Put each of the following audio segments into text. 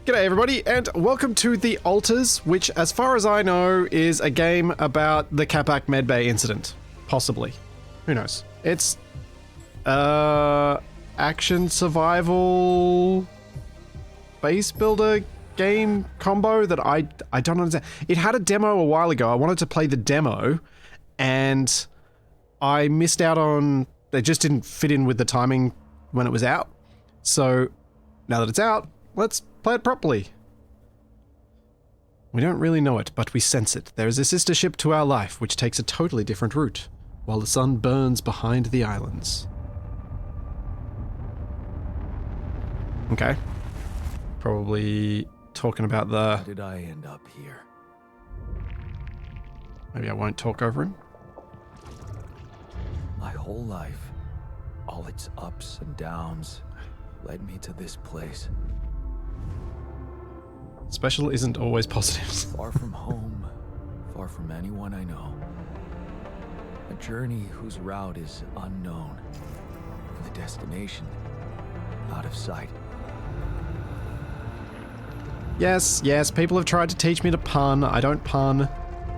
G'day everybody, and welcome to The Alters, which, as far as I know, is a game about the Capac Medbay incident. Possibly. Who knows? It's action survival base builder game combo that I don't understand. It had a demo a while ago. I wanted to play the demo, and I missed out on... They just didn't fit in with the timing when it was out. So, now that it's out, let's play it properly. We don't really know it, but we sense it. There is a sister ship to our life, which takes a totally different route, while the sun burns behind the islands. Okay. Probably talking about the... How did I end up here? Maybe I won't talk over him. My whole life, all its ups and downs, led me to this place. Special isn't always positive. Far from home, far from anyone I know. A journey whose route is unknown, and the destination out of sight. Yes, yes, people have tried to teach me to pun. I don't pun.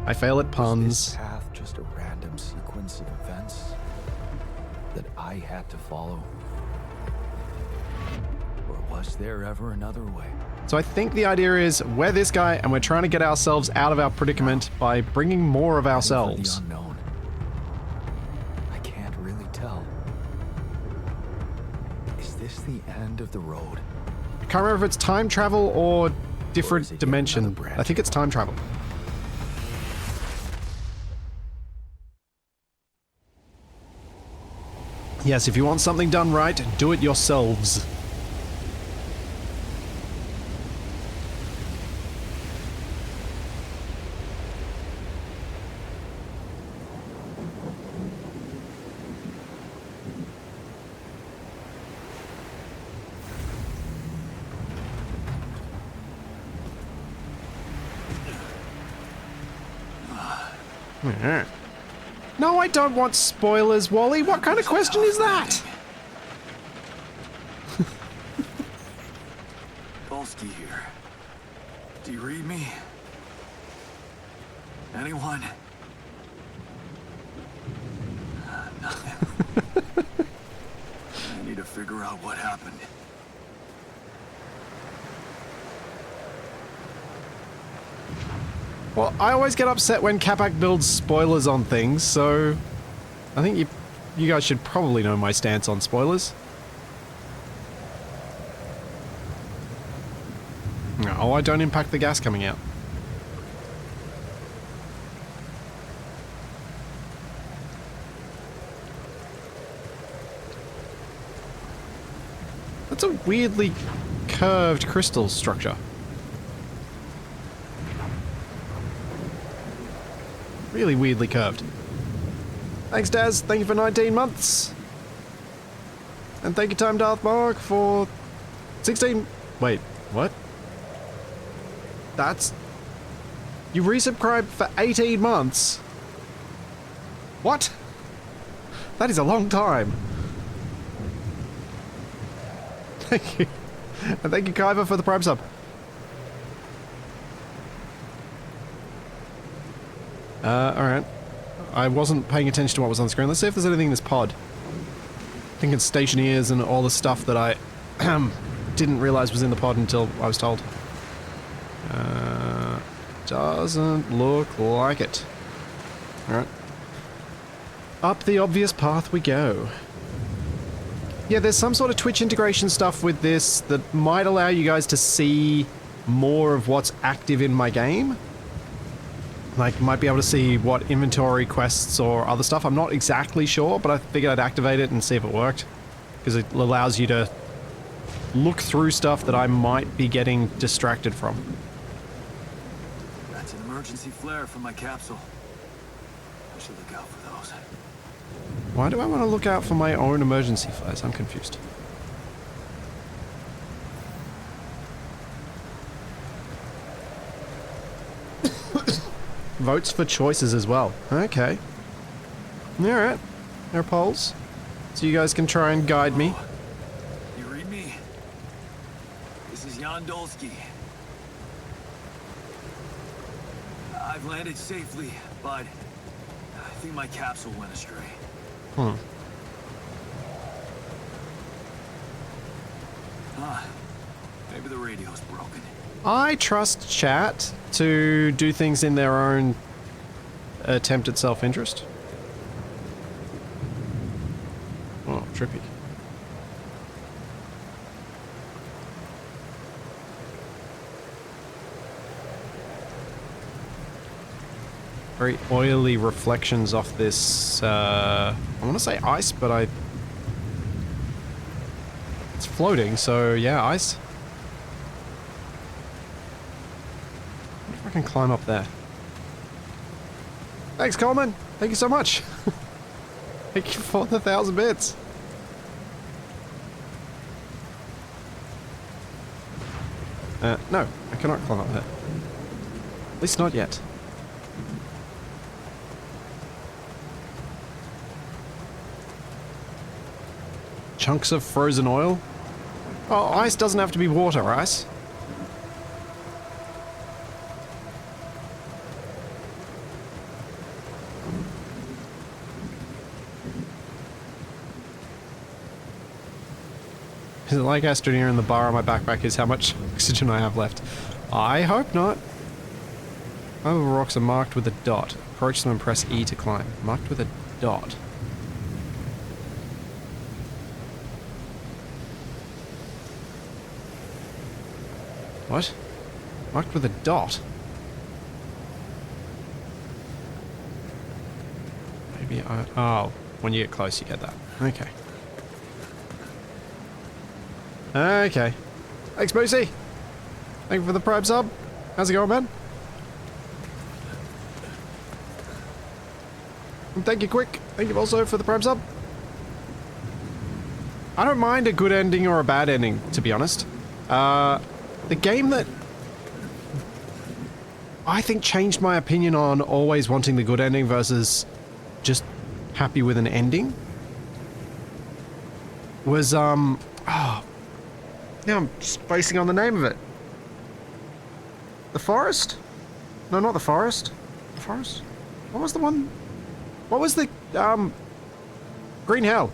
I fail at Was puns. this path just a random sequence of events that I had to follow? Or was there ever another way? So I think the idea is we're this guy and we're trying to get ourselves out of our predicament by bringing more of ourselves. The unknown. I can't really tell. Is this the end of the road? I can't remember if it's time travel or different Or is it yet dimension. another branch I think it's time travel. Yes, if you want something done right, do it yourselves. No, I don't want spoilers, Wally. What kind of question is that? Polsky here. Do you read me? Anyone? Nothing. I need to figure out what happened. Well, I always get upset when Capac builds spoilers on things, so I think you guys should probably know my stance on spoilers. No, I don't impact the gas coming out. That's a weirdly curved crystal structure. Really weirdly curved. Thanks, Daz. Thank you for 19 months. And thank you, Time Darth Mark, for 16... Wait, what? That's... You resubscribed for 18 months? What? That is a long time. Thank you. And thank you, Kyver, for the Prime sub. Alright. I wasn't paying attention to what was on screen. Let's see if there's anything in this pod. Thinking stationeers and all the stuff that I didn't realize was in the pod until I was told. Doesn't look like it. Alright. Up the obvious path we go. Yeah, there's some sort of Twitch integration stuff with this that might allow you guys to see more of what's active in my game. Like, might be able to see what inventory quests or other stuff. I'm not exactly sure, but I figured I'd activate it and see if it worked. Because it allows you to look through stuff that I might be getting distracted from. That's an emergency flare from my capsule. I should look out for those. Why do I want to look out for my own emergency flares? I'm confused. Votes for choices as well. Okay. Alright. There are polls. So you guys can try and guide me. You read me? This is Jan Dolsky. I've landed safely, but I think my capsule went astray. Hmm. Maybe the radio's broken. I trust chat to do things in their own attempt at self-interest. Oh, trippy. Very oily reflections off this, I want to say ice, but it's floating, so yeah, ice. I wonder if I can climb up there. Thanks, Coleman! Thank you so much! Thank you for the 1,000 bits! No, I cannot climb up there. At least not yet. Chunks of frozen oil? Oh, ice doesn't have to be water, ice. Is it like Astroneer in the bar on my backpack is how much oxygen I have left? I hope not. Other rocks are marked with a dot. Approach them and press E to climb. Marked with a dot. What? Marked with a dot? Maybe I... Oh, when you get close you get that. Okay. Okay. Thanks, Boosie. Thank you for the Prime sub. How's it going, man? And thank you, Quick. Thank you also for the Prime sub. I don't mind a good ending or a bad ending, to be honest. The game that I think changed my opinion on always wanting the good ending versus just happy with an ending was, oh, now I'm spacing on the name of it. The Forest? No, not The Forest. The Forest? What was the one? What was the, Green Hell.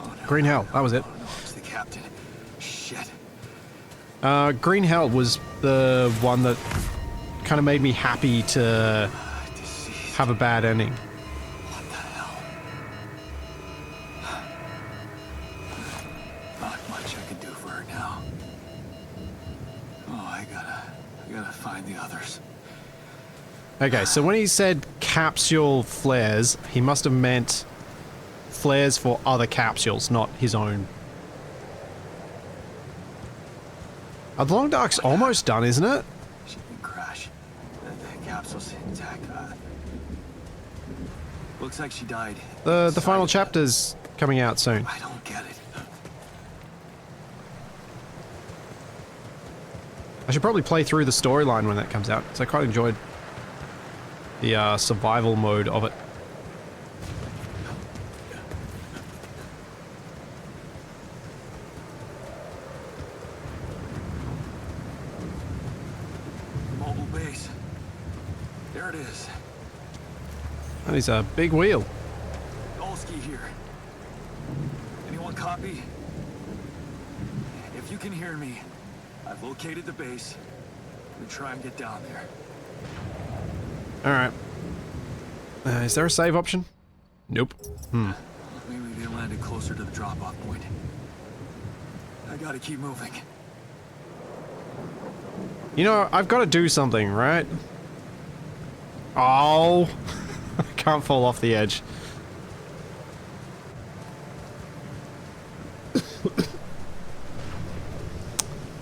Oh, no. Green Hell, that was it. Oh, no, it's the captain. Shit. Green Hell was the one that kind of made me happy to have a bad ending. What the hell? Not much I can do for her now. Oh, I gotta find the others. Okay, so when he said capsule flares, he must have meant flares for other capsules, not his own. The Long Dark's almost done, isn't it? She didn't crash. The capsule's intact. Looks like she died. The inside final of chapter's coming out soon. I don't get it. I should probably play through the storyline when that comes out, because I quite enjoyed the survival mode of it. Mobile base. There it is. That is a big wheel. Dolsky here. Anyone copy? If you can hear me, I've located the base. I'm gonna try and get down there. Alright. Is there a save option? Nope. Maybe they landed closer to the drop-off point. I gotta keep moving. You know, I've got to do something, right? Oh. I can't fall off the edge.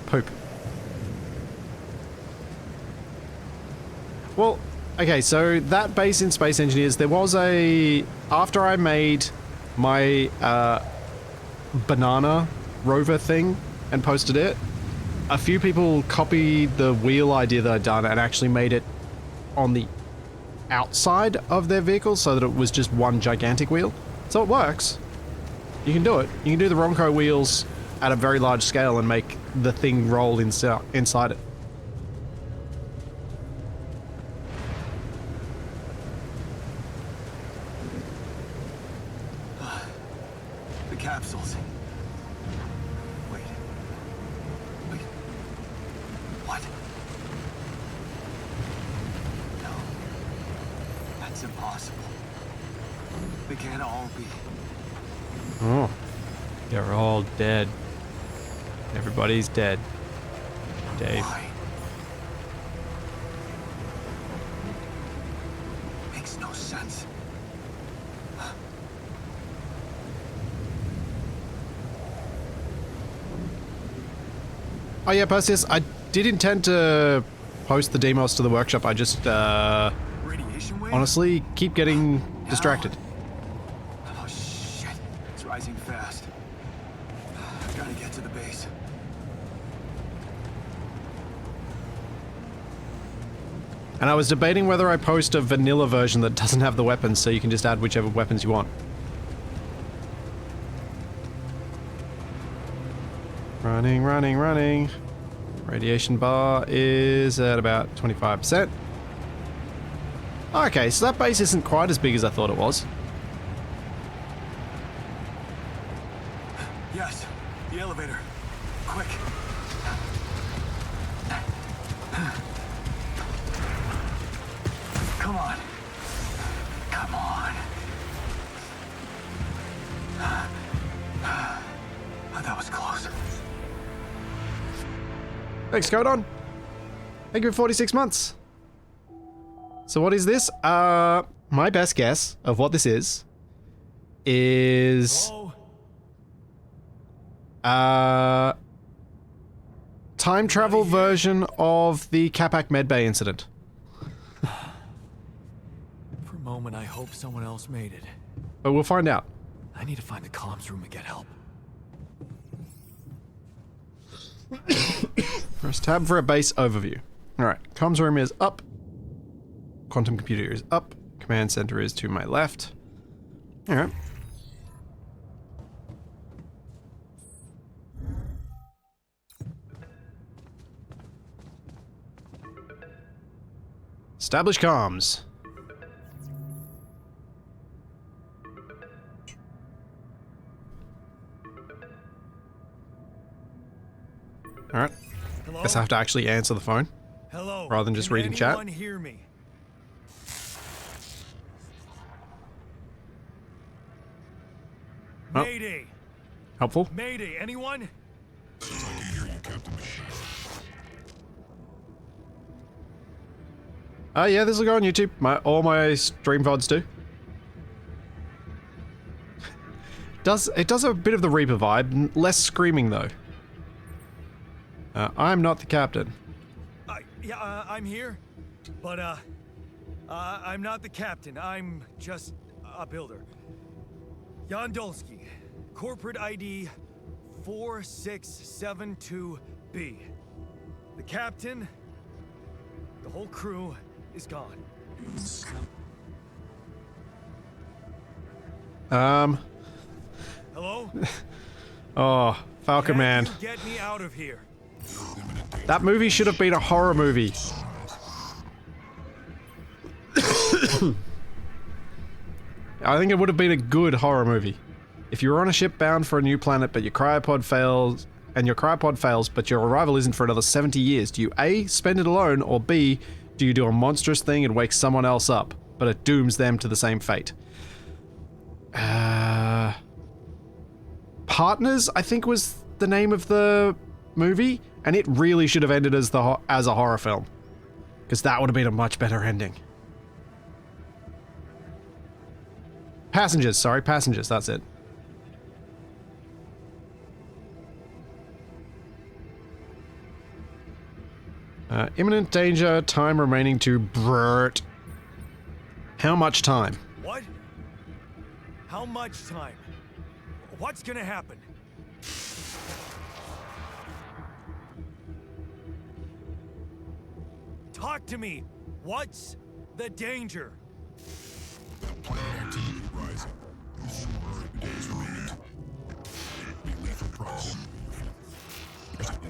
Poop. Well, okay, so that base in Space Engineers, there was a... After I made my banana rover thing and posted it, a few people copied the wheel idea that I'd done and actually made it on the outside of their vehicle so that it was just one gigantic wheel. So it works. You can do it. You can do the Ronco wheels at a very large scale and make the thing roll inside it. The capsules. Wait. What? No. That's impossible. They can't all be. Oh. They're all dead. Everybody's dead. Dave. Why? Makes no sense. Oh yeah, Perseus, I did intend to post the demos to the workshop. I just, Radiation wave? honestly keep getting distracted. Oh shit. It's rising fast. I've gotta get to the base. And I was debating whether I post a vanilla version that doesn't have the weapons, so you can just add whichever weapons you want. Running, running, running. Radiation bar is at about 25%. Okay, so that base isn't quite as big as I thought it was. Yes, the elevator. Quick. Come on. Come on. Oh, that was close. Thanks, Codon. Thank you for 46 months. So what is this? My best guess of what this is time travel version of the Capac Medbay incident. For a moment, I hope someone else made it. But we'll find out. I need to find the comms room and get help. Press tab for a base overview. Alright, comms room is up. Quantum computer is up. Command center is to my left. Alright. Establish comms. Alright. Guess I have to actually answer the phone. Hello. Rather than just reading chat. Can anyone hear me? Oh. Mayday. Helpful. Mayday. Anyone? Yeah, this will go on YouTube. All my stream VODs do. It does a bit of the Reaper vibe, less screaming though. I'm not the captain. I'm here, but I'm not the captain. I'm just a builder. Yondolski, corporate ID 4672B. The captain, the whole crew is gone. Hello? Oh, Falcon Man. Can you get me out of here? That movie should have been a horror movie. I think it would have been a good horror movie. If you were on a ship bound for a new planet, but your cryopod fails, but your arrival isn't for another 70 years, do you A, spend it alone, or B, do you do a monstrous thing and wake someone else up, but it dooms them to the same fate? Partners, I think was the name of the movie, and it really should have ended as a horror film, because that would have been a much better ending. Passengers, sorry, passengers, that's it. Imminent danger, time remaining to Brrt. How much time? What? How much time? What's gonna happen? Talk to me. What's the danger? Planet activity rising. 4 days remaining. Be lethal problem.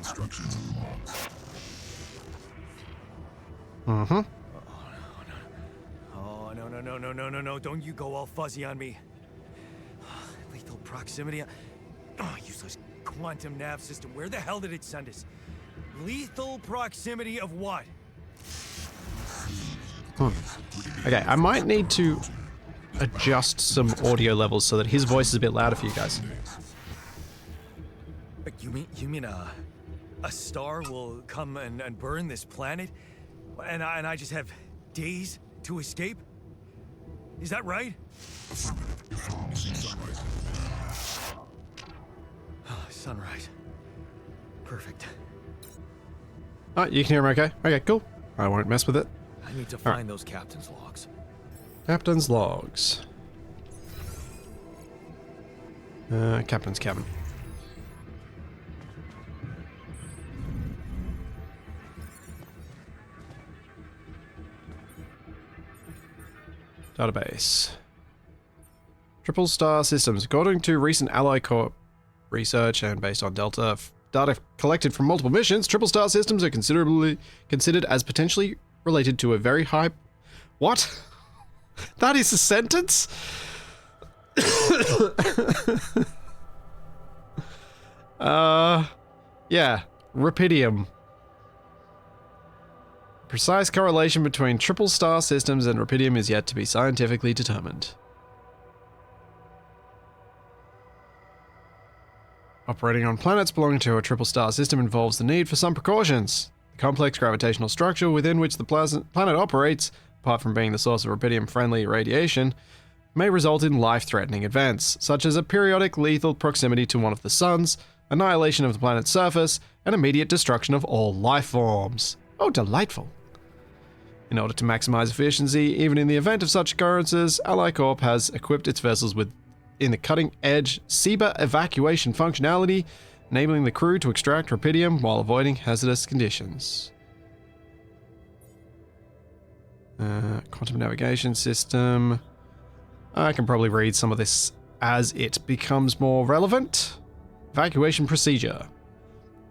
instructions in the logs. Mm-hmm. Oh, no. Don't you go all fuzzy on me. Lethal proximity. Oh, useless quantum nav system. Where the hell did it send us? Lethal proximity of what? Okay, I might need to adjust some audio levels so that his voice is a bit louder for you guys. You mean a star will come and burn this planet? And I just have days to escape? Is that right? Sunrise. Sunrise. Perfect. Oh, you can hear him okay? Okay, cool. I won't mess with it. I need to find those captain's logs. Captain's logs. Captain's cabin. Database. Triple Star Systems. According to recent Ally Corp research and based on data collected from multiple missions, Triple Star Systems are considered as potentially related to a very high... What? That is a sentence? Yeah. Rupidium. Precise correlation between Triple Star Systems and Rupidium is yet to be scientifically determined. Operating on planets belonging to a triple star system involves the need for some precautions. The complex gravitational structure within which the planet operates, apart from being the source of rupidium-friendly radiation, may result in life-threatening events, such as a periodic lethal proximity to one of the suns, annihilation of the planet's surface, and immediate destruction of all life forms. Oh, delightful. In order to maximize efficiency, even in the event of such occurrences, Ally Corp has equipped its vessels with the cutting-edge SEBA evacuation functionality, enabling the crew to extract rupidium while avoiding hazardous conditions. Quantum navigation system. I can probably read some of this as it becomes more relevant. Evacuation procedure.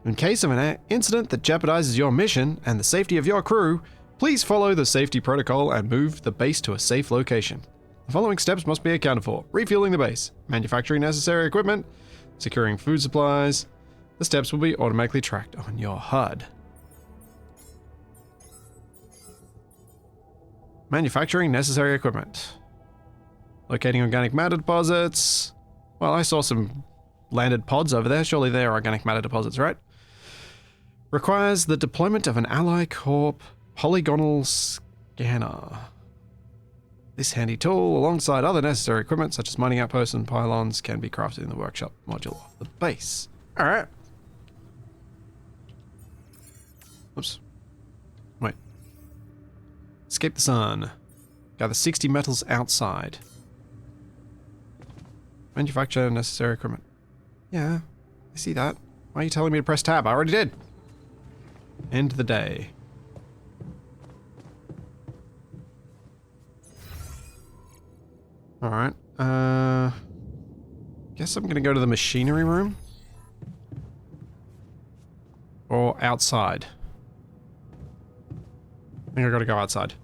In case of an incident that jeopardizes your mission and the safety of your crew, please follow the safety protocol and move the base to a safe location. The following steps must be accounted for: refueling the base, manufacturing necessary equipment, securing food supplies. The steps will be automatically tracked on your HUD. Manufacturing necessary equipment. Locating organic matter deposits. Well, I saw some landed pods over there. Surely they are organic matter deposits, right? Requires the deployment of an Ally Corp polygonal scanner. This handy tool, alongside other necessary equipment such as mining outposts and pylons, can be crafted in the workshop module of the base. Alright. Oops. Wait. Escape the sun. Gather 60 metals outside. Manufacture necessary equipment. Yeah, I see that. Why are you telling me to press tab? I already did. End the day. Alright, guess I'm gonna go to the machinery room. Or outside. I think I gotta go outside.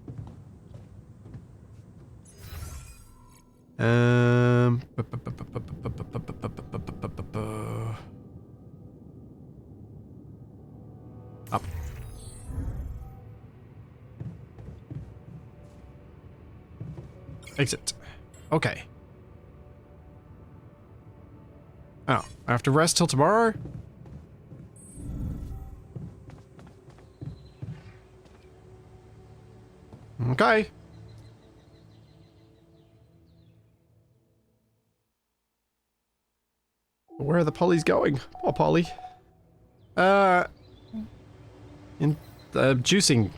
Up. Exit. Okay. Oh, I have to rest till tomorrow? Okay. Where are the Polly's going? Poor Polly. In the juicing.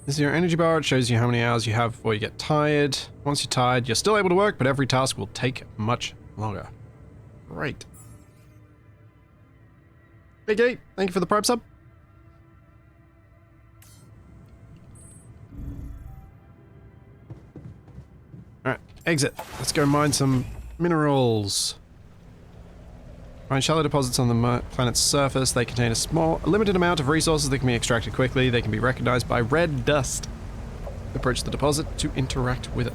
This is your energy bar. It shows you how many hours you have before you get tired. Once you're tired, you're still able to work, but every task will take much longer. Great. Big E, thank you for the Prime sub. Alright, exit. Let's go mine some Minerals. Find shallow deposits on the planet's surface. They contain a limited amount of resources that can be extracted quickly. They can be recognized by red dust. Approach the deposit to interact with it.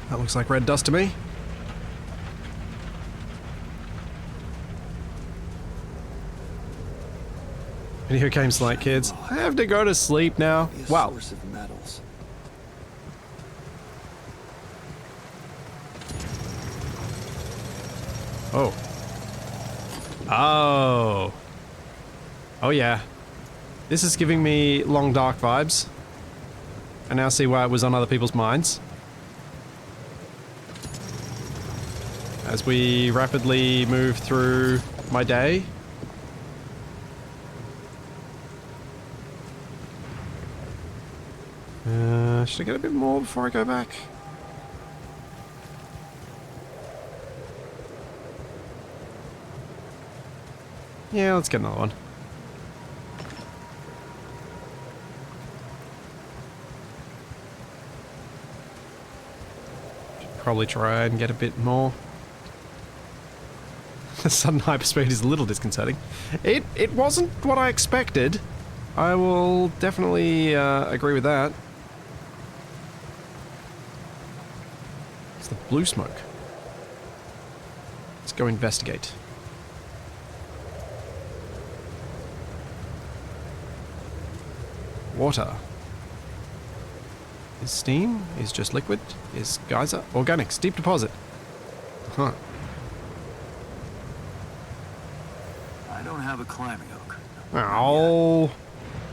That looks like red dust to me. Video games like kids. I have to go to sleep now. Wow. Source of metals. Oh. Oh. Oh yeah. This is giving me Long Dark vibes. I now see why it was on other people's minds. As we rapidly move through my day. Should I get a bit more before I go back? Yeah, let's get another one. Should probably try and get a bit more. The sudden hyperspeed is a little disconcerting. It wasn't what I expected. I will definitely agree with that. It's the blue smoke. Let's go investigate. Water. Is steam? Is just liquid? Is geyser? Organics. Deep deposit. Huh. I don't have a climbing hook. Oh.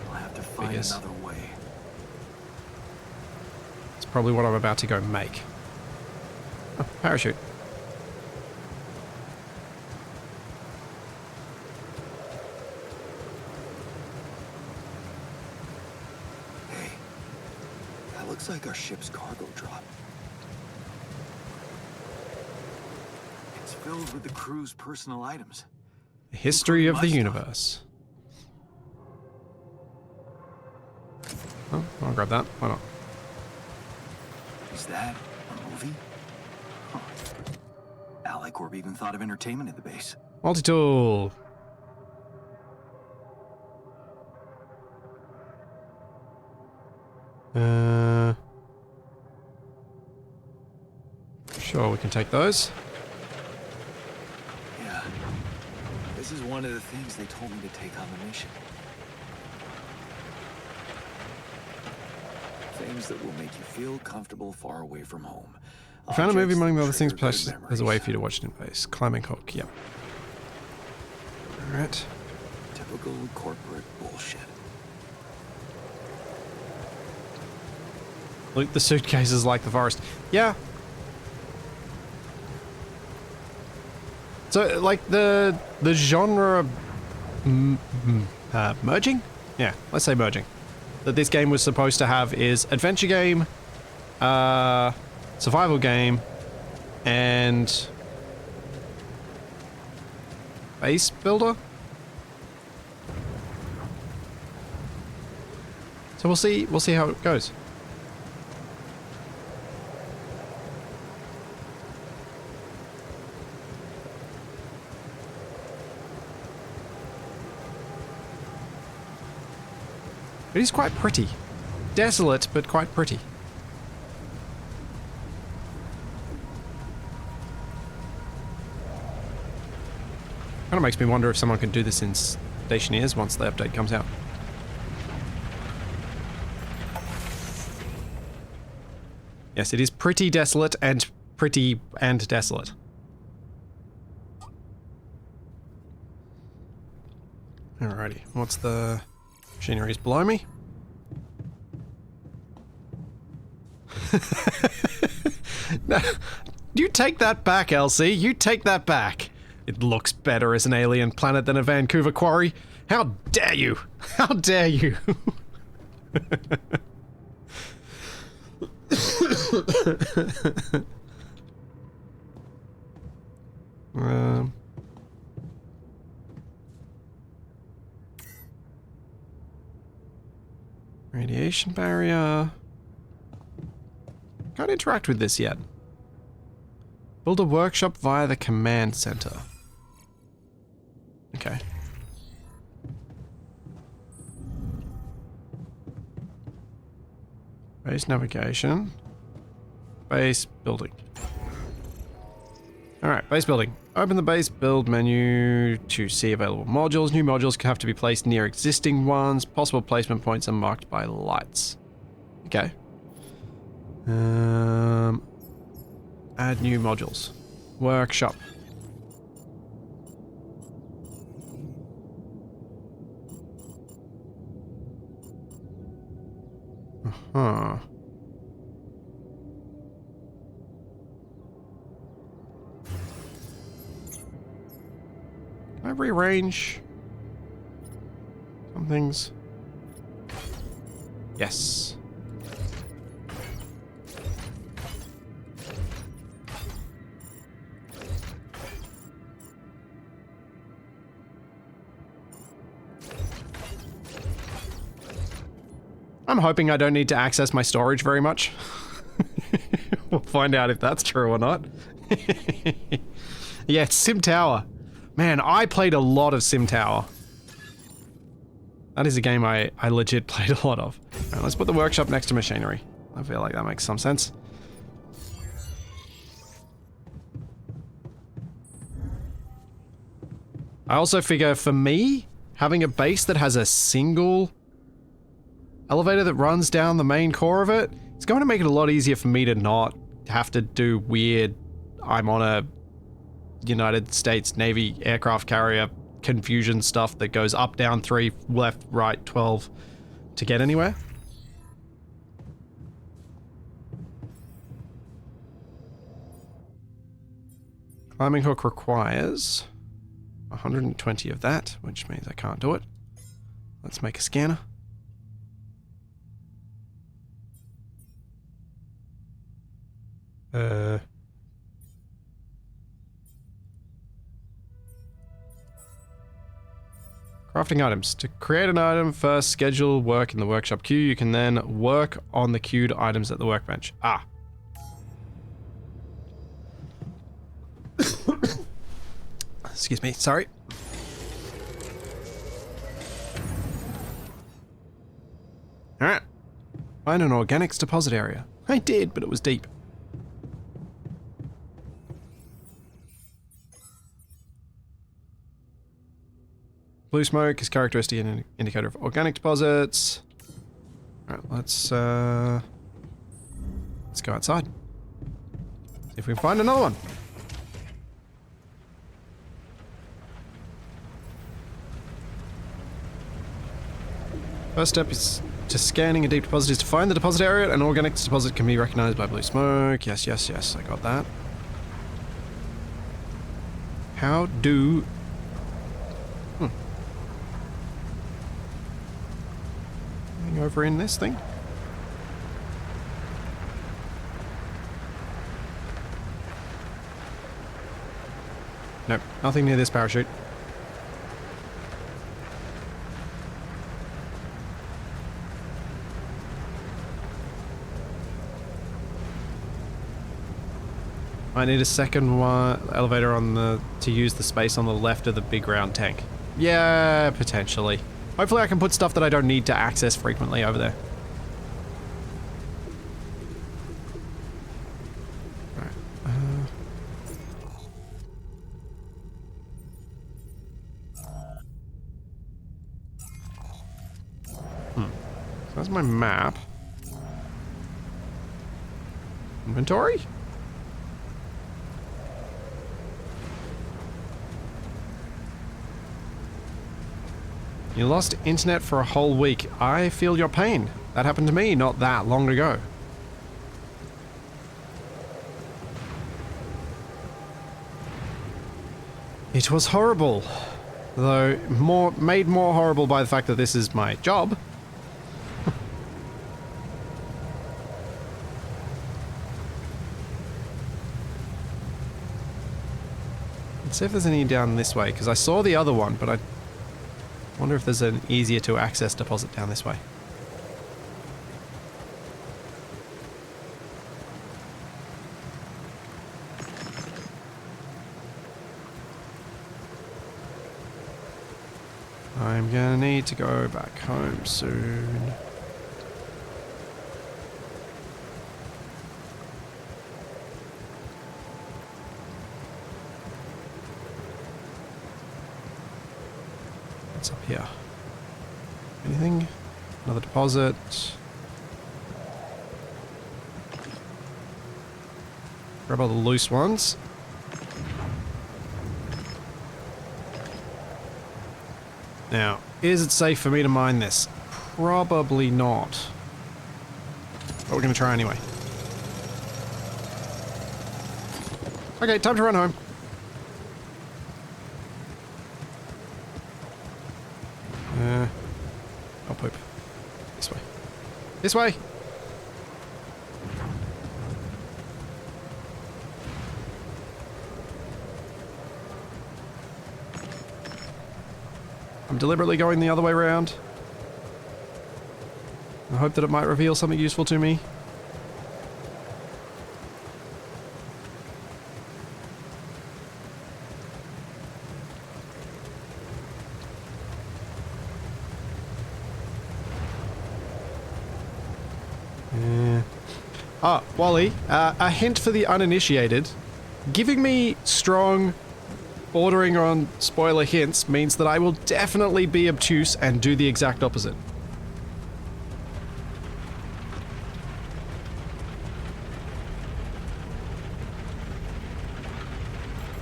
I'll have to find Figures. another way. It's probably what I'm about to go make. Oh, parachute. Hey, that looks like our ship's cargo drop. It's filled with the crew's personal items. The history of the My stuff. universe. Oh, I'll grab that. Why not? Is that a movie? Huh. Alicorp even thought of entertainment at the base. Multi-tool. Sure, we can take those. Yeah. This is one of the things they told me to take on the mission. Things that will make you feel comfortable far away from home. I found a movie Objects among the that other things, trigger good plus there's a way memories. for you to watch it in place. Climbing hook, yep. Alright. Typical corporate bullshit. Loot the suitcases like the forest. Yeah. So, like, the genre... merging? Yeah, let's say merging. That this game was supposed to have is adventure game, survival game, and base builder. So we'll see how it goes. It is quite pretty. Desolate, but quite pretty. Kind of makes me wonder if someone can do this in Stationeers once the update comes out. Yes, it is pretty desolate and pretty and desolate. Alrighty, what's the... Machinery's below me. No, you take that back, Elsie. You take that back. It looks better as an alien planet than a Vancouver quarry. How dare you? How dare you? um... Radiation barrier. Can't interact with this yet. Build a workshop via the command center. Okay. Base navigation. Base building. Alright, base building. Open the base build menu to see available modules. New modules have to be placed near existing ones. Possible placement points are marked by lights. Okay. Add new modules. Workshop. Uh-huh. Can I rearrange some things? Yes. I'm hoping I don't need to access my storage very much. We'll find out if that's true or not. Yeah, it's Sim Tower. Man, I played a lot of Sim Tower. That is a game I legit played a lot of. Alright, let's put the workshop next to machinery. I feel like that makes some sense. I also figure, for me, having a base that has a single elevator that runs down the main core of it, it's going to make it a lot easier for me to not have to do weird, I'm on a United States Navy aircraft carrier confusion stuff that goes up, down 3, left, right, 12 to get anywhere. Climbing hook requires 120 of that, which means I can't do it. Let's make a scanner. Crafting items. To create an item, first schedule work in the workshop queue. You can then work on the queued items at the workbench. Ah. Excuse me, sorry. Alright. Find an organics deposit area. I did, but it was deep. Blue smoke is characteristic and an indicator of organic deposits. Alright, let's go outside. See if we can find another one. First step is to scanning a deep deposit is to find the deposit area. An organics deposit can be recognized by blue smoke. Yes, yes, yes, I got that. How do... Anything over in this thing? Nope, nothing near this parachute. I need a second one elevator on the to use the space on the left of the big round tank. Yeah, potentially. Hopefully I can put stuff that I don't need to access frequently over there. Alright. So that's my map. Inventory? You lost internet for a whole week. I feel your pain. That happened to me not that long ago. It was horrible. Though made more horrible by the fact that this is my job. Let's see if there's any down this way, because I saw the other one, but I wonder if there's an easier to access deposit down this way. I'm gonna need to go back home soon. What's up here? Anything? Another deposit. Grab all the loose ones. Now, is it safe for me to mine this? Probably not. But we're going to try anyway. Okay, time to run home. Oh, poop. This way. This way! I'm deliberately going the other way around. I hope that it might reveal something useful to me. Ah, Wally, a hint for the uninitiated. Giving me strong, bordering on spoiler hints means that I will definitely be obtuse and do the exact opposite.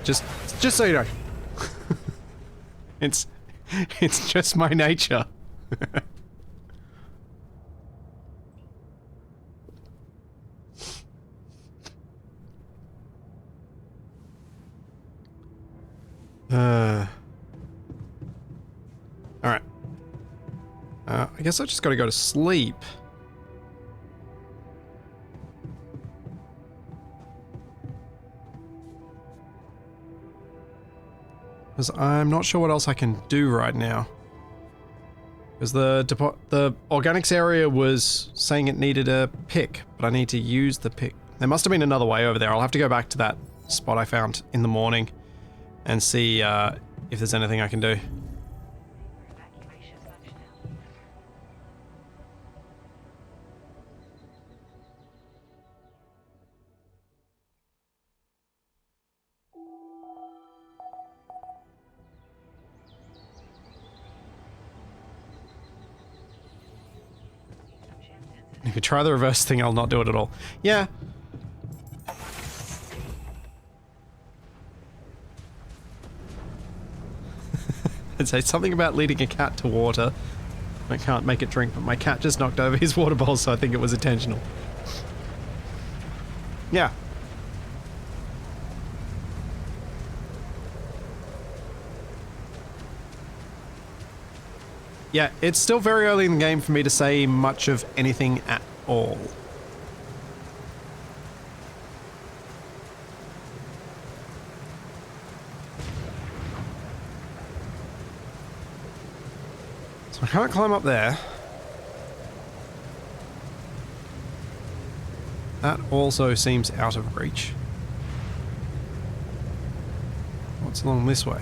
Just so you know. It's just my nature. Alright. I guess I just gotta go to sleep. Because I'm not sure what else I can do right now. Because the organics area was saying it needed a pick, but I need to use the pick. There must have been another way over there. I'll have to go back to that spot I found in the morning and see if there's anything I can do. If you try the reverse thing, I'll not do it at all. Yeah. I'd say something about leading a cat to water. I can't make it drink, but my cat just knocked over his water bowl, so I think it was intentional. Yeah. Yeah, it's still very early in the game for me to say much of anything at all. So I can't climb up there. That also seems out of reach. What's along this way?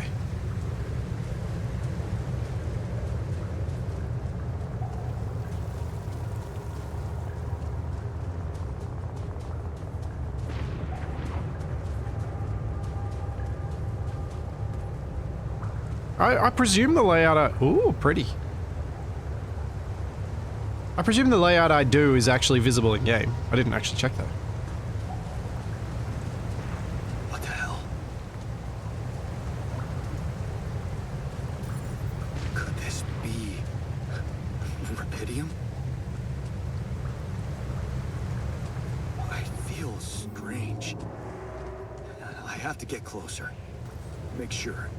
I presume the layout ooh, pretty. I presume the layout I do is actually visible in game. I didn't actually check that. What the hell? Could this be rubidium? I feel strange. I have to get closer. Make sure.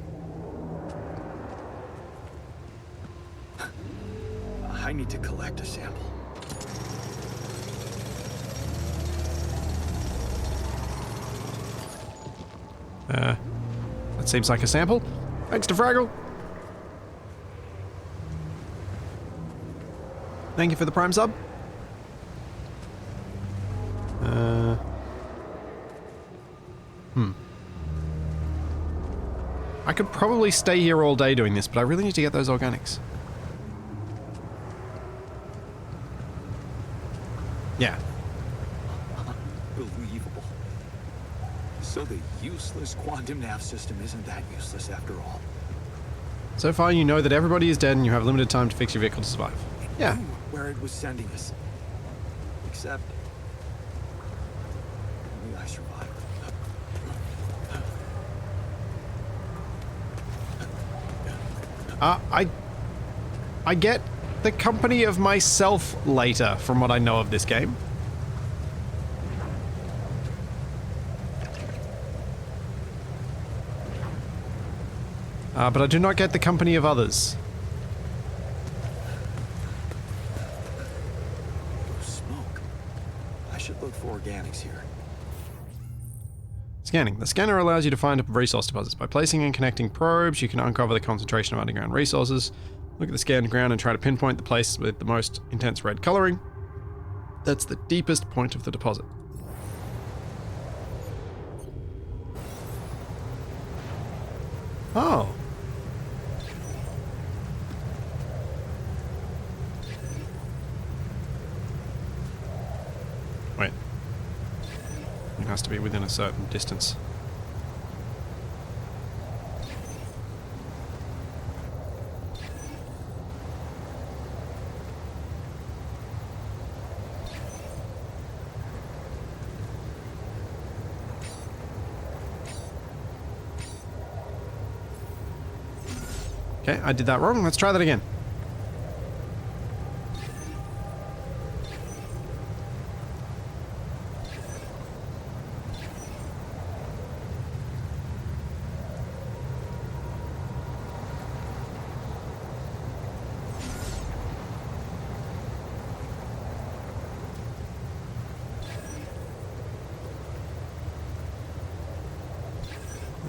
I need to collect a sample. That seems like a sample. Thanks to Fraggle. Thank you for the Prime sub. I could probably stay here all day doing this, but I really need to get those organics. Yeah. Unbelievable. So the useless quantum nav system isn't that useless after all. So far, you know that everybody is dead and you have limited time to fix your vehicle to survive. Yeah. Knew where it was sending us. Except... only I survived. I get the company of myself later from what I know of this game. But I do not get the company of others. Smoke. I should look for organics here. Scanning. The scanner allows you to find resource deposits. By placing and connecting probes, you can uncover the concentration of underground resources. Look at the scanned ground and try to pinpoint the place with the most intense red coloring. That's the deepest point of the deposit. Oh. Wait. It has to be within a certain distance. Okay, I did that wrong. Let's try that again.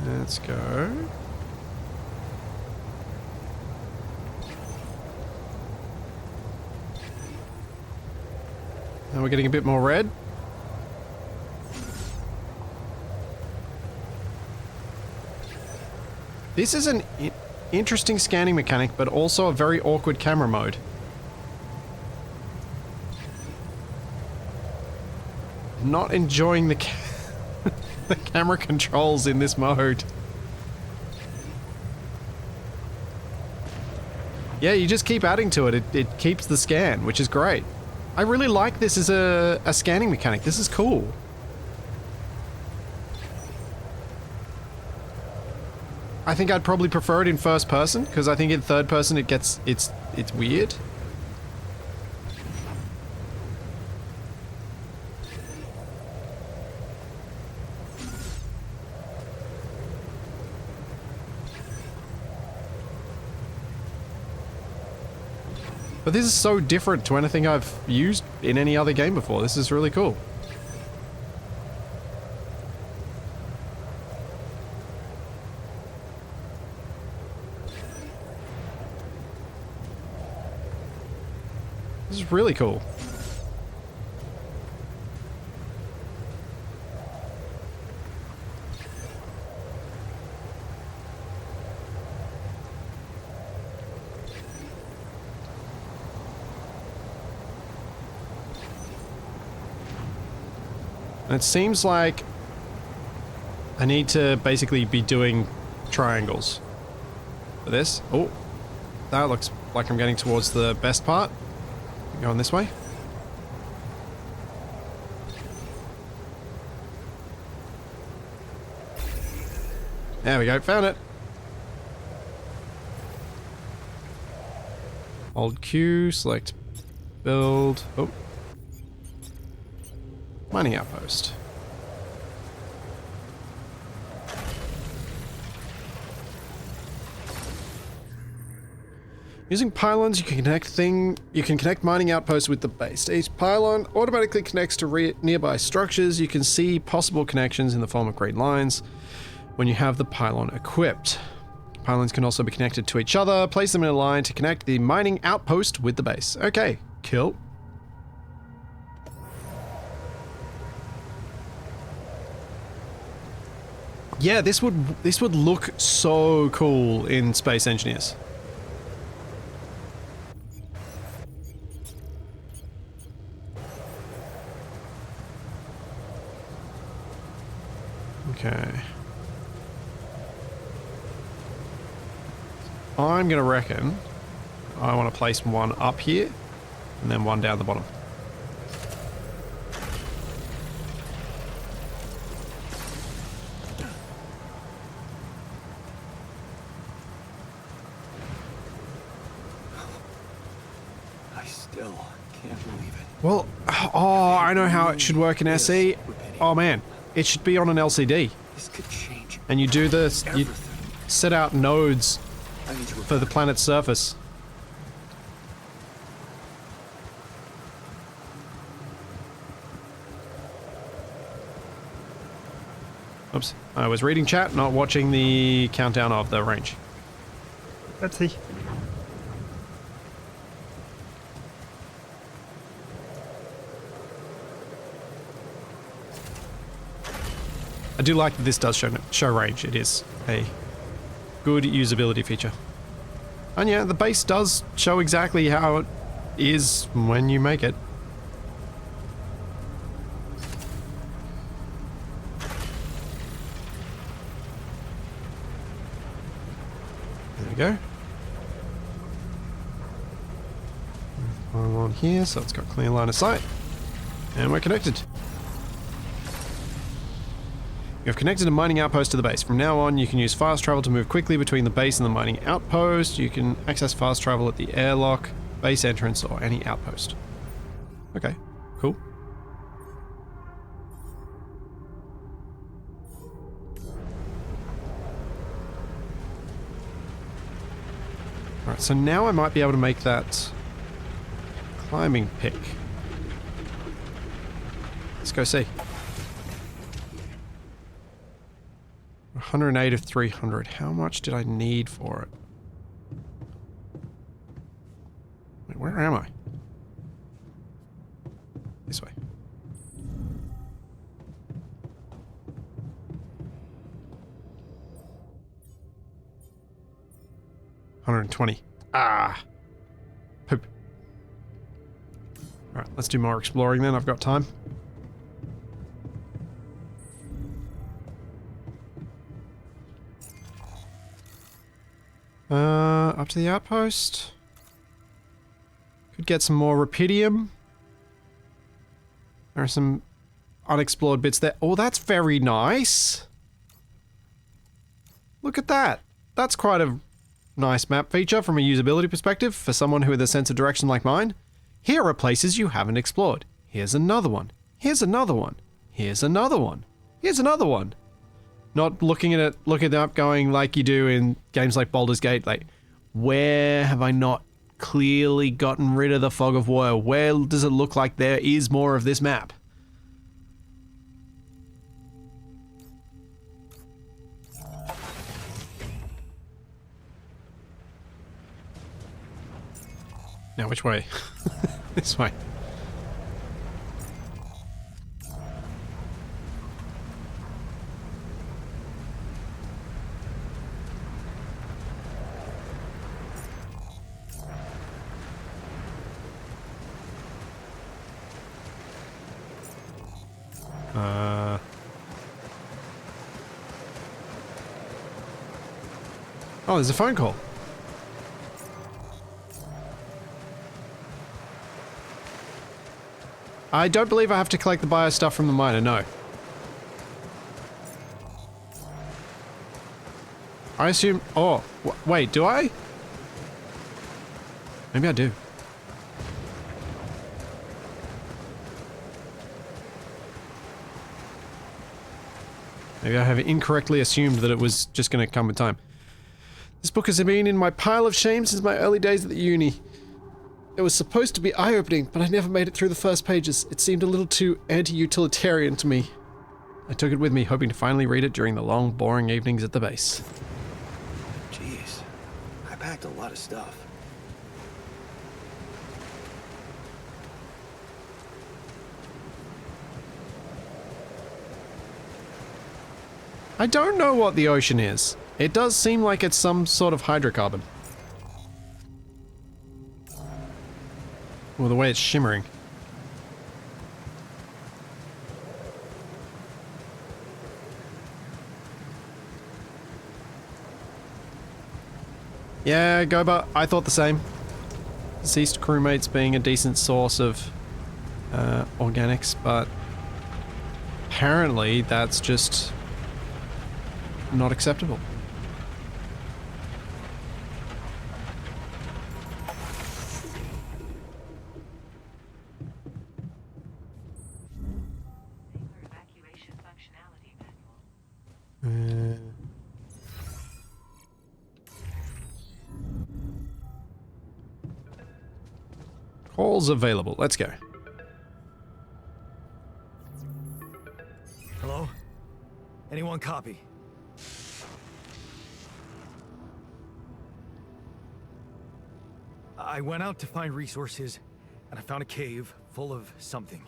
Let's go. Now we're getting a bit more red. This is an interesting scanning mechanic, but also a very awkward camera mode. Not enjoying the the camera controls in this mode. Yeah, you just keep adding to it. It keeps the scan, which is great. I really like this as a scanning mechanic. This is cool. I think I'd probably prefer it in first person, because I think in third person it's weird. But this is so different to anything I've used in any other game before. This is really cool. This is really cool. And it seems like I need to basically be doing triangles for this. Oh, that looks like I'm getting towards the best part. Going this way. There we go, found it. Hold Q, select build. Oh. Mining outpost. Using pylons, you can connect mining outposts with the base. Each pylon automatically connects to nearby structures. You can see possible connections in the form of green lines when you have the pylon equipped. Pylons can also be connected to each other. Place them in a line to connect the mining outpost with the base. Okay, cool. Yeah, this would look so cool in Space Engineers. Okay. I'm gonna reckon I want to place one up here and then one down the bottom. I still can't believe it. Well, oh, I know how it should work in SE. Oh man, it should be on an LCD. This could change And you do this, you everything. set out nodes I need to for the planet's surface. Oops, I was reading chat, not watching the countdown of the range. Let's see. I do like that this does show range. It is a good usability feature. And yeah, the base does show exactly how it is when you make it. There we go. I'm on here, so it's got clear line of sight. And we're connected. You have connected a mining outpost to the base. From now on, you can use fast travel to move quickly between the base and the mining outpost. You can access fast travel at the airlock, base entrance, or any outpost. Okay, cool. Alright, so now I might be able to make that climbing pick. Let's go see. 108 of 300. How much did I need for it? Wait, where am I? This way. $120. Ah! Poop. Alright, let's do more exploring then. I've got time. Up to the outpost. Could get some more rupidium. There are some unexplored bits there. Oh, that's very nice. Look at that. That's quite a nice map feature from a usability perspective for someone who with a sense of direction like mine. Here are places you haven't explored. Here's another one. Here's another one. Here's another one. Here's another one. Not looking at it, looking it up, going like you do in games like Baldur's Gate, like, where have I not clearly gotten rid of the fog of war? Where does it look like there is more of this map? Now, which way? This way. Oh, there's a phone call. I don't believe I have to collect the bio stuff from the miner, no. I assume... Oh, wait, do I? Maybe I do. Maybe I have incorrectly assumed that it was just going to come with time. This book has been in my pile of shame since my early days at the uni. It was supposed to be eye-opening, but I never made it through the first pages. It seemed a little too anti-utilitarian to me. I took it with me, hoping to finally read it during the long, boring evenings at the base. Jeez, I packed a lot of stuff. I don't know what the ocean is. It does seem like it's some sort of hydrocarbon. Well, the way it's shimmering. Yeah, Goba, I thought the same. Deceased crewmates being a decent source of organics, but apparently that's just not acceptable. Evacuation functionality manual. Calls available. Let's go. Hello? Anyone copy? I went out to find resources, and I found a cave full of something.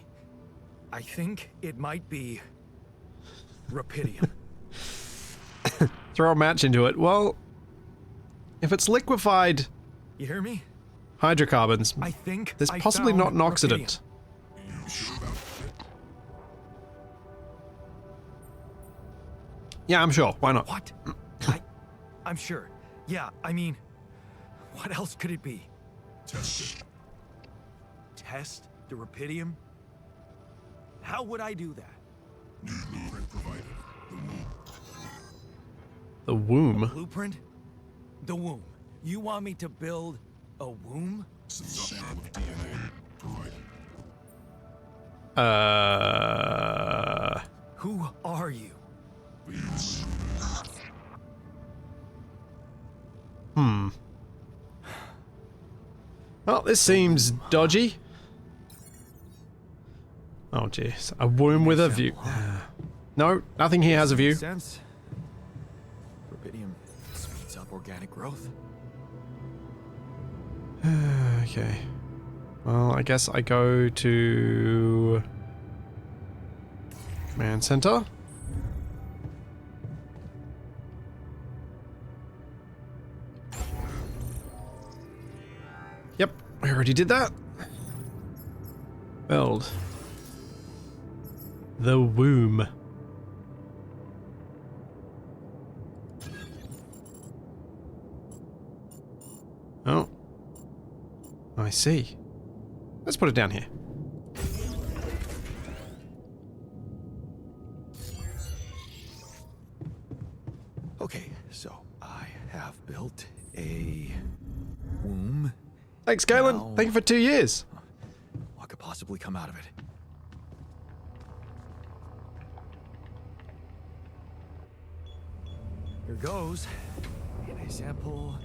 I think it might be rubidium. Throw a match into it. Well, if it's liquefied You hear me? hydrocarbons, I think there's I possibly found not an oxidant. You sure about it? Yeah, I'm sure. Why not? What? I'm sure. Yeah, I mean, what else could it be? Test it. Test the rubidium? How would I do that? New blueprint provided. The The womb. womb. Blueprint? The womb. You want me to build a womb? Sample of DNA provided. Who are you? Please. Well, this seems dodgy. Oh, jeez. A womb with a view. No, nothing here has a view. Makes sense. Rubidium speeds up organic growth. Okay. Well, I guess I go to command center. Yep, I already did that. Build. The womb. Oh. I see. Let's put it down here. Okay, so I have built a womb. Thanks, Galen. Now- Thank you for 2 years. What could possibly come out of it? Here goes. DNA sample.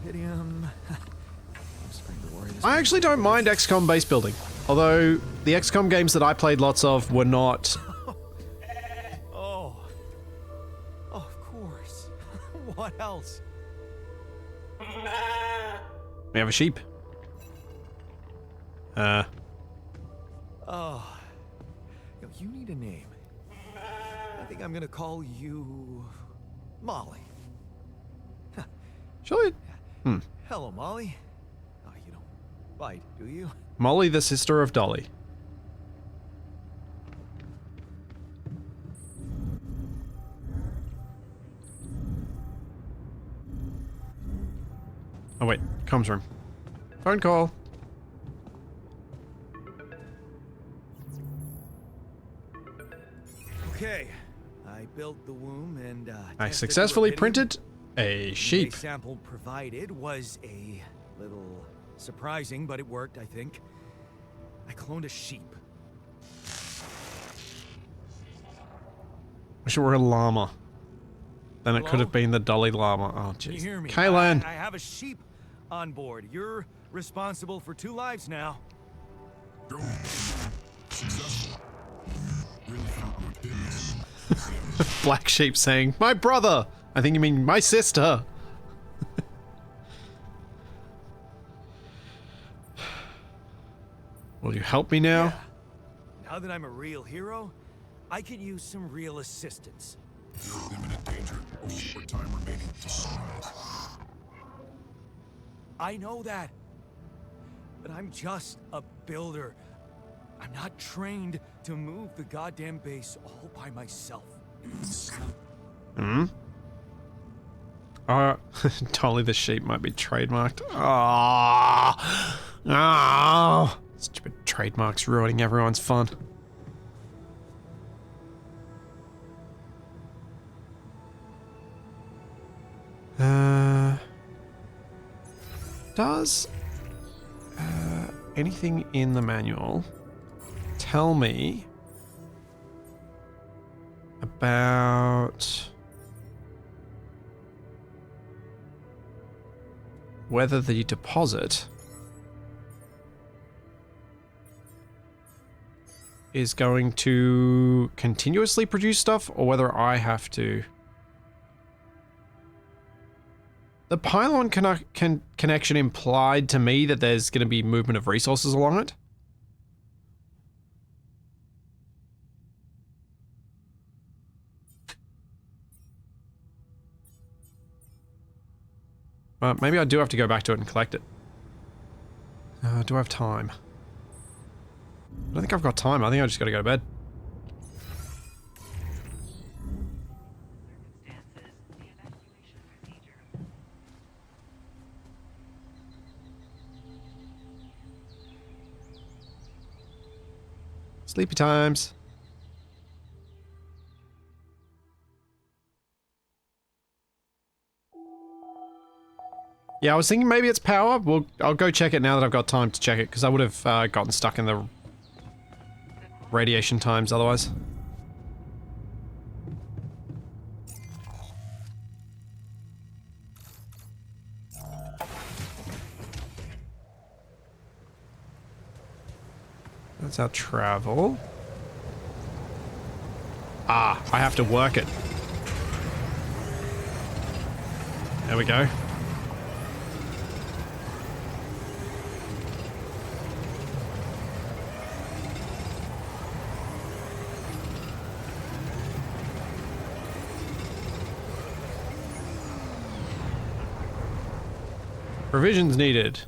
Rubidium. I'm starting to worry this I actually don't mind XCOM base building. Although, the XCOM games that I played lots of were not... Oh, of course. What else? We have a sheep. Oh, yo, you need a name. I think I'm gonna call you Molly. Surely... Hello, Molly. Oh, you don't bite, do you? Molly, the sister of Dolly. Oh wait, comms room. Phone call. Okay, I built the womb and I tested successfully the rubidium. printed a The sheep. sample provided was a little surprising, but it worked, I think. I cloned a sheep. Wish it were a llama. Then it could Hello? have been the Dolly llama. Oh Can you jeez. hear me? Kaylan. I have a sheep on board. You're responsible for 2 lives now. Go. Successful. Really found what did this. Black sheep saying, "My brother." I think you mean my sister. Will you help me now? Now that I'm a real hero, I could use some real assistance. You're in imminent danger. Only short time remaining to sunrise. I know that. But I'm just a builder. I'm not trained to move the goddamn base all by myself. Hmm? Totally the sheep might be trademarked. Ah, stupid trademarks ruining everyone's fun. Does anything in the manual tell me about whether the deposit is going to continuously produce stuff or whether I have to? The pylon connection implied to me that there's going to be movement of resources along it. Maybe I do have to go back to it and collect it. Do I have time? I don't think I've got time. I think I just got to go to bed. Circumstances, the evacuation procedure. Sleepy times. Yeah, I was thinking maybe it's power. I'll go check it now that I've got time to check it, because I would have gotten stuck in the radiation times otherwise. That's our travel. Ah, I have to work it. There we go. Provisions needed.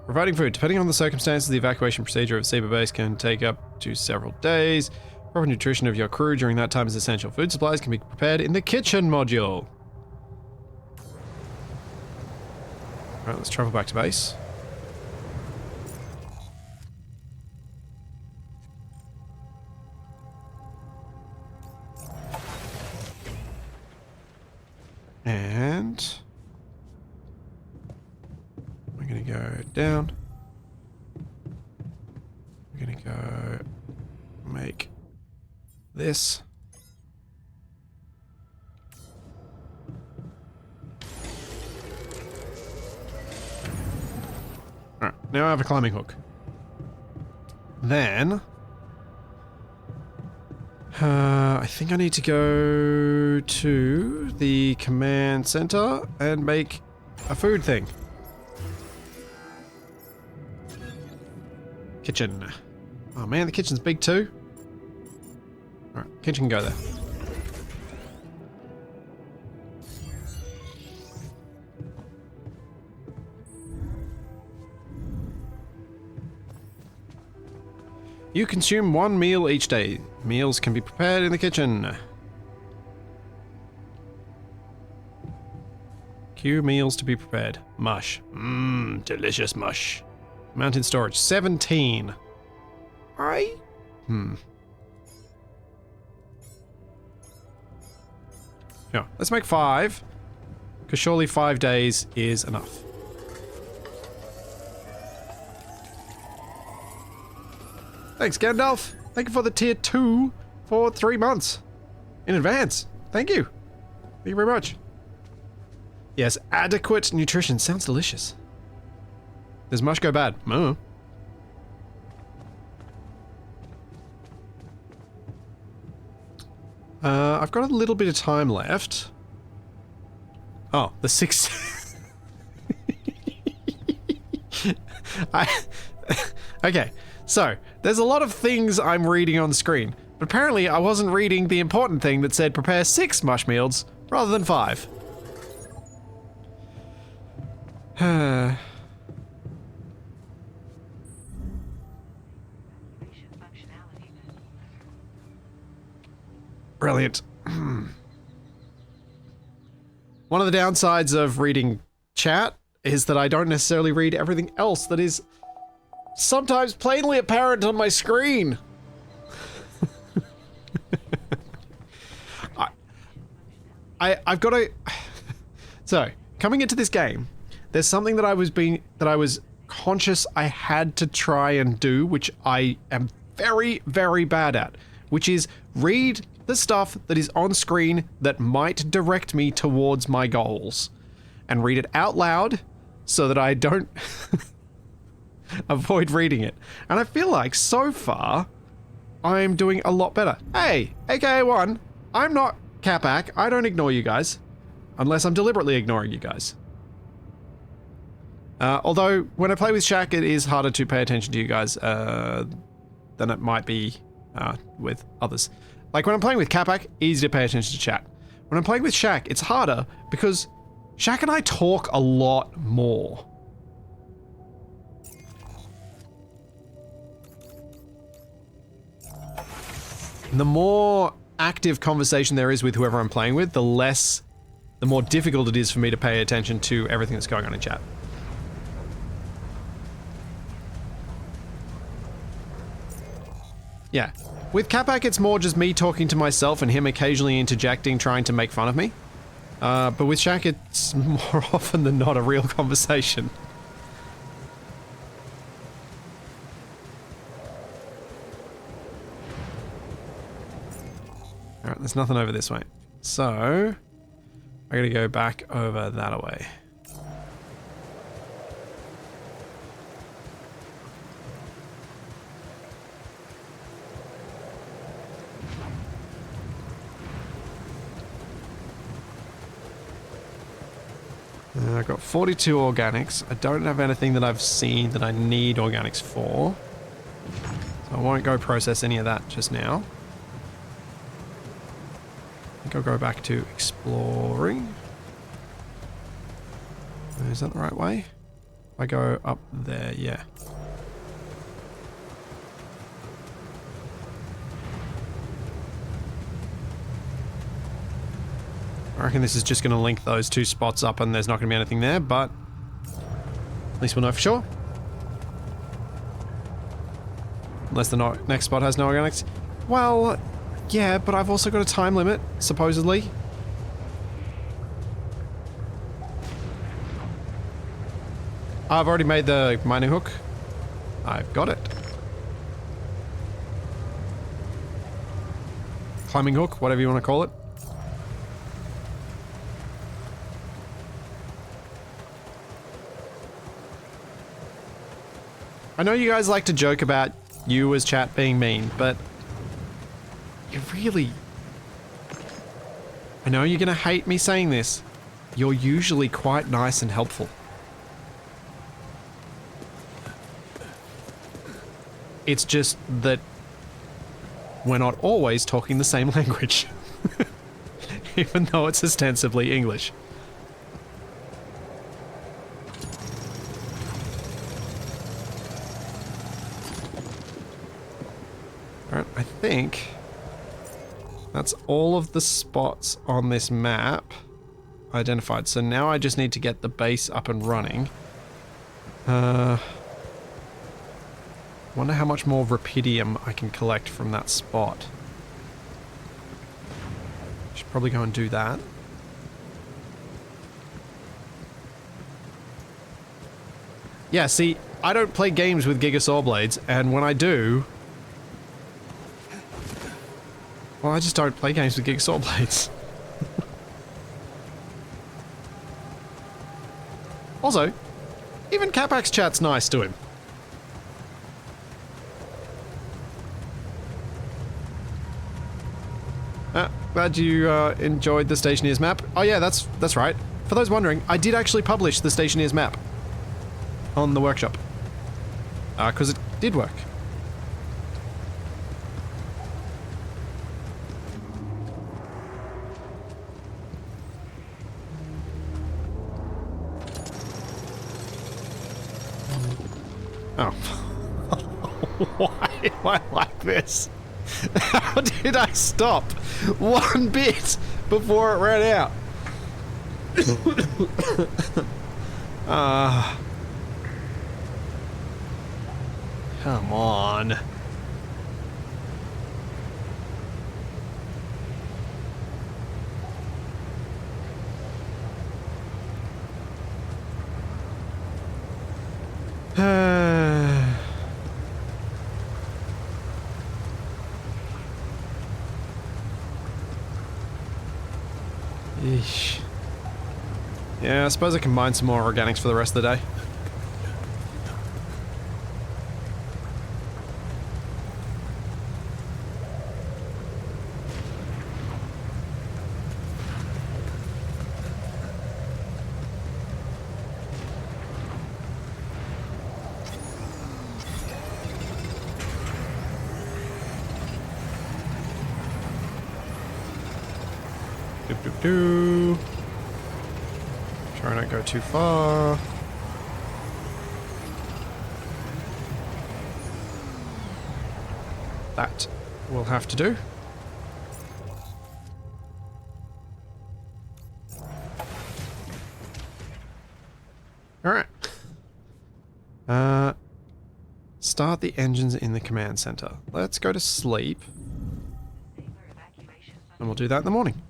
Providing food. Depending on the circumstances, the evacuation procedure of Seba Base can take up to several days. Proper nutrition of your crew during that time is essential. Food supplies can be prepared in the kitchen module. Alright, let's travel back to base. And we're gonna go down. We're gonna go make this. Alright, now I have a climbing hook. Then I think I need to go to the command center and make a food thing. Kitchen. Oh man, the kitchen's big too. Alright, kitchen can go there. You consume one meal each day. Meals can be prepared in the kitchen. Queue meals to be prepared. Mush. Mmm, delicious mush. Mountain storage. 17. Yeah, let's make 5. Because surely 5 days is enough. Thanks, Gandalf. Thank you for the tier 2 for 3 months. In advance. Thank you. Thank you very much. Yes, adequate nutrition. Sounds delicious. Does mush go bad? Oh. I've got a little bit of time left. Oh, the 6... Okay. So, there's a lot of things I'm reading on screen, but apparently I wasn't reading the important thing that said prepare 6 mush meals rather than 5. Functionality. Brilliant. One of the downsides of reading chat is that I don't necessarily read everything else that is sometimes plainly apparent on my screen. I've got to... So, coming into this game, there's something that I was conscious I had to try and do, which I am very, very bad at, which is read the stuff that is on screen that might direct me towards my goals, and read it out loud so that I don't avoid reading it. And I feel like so far I'm doing a lot better. Hey, AKA1, I'm not Capac. I don't ignore you guys unless I'm deliberately ignoring you guys. Although when I play with Shaq, it is harder to pay attention to you guys than it might be with others. Like when I'm playing with Capac, easy to pay attention to chat. When I'm playing with Shaq, it's harder because Shaq and I talk a lot more. The more active conversation there is with whoever I'm playing with, the more difficult it is for me to pay attention to everything that's going on in chat. Yeah. With Capac, it's more just me talking to myself and him occasionally interjecting, trying to make fun of me. But with Shaq, it's more often than not a real conversation. Alright, there's nothing over this way. So, I gotta go back over that way. I've got 42 organics. I don't have anything that I've seen that I need organics for. So I won't go process any of that just now. I think I'll go back to exploring. Is that the right way? I go up there, yeah. I reckon this is just going to link those 2 spots up and there's not going to be anything there, but at least we'll know for sure. Unless the next spot has no organics. Well, yeah, but I've also got a time limit, supposedly. I've already made the mining hook. I've got it. Climbing hook, whatever you want to call it. I know you guys like to joke about you as chat being mean, but you really... I know you're gonna hate me saying this. You're usually quite nice and helpful. It's just that we're not always talking the same language. Even though it's ostensibly English. Alright, I think that's all of the spots on this map identified. So now I just need to get the base up and running. Wonder how much more Rapidium I can collect from that spot. Should probably go and do that. Yeah, see, I don't play games with Giga Saw Blades, and when I do... Well, I just don't play games with Giga Saw Blades. Also, even Capac's chat's nice to him. Glad you enjoyed the Stationeers map. Oh yeah, that's right. For those wondering, I did actually publish the Stationeers map on the workshop. Because it did work. Oh. Why am I like this? How did I stop one bit before it ran out? Come on. Yeesh. Yeah, I suppose I can mine some more organics for the rest of the day. Do. Try not to go too far. That will have to do. Alright. Start the engines in the command center. Let's go to sleep. And we'll do that in the morning.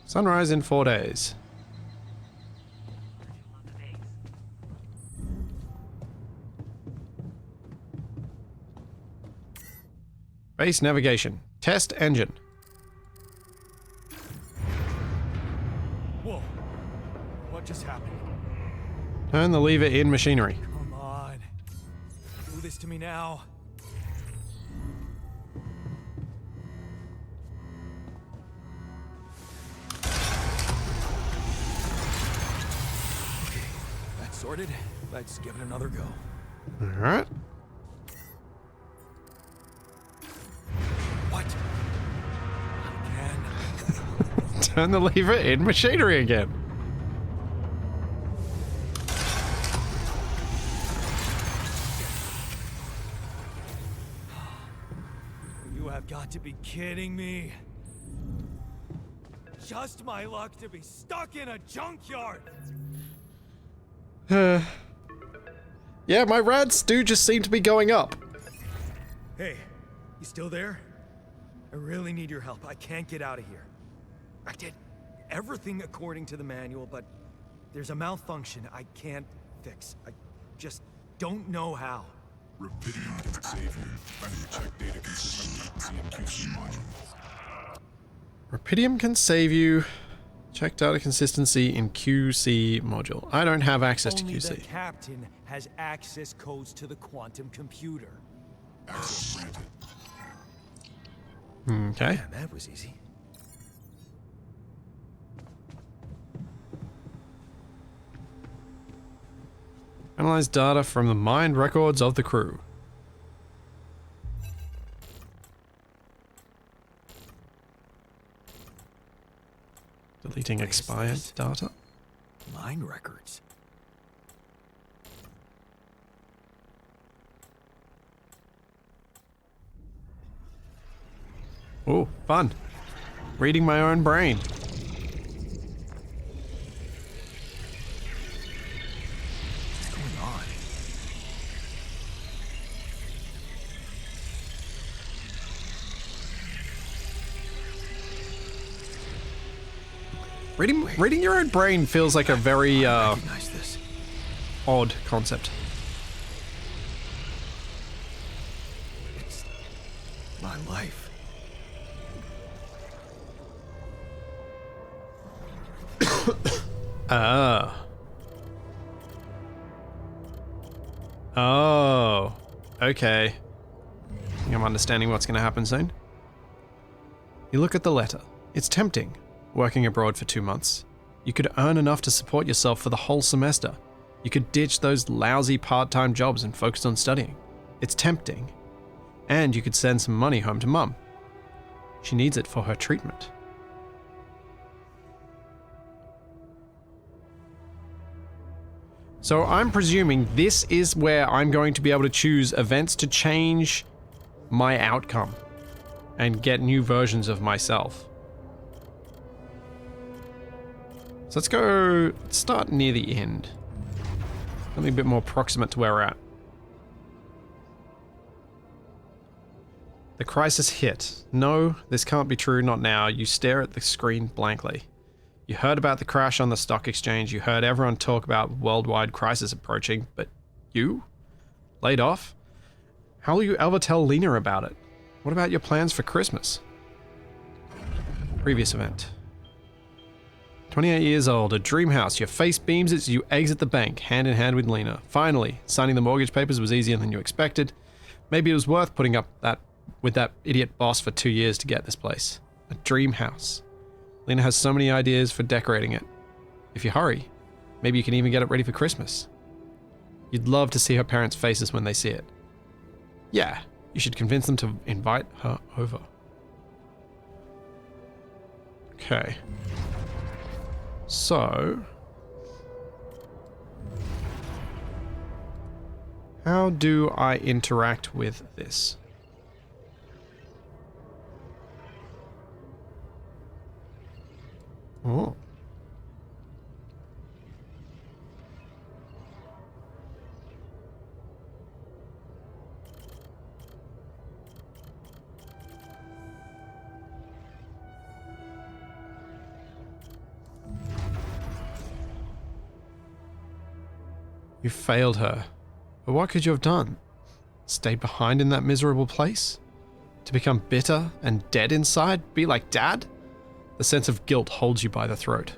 Sunrise in 4 days. Base navigation. Test engine. Whoa. What just happened? Turn the lever in machinery. Come on. Do this to me now. That's sorted. Let's give it another go. Alright. What? Again? Turn the lever in machinery again. You have got to be kidding me. Just my luck to be stuck in a junkyard. Yeah, my rads do just seem to be going up. Hey, you still there? I really need your help. I can't get out of here. I did everything according to the manual, but there's a malfunction I can't fix. I just don't know how. Rapidium can save you. Finally check data consistency in QC module. Rapidium can save you. Check data consistency in QC module. I don't have access to Only the QC. captain has access codes to the quantum computer. Access granted. Okay. Man, that was easy. Analyze data from the mined records of the crew. Deleting What is expired this? data. Mine records. Oh, fun. Reading my own brain. What's going on? Reading your own brain feels like a very I recognize this. odd concept. It's my life. Oh. Oh. Okay. I think I'm understanding what's going to happen soon. You look at the letter. It's tempting. Working abroad for 2 months. You could earn enough to support yourself for the whole semester. You could ditch those lousy part-time jobs and focus on studying. It's tempting. And you could send some money home to Mum. She needs it for her treatment. So I'm presuming this is where I'm going to be able to choose events to change my outcome and get new versions of myself. So let's start near the end. Something a bit more proximate to where we're at. The crisis hit. No, this can't be true, not now. You stare at the screen blankly. You heard about the crash on the stock exchange, you heard everyone talk about worldwide crisis approaching, but you? Laid off? How will you ever tell Lena about it? What about your plans for Christmas? Previous event. 28 years old, a dream house, your face beams as you exit the bank, hand in hand with Lena. Finally, signing the mortgage papers was easier than you expected. Maybe it was worth putting up with that idiot boss for 2 years to get this place. A dream house. Lena has so many ideas for decorating it. If you hurry, maybe you can even get it ready for Christmas. You'd love to see her parents' faces when they see it. Yeah, you should convince them to invite her over. Okay. So... how do I interact with this? Oh. You failed her. But what could you have done? Stayed behind in that miserable place? To become bitter and dead inside? Be like Dad? The sense of guilt holds you by the throat.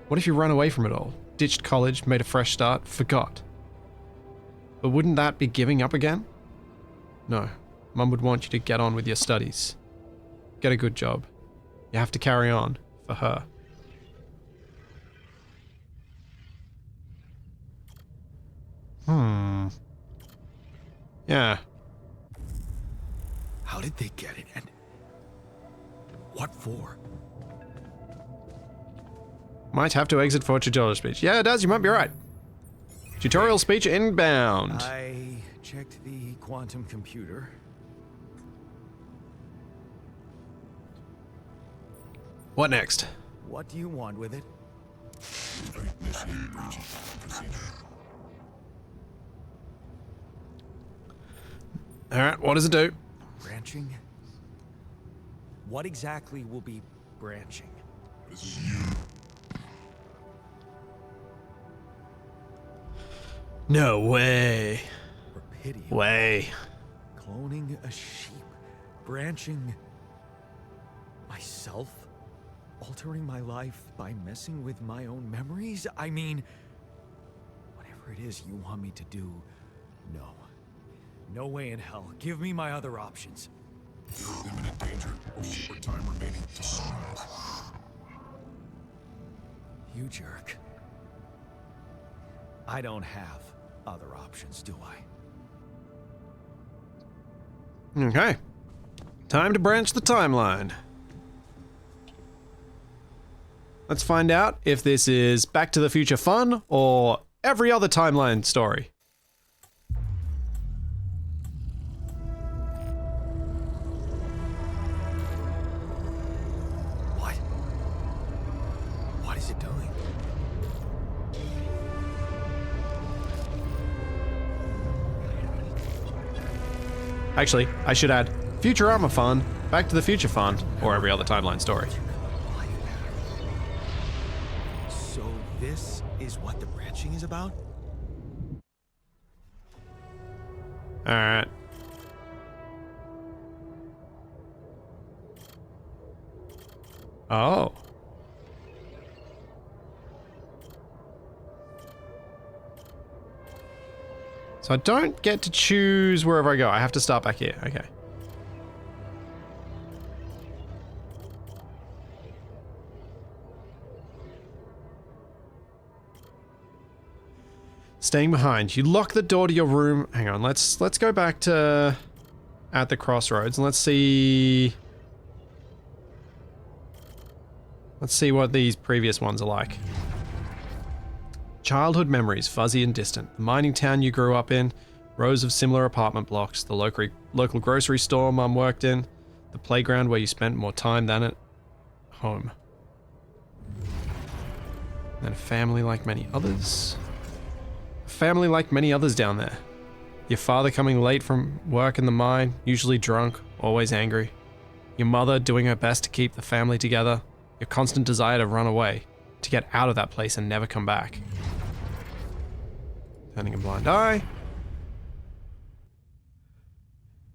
What if you ran away from it all? Ditched college, made a fresh start, forgot? But wouldn't that be giving up again? No. Mum would want you to get on with your studies. Get a good job. You have to carry on for her. Yeah. How did they get it, and what for? Might have to exit for tutorial speech. Yeah, it does. You might be right. Tutorial speech inbound. I checked the quantum computer. What next? What do you want with it? Initiate breaching procedure. Alright, what does it do? Branching? What exactly will be branching? This is you. No way. Rapidium. Way. Cloning a sheep. Branching myself? Altering my life by messing with my own memories? I mean, whatever it is you want me to do, no. No way in hell. Give me my other options. You're in imminent danger. Short time remaining to survive. You jerk. I don't have other options, do I? Okay. Time to branch the timeline. Let's find out if this is Back to the Future fun or every other timeline story. What is it doing? Actually, I should add Futurama fun, Back to the Future fun, or every other timeline story. So this is what the branching is about? Alright. Oh. So I don't get to choose wherever I go. I have to start back here. Okay. Staying behind. You lock the door to your room. Hang on. Let's go back to at the crossroads. And let's see... Let's see what these previous ones are like. Childhood memories, fuzzy and distant. The mining town you grew up in. Rows of similar apartment blocks. The local grocery store Mum worked in. The playground where you spent more time than at home. And a family like many others. A family like many others down there. Your father coming late from work in the mine, usually drunk, always angry. Your mother doing her best to keep the family together. Your constant desire to run away, to get out of that place and never come back. Turning a blind eye.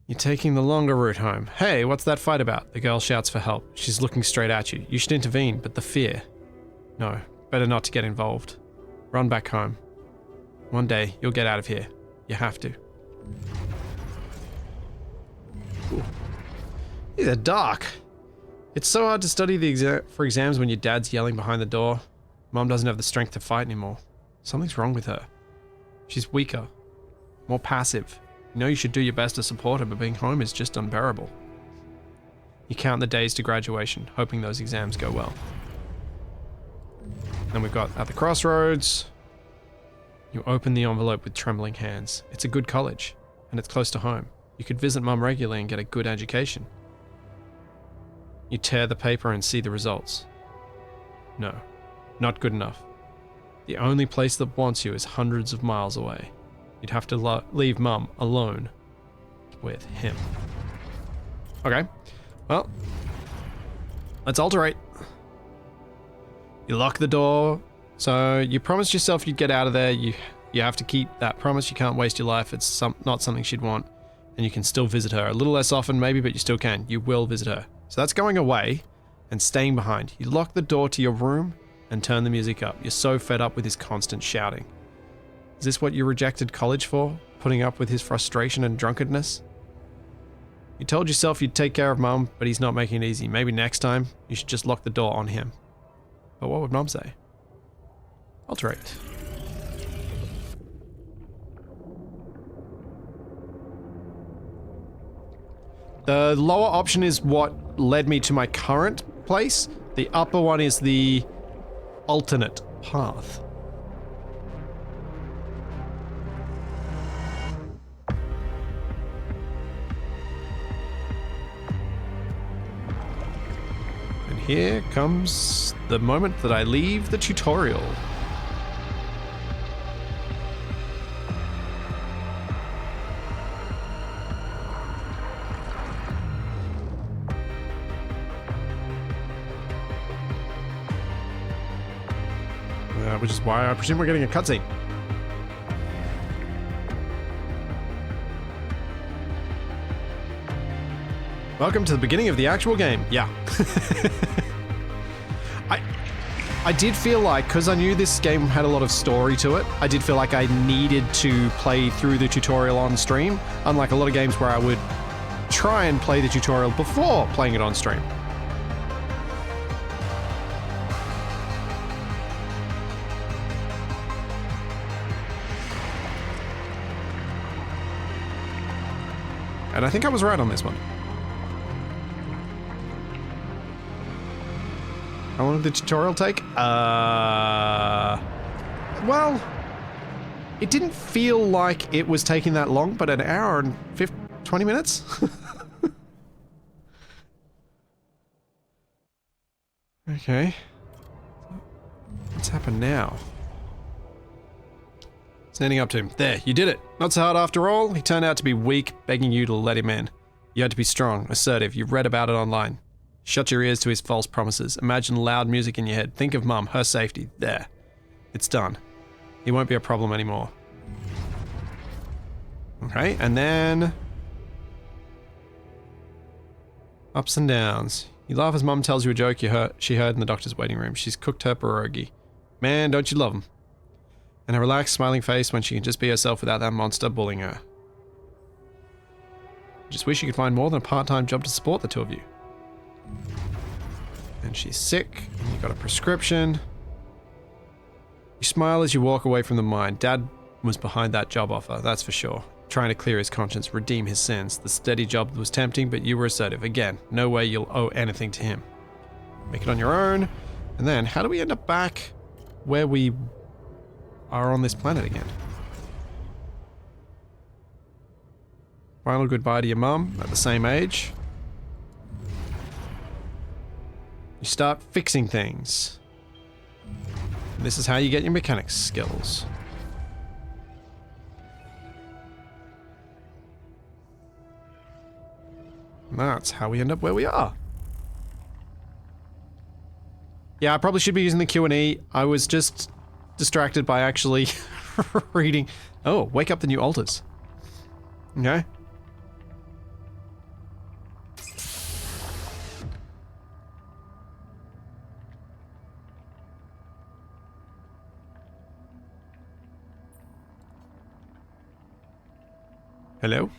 You're taking the longer route home. Hey, what's that fight about? The girl shouts for help. She's looking straight at you. You should intervene, but the fear. No, better not to get involved. Run back home. One day, you'll get out of here. You have to. Ooh. These are dark. It's so hard to study for exams when your dad's yelling behind the door. Mom doesn't have the strength to fight anymore. Something's wrong with her. She's weaker. More passive. You know you should do your best to support her, but being home is just unbearable. You count the days to graduation, hoping those exams go well. Then we've got at the crossroads. You open the envelope with trembling hands. It's a good college, and it's close to home. You could visit Mum regularly and get a good education. You tear the paper and see the results. No, not good enough. The only place that wants you is hundreds of miles away. You'd have to leave Mum alone with him. Okay, well, let's alterate. You lock the door. So you promised yourself you'd get out of there. You have to keep that promise. You can't waste your life. It's not something she'd want. And you can still visit her. A little less often maybe, but you still can. You will visit her. So that's going away and staying behind. You lock the door to your room and turn the music up. You're so fed up with his constant shouting. Is this what you rejected college for? Putting up with his frustration and drunkenness? You told yourself you'd take care of Mum, but he's not making it easy. Maybe next time you should just lock the door on him. But what would Mum say? Alterate. The lower option is what led me to my current place. The upper one is the alternate path. And here comes the moment that I leave the tutorial. Which is why I presume we're getting a cutscene. Welcome to the beginning of the actual game. Yeah. I did feel like, because I knew this game had a lot of story to it, I did feel like I needed to play through the tutorial on stream, unlike a lot of games where I would try and play the tutorial before playing it on stream. And I think I was right on this one. How long did the tutorial take? Well, it didn't feel like it was taking that long, but an hour and 20 minutes? Okay. What's happened now? Standing up to him. There, you did it. Not so hard after all. He turned out to be weak, begging you to let him in. You had to be strong, assertive. You read about it online. Shut your ears to his false promises. Imagine loud music in your head. Think of Mum, her safety. There. It's done. He won't be a problem anymore. Okay, and then... ups and downs. You laugh as Mum tells you a joke she heard in the doctor's waiting room. She's cooked her pierogi. Man, don't you love him? And her relaxed, smiling face when she can just be herself without that monster bullying her. Just wish you could find more than a part-time job to support the two of you. And she's sick, and you got a prescription. You smile as you walk away from the mine. Dad was behind that job offer, that's for sure. trying to clear his conscience, redeem his sins. The steady job was tempting, but you were assertive. Again, no way you'll owe anything to him. Make it on your own. And then, how do we end up back where we are on this planet again? Final goodbye to your mum at the same age. You start fixing things. And this is how you get your mechanics skills. And that's how we end up where we are. Yeah, I probably should be using the Q&E. I was just distracted by actually reading. Oh, wake up the new altars. Okay. Hello?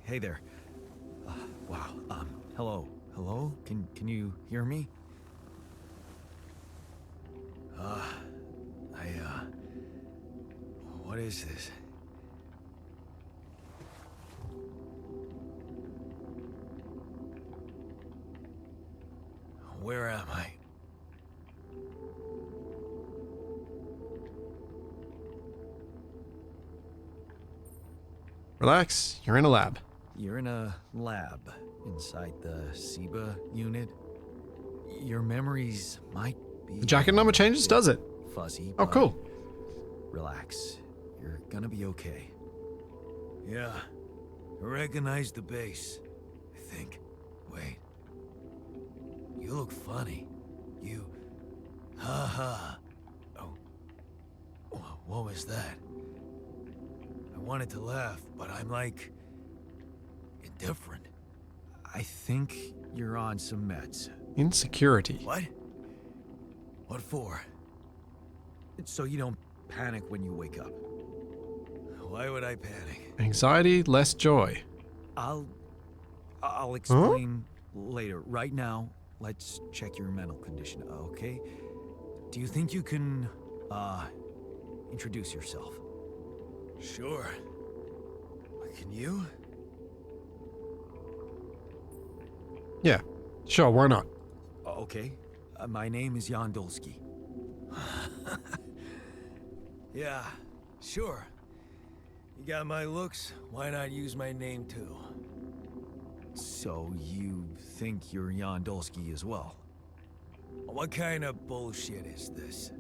Hey there. Wow. Hello. Hello? Can you hear me? What is this? Where am I? Relax, you're in a lab. You're in a lab inside the SIBA unit. Your memories might be... The jacket number changes, does it? Fuzzy. Oh, but cool. Relax. You're gonna be okay. Yeah. I recognize the base, I think. Wait. You look funny. You... Ha. Oh. What was that? I wanted to laugh, but I'm like... indifferent. I think you're on some meds. Insecurity. What? What for? So you don't panic when you wake up. Why would I panic? Anxiety, less joy. I'll explain later. Right now, let's check your mental condition, okay? Do you think you can, introduce yourself? Sure. Can you? Yeah, sure, why not? Okay. My name is Yandolski. Yeah, sure. You got my looks, why not use my name too? So you think you're Yandolski as well? What kind of bullshit is this?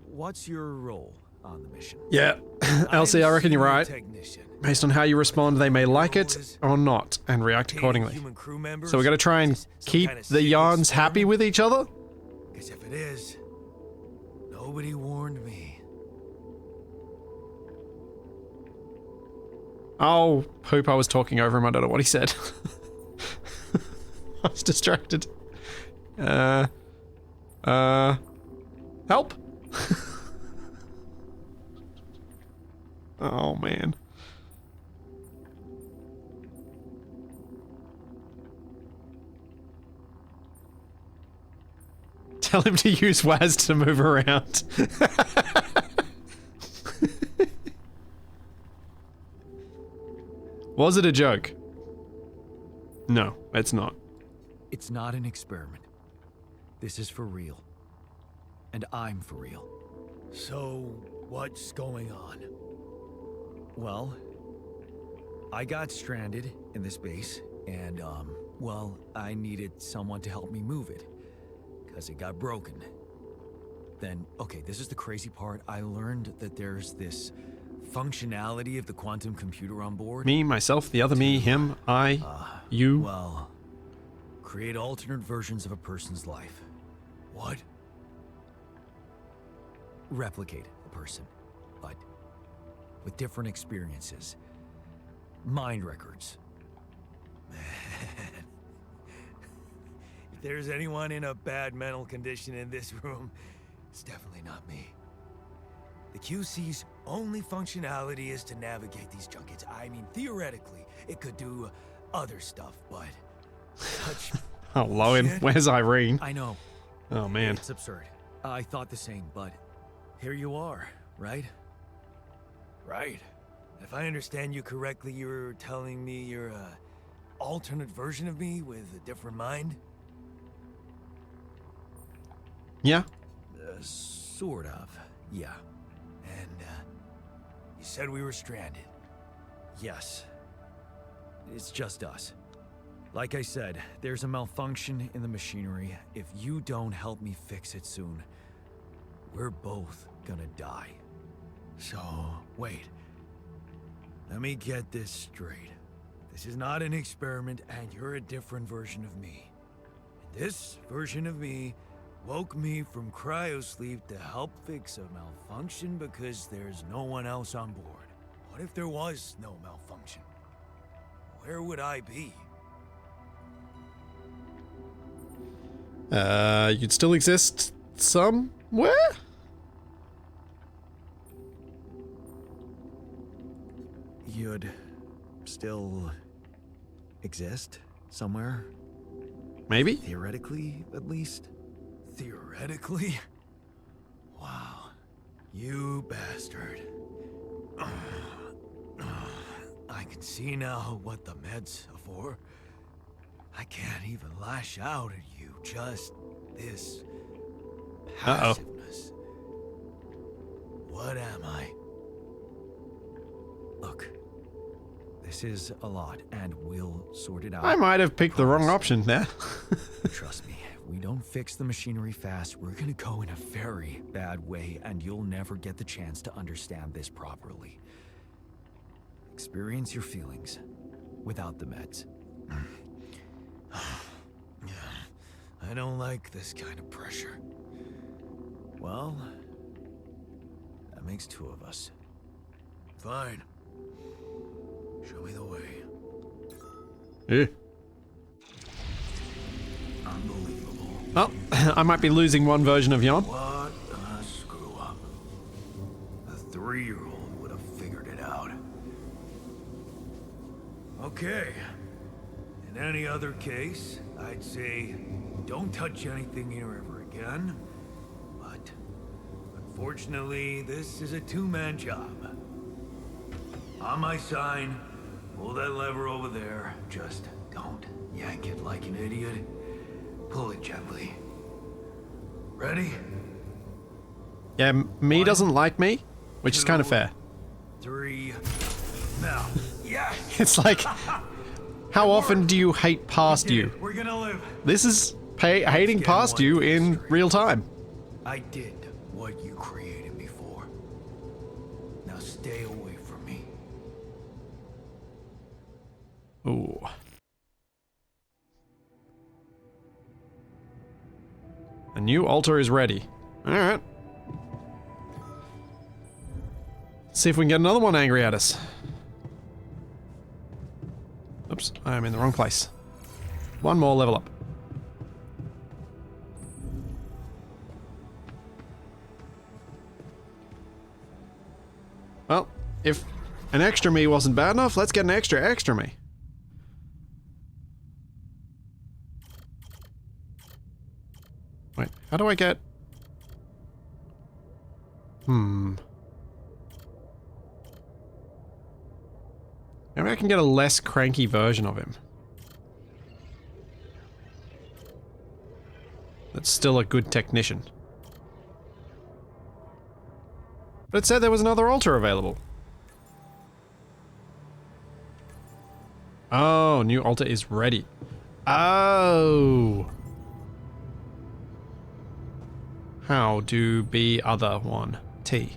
What's your role on the mission? Yeah, Elsie, I reckon you're right. Technician. Based on how you respond, they may like it or not, and react accordingly. Human crew members? So we gotta try and Some keep kind of the secret yarns happy experiment? with each other? Because if it is, nobody warned me. Oh, poop, I was talking over him, I don't know what he said. I was distracted. Help? Oh, man. Tell him to use WAS to move around. Was it a joke? No, it's not. It's not an experiment. This is for real. And I'm for real. So, what's going on? Well, I got stranded in this base, and, well, I needed someone to help me move it. Because it got broken. Then, okay, this is the crazy part. I learned that there's this functionality of the quantum computer on board. Me, myself, the other me, him, I, you. Well, create alternate versions of a person's life. What? Replicate a person, but with different experiences. Mind records. Man. If there's anyone in a bad mental condition in this room, it's definitely not me. The QC's only functionality is to navigate these junkets. I mean, theoretically, it could do other stuff, but such Oh, Lowen, shit. where's Irene? I know. Oh, man. It's absurd. I thought the same, but here you are, right? Right. If I understand you correctly, you're telling me you're a alternate version of me with a different mind? Yeah. Sort of, yeah. And, you said we were stranded. Yes. It's just us. Like I said, there's a malfunction in the machinery. If you don't help me fix it soon, we're both gonna die. So, wait. Let me get this straight. This is not an experiment, and you're a different version of me. And this version of me woke me from cryosleep to help fix a malfunction because there's no one else on board. What if there was no malfunction? Where would I be? You'd still exist somewhere? You'd still exist somewhere? Maybe? Theoretically, at least? Theoretically? Wow. You bastard. I can see now what the meds are for. I can't even lash out at you, just this passiveness. What am I? Look, this is a lot, and we'll sort it out. I might have picked the wrong Promise. option there. Trust me, if we don't fix the machinery fast, we're gonna go in a very bad way, and you'll never get the chance to understand this properly. Experience your feelings without the meds. I don't like this kind of pressure. Well, that makes two of us. Fine. Show me the way. Eh. Unbelievable. Oh, I might be losing one version of Yon. What a screw up. A 3-year-old would have figured it out. Okay. In any other case, I'd say don't touch anything here ever again. But unfortunately, this is a two-man job. On my sign, pull that lever over there. Just don't yank it like an idiot. Pull it gently. Ready? Yeah, me doesn't like me, which is kind of fair. 3. Now. Yes! It's like, how often do you hate past you? We're gonna live. This is hating past you in real time. I did what you created me for. Now stay away from me. Ooh. A new altar is ready. Alright. See if we can get another one angry at us. Oops, I'm in the wrong place. One more level up. Well, if an extra me wasn't bad enough, let's get an extra me. Wait, how do I get... Maybe I can get a less cranky version of him. That's still a good technician. But it said there was another altar available. Oh, new altar is ready. Oh. How do be other one? T.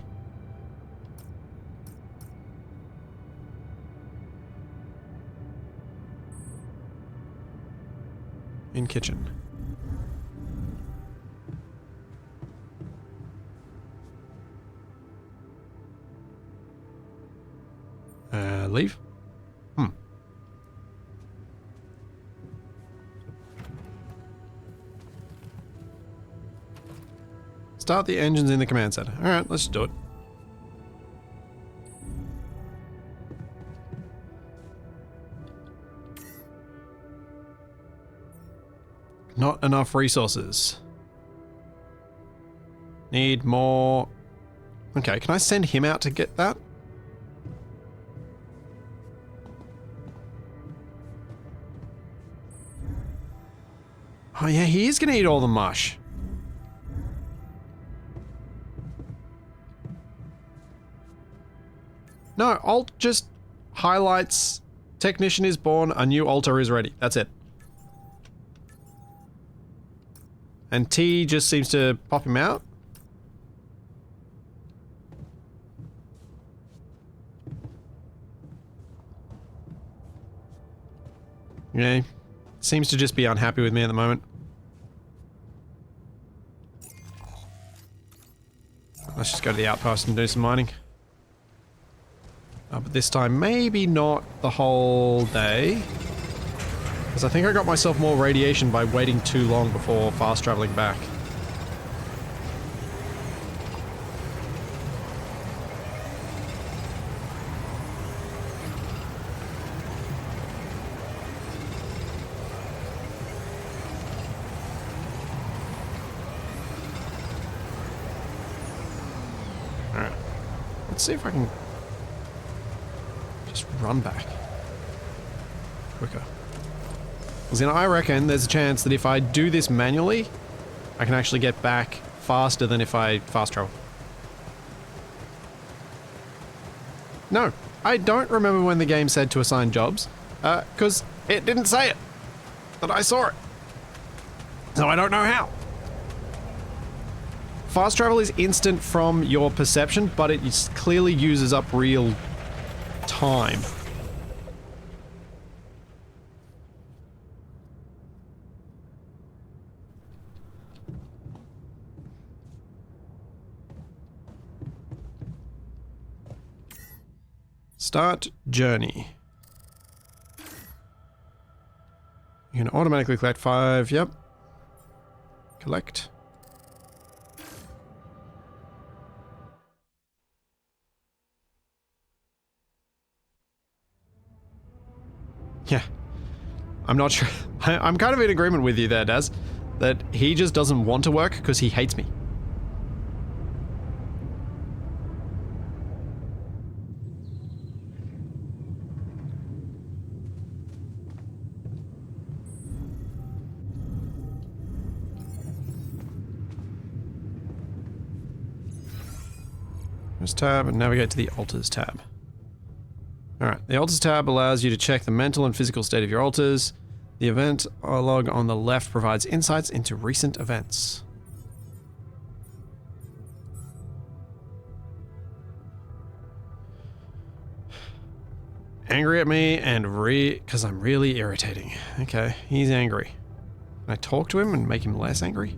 In kitchen. Leave? Start the engines in the command center. Alright, let's do it. Not enough resources. Need more Okay, can I send him out to get that? Oh yeah, he is gonna eat all the mush. No, alt just highlights technician is born, a new altar is ready. That's it. And T just seems to pop him out. Yeah, seems to just be unhappy with me at the moment. Let's just go to the outpost and do some mining. But this time, maybe not the whole day. Because I think I got myself more radiation by waiting too long before fast traveling back. Alright. Let's see if I can just run back quicker. Because then I reckon there's a chance that if I do this manually, I can actually get back faster than if I fast travel. No, I don't remember when the game said to assign jobs, because it didn't say it, but I saw it. So I don't know how. Fast travel is instant from your perception, but it clearly uses up real time. Start journey. You can automatically collect 5, yep. Collect. Yeah. I'm not sure. I'm kind of in agreement with you there, Daz. That he just doesn't want to work because he hates me. Press tab and navigate to the altars tab. Alright, the altars tab allows you to check the mental and physical state of your altars. The event log on the left provides insights into recent events. Angry at me and because I'm really irritating. Okay, he's angry. Can I talk to him and make him less angry?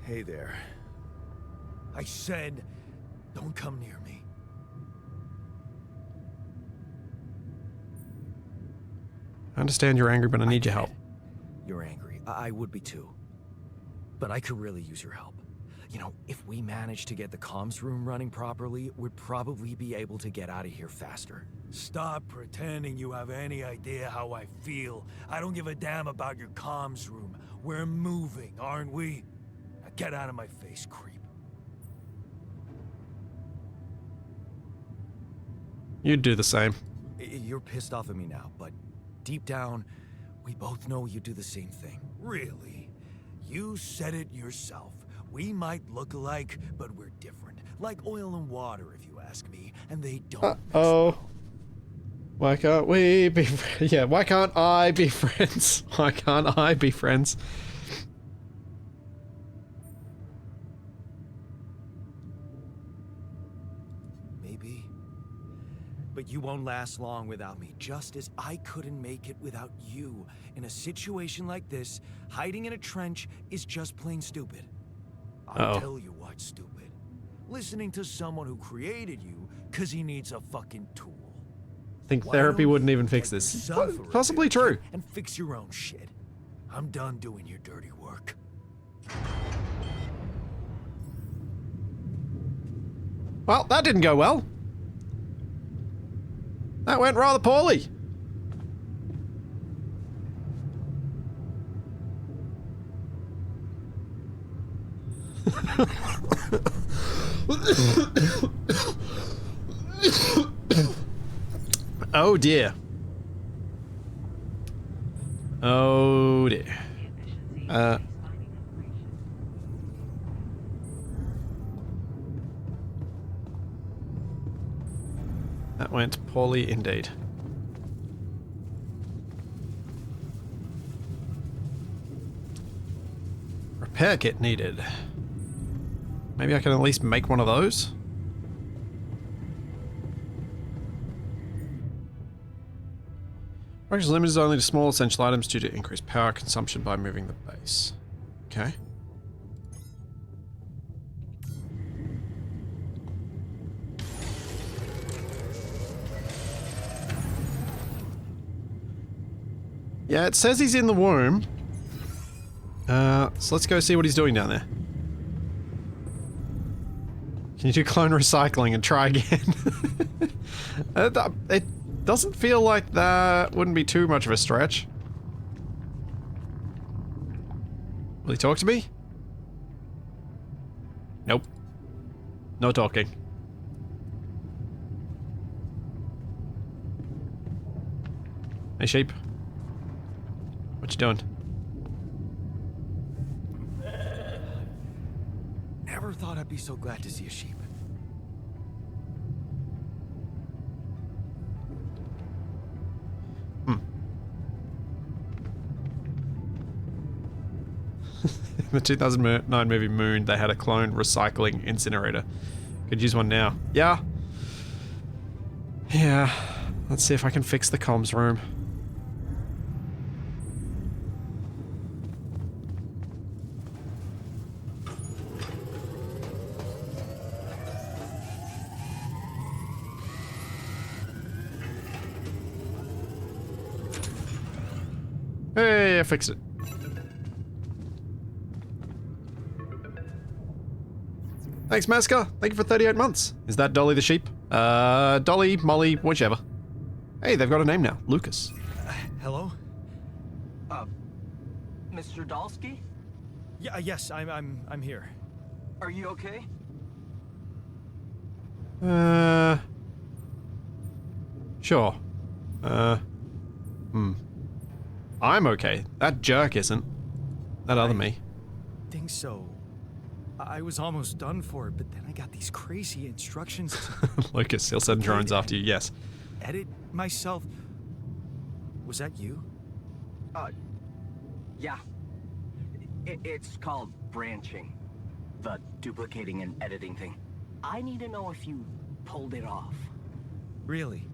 Hey there. I said, don't come near me. I understand you're angry, but I need your help. You're angry. I would be too. But I could really use your help. You know, if we manage to get the comms room running properly, we'd probably be able to get out of here faster. Stop pretending you have any idea how I feel. I don't give a damn about your comms room. We're moving, aren't we? Now get out of my face, creep. You'd do the same. You're pissed off at me now, but deep down, we both know you do the same thing. Really? You said it yourself. We might look alike, but we're different. Like oil and water, if you ask me, and they don't mix Uh-oh. Why can't we be yeah, why can't I be friends? Why can't I be friends? Maybe. But you won't last long without me, just as I couldn't make it without you. In a situation like this, hiding in a trench is just plain stupid. I'll tell you what's stupid. Listening to someone who created you because he needs a fucking tool. I think therapy wouldn't even fix this. Possibly true. And fix your own shit. I'm done doing your dirty work. Well, that didn't go well. That went rather poorly. Oh dear. Oh dear. That went poorly indeed. Repair kit needed. Maybe I can at least make one of those? Production limit is only to small essential items due to increased power consumption by moving the base. Okay. Yeah, it says he's in the womb. So let's go see what he's doing down there. Can you do clone recycling and try again? It doesn't feel like that wouldn't be too much of a stretch. Will he talk to me? Nope. No talking. Hey, sheep. What you doing? Never thought I'd be so glad to see a sheep. In the 2009 movie Moon, they had a clone recycling incinerator. Could use one now. Yeah. Yeah. Let's see if I can fix the comms room. Hey, I fixed it. Thanks, Masker. Thank you for 38 months. Is that Dolly the sheep? Dolly, Molly, whichever. Hey, they've got a name now. Lucas. Hello? Mr. Dalsky? Yeah, yes, I'm here. Are you okay? Sure. I'm okay. That jerk isn't. That other me. Think so. I was almost done for it, but then I got these crazy instructions to Lucas, he'll send drones after you, yes. edit myself. Was that you? Yeah. It's called branching. The duplicating and editing thing. I need to know if you pulled it off. Really?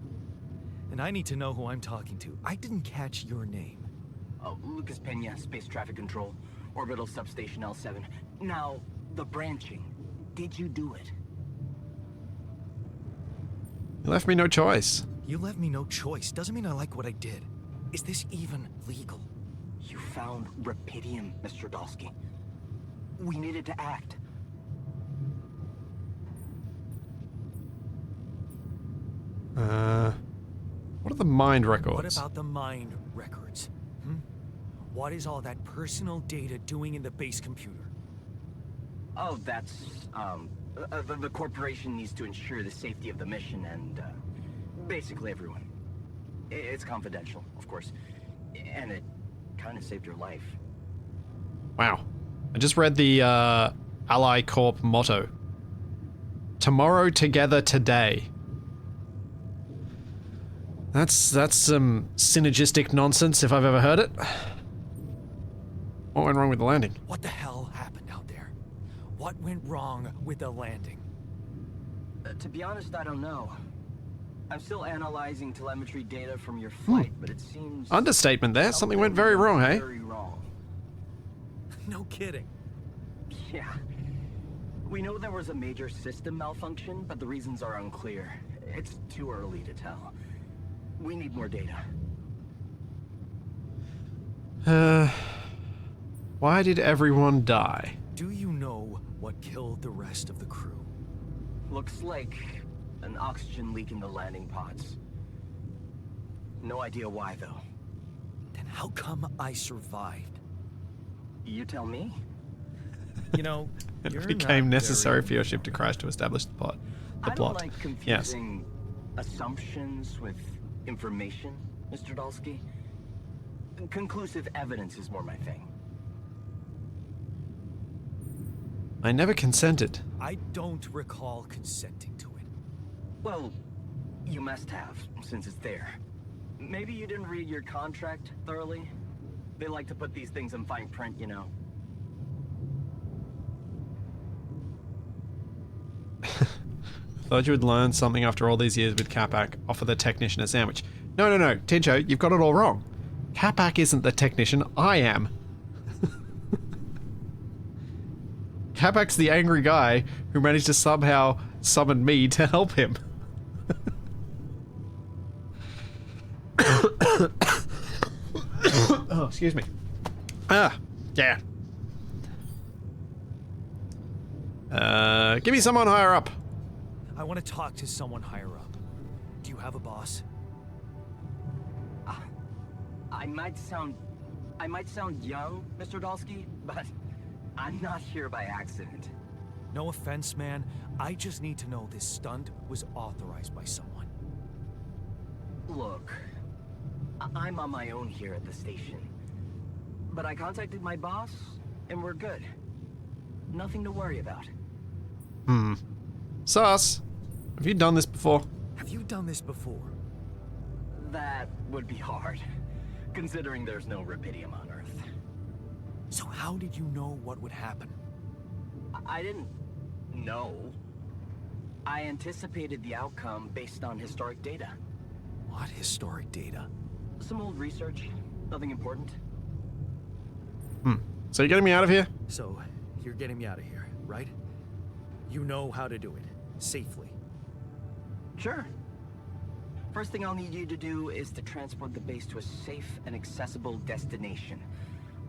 And I need to know who I'm talking to. I didn't catch your name. Lucas Pena, Space Traffic Control, Orbital Substation L7. Now, the branching. Did you do it? You left me no choice. You left me no choice. Doesn't mean I like what I did. Is this even legal? You found Rapidium, Mr. Dalsky. We needed to act. What are the mind records? What about the mind records? What is all that personal data doing in the base computer? Oh, that's, the corporation needs to ensure the safety of the mission and, basically everyone. It's confidential, of course. And it kind of saved your life. Wow. I just read the Ally Corp motto. Tomorrow together today. That's some synergistic nonsense if I've ever heard it. What went wrong with the landing? What the hell happened out there? What went wrong with the landing? To be honest, I don't know. I'm still analyzing telemetry data from your flight, but it seems... Understatement there. Something went very wrong, hey? Very wrong. No kidding. Yeah. We know there was a major system malfunction, but the reasons are unclear. It's too early to tell. We need more data. Why did everyone die? Do you know what killed the rest of the crew? Looks like an oxygen leak in the landing pods. No idea why, though. Then how come I survived? You tell me? You know, It you're became not necessary very for your ship to crash to establish the plot. I The don't plot. like Yes. confusing assumptions with information, Mr. Dalsky. Conclusive evidence is more my thing. I never consented. I don't recall consenting to it. Well, you must have, since it's there. Maybe you didn't read your contract thoroughly? They like to put these things in fine print, you know. Thought you would learn something after all these years with Capac. Offer the technician a sandwich. No, Tincho, you've got it all wrong. Capac isn't the technician, I am. Capac's the angry guy who managed to somehow summon me to help him. Oh, excuse me. Ah, yeah. Give me someone higher up. I want to talk to someone higher up. Do you have a boss? I might sound young, Mr. Dalsky, but I'm not here by accident. No offense, man. I just need to know this stunt was authorized by someone. Look, I'm on my own here at the station. But I contacted my boss, and we're good. Nothing to worry about. Sus, have you done this before? Have you done this before? That would be hard, considering there's no rubidium on Earth. So how did you know what would happen? I didn't know. I anticipated the outcome based on historic data. What historic data? Some old research, nothing important. So you're getting me out of here? So, you're getting me out of here, right? You know how to do it. Safely. Sure. First thing I'll need you to do is to transport the base to a safe and accessible destination.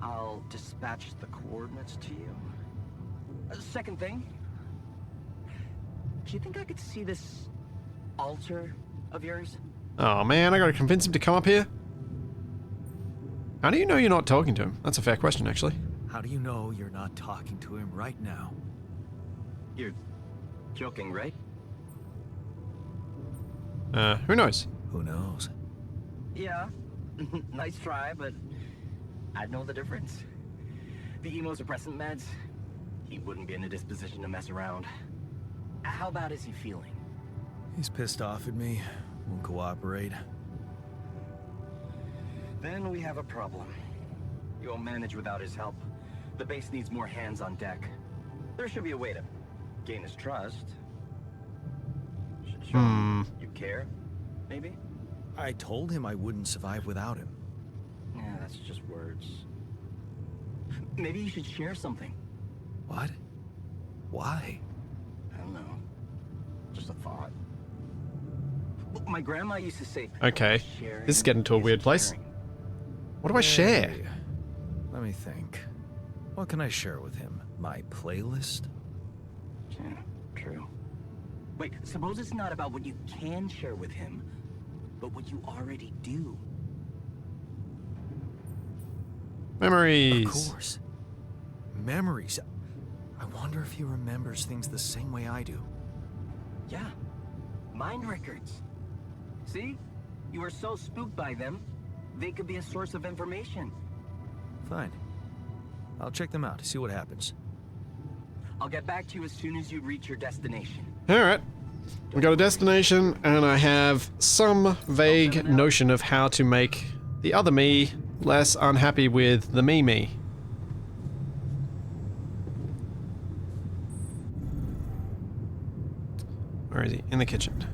I'll dispatch the coordinates to you. Second thing, do you think I could see this altar of yours? Oh man, I gotta convince him to come up here? How do you know you're not talking to him? That's a fair question, actually. How do you know you're not talking to him right now? You're joking, right? Who knows? Who knows? Yeah. Nice try, but I'd know the difference. The immunosuppressant meds, he wouldn't be in a disposition to mess around. How bad is he feeling? He's pissed off at me. Won't cooperate. Then we have a problem. You won't manage without his help. The base needs more hands on deck. There should be a way to gain his trust. Show him you care, maybe? I told him I wouldn't survive without him. Yeah, that's just words. Maybe you should share something. What? Why? I don't know. Just a thought. My grandma used to say, Okay, "Sharing this is getting to a is weird place. caring." What do I share? Hey, let me think. What can I share with him? My playlist? Yeah, true. Wait, suppose it's not about what you can share with him, but what you already do. Memories. Of course. Memories. I wonder if he remembers things the same way I do. Yeah, mind records. See? You were so spooked by them, they could be a source of information. Fine. I'll check them out, see what happens. I'll get back to you as soon as you reach your destination. Alright. We got a destination, and I have some vague notion of how to make the other me less unhappy with the me. Where is he? In the kitchen.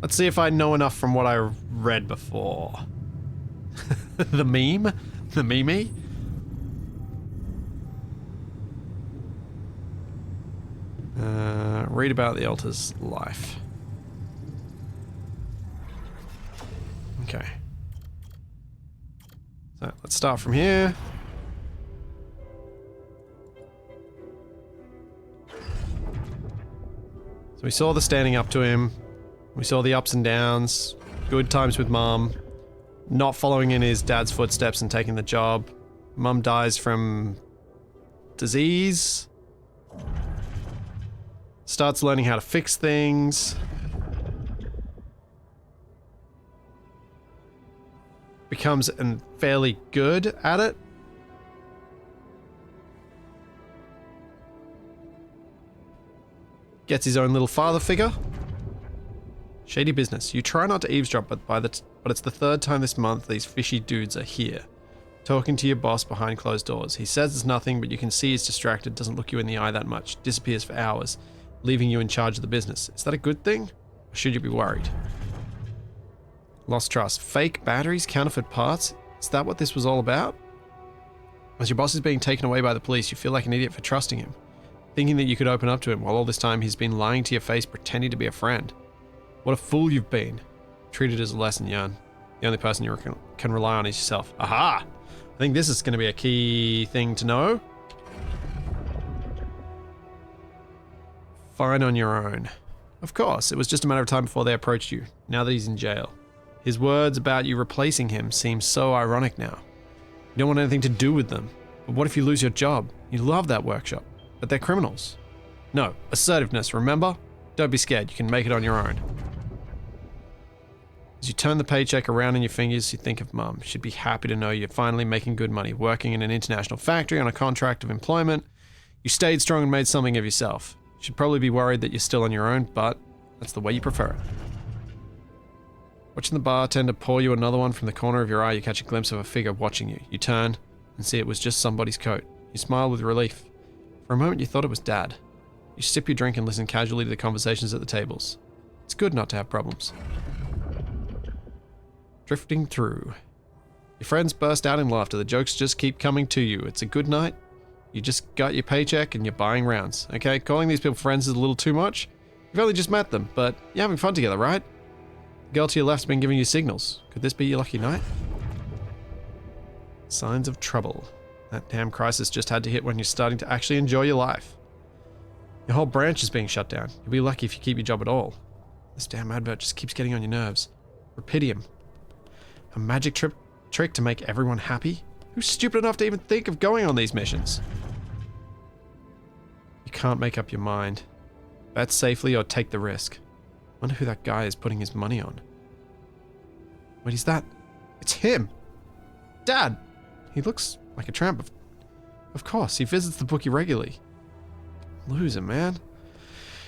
Let's see if I know enough from what I read before. The meme? The me? Read about the Altar's life. Okay. So, let's start from here. So we saw the standing up to him. We saw the ups and downs. Good times with Mom. not following in his dad's footsteps and taking the job. Mum dies from disease. Starts learning how to fix things. Becomes fairly good at it. Gets his own little father figure. Shady business. You try not to eavesdrop, but it's the third time this month these fishy dudes are here. Talking to your boss behind closed doors. He says there's nothing, but you can see he's distracted, doesn't look you in the eye that much, disappears for hours, leaving you in charge of the business. Is that a good thing? Or should you be worried? Lost trust. Fake batteries, counterfeit parts? Is that what this was all about? As your boss is being taken away by the police, you feel like an idiot for trusting him. Thinking that you could open up to him, while all this time he's been lying to your face, pretending to be a friend. What a fool you've been. Treat it as a lesson, Jan. The only person you can rely on is yourself. Aha! I think this is going to be a key thing to know. Fine on your own. Of course, it was just a matter of time before they approached you, now that he's in jail. His words about you replacing him seem so ironic now. You don't want anything to do with them. But what if you lose your job? You love that workshop. But they're criminals. No, assertiveness, remember? Don't be scared, you can make it on your own. As you turn the paycheck around in your fingers, you think of Mum. She'd be happy to know you're finally making good money, working in an international factory on a contract of employment. You stayed strong and made something of yourself. She'd probably be worried that you're still on your own, but that's the way you prefer it. Watching the bartender pour you another one from the corner of your eye, you catch a glimpse of a figure watching you. You turn and see it was just somebody's coat. You smile with relief. For a moment you thought it was Dad. You sip your drink and listen casually to the conversations at the tables. It's good not to have problems. Drifting through. Your friends burst out in laughter. The jokes just keep coming to you. It's a good night. You just got your paycheck and you're buying rounds. Okay, calling these people friends is a little too much. You've only just met them, but you're having fun together, right? The girl to your left's been giving you signals. Could this be your lucky night? Signs of trouble. That damn crisis just had to hit when you're starting to actually enjoy your life. Your whole branch is being shut down. You'll be lucky if you keep your job at all. This damn advert just keeps getting on your nerves. Rapidium. A magic trick to make everyone happy? Who's stupid enough to even think of going on these missions? You can't make up your mind. Bet safely or take the risk. Wonder who that guy is putting his money on. Wait, is that? It's him! Dad! He looks like a tramp. Of course, he visits the bookie regularly. Loser, man.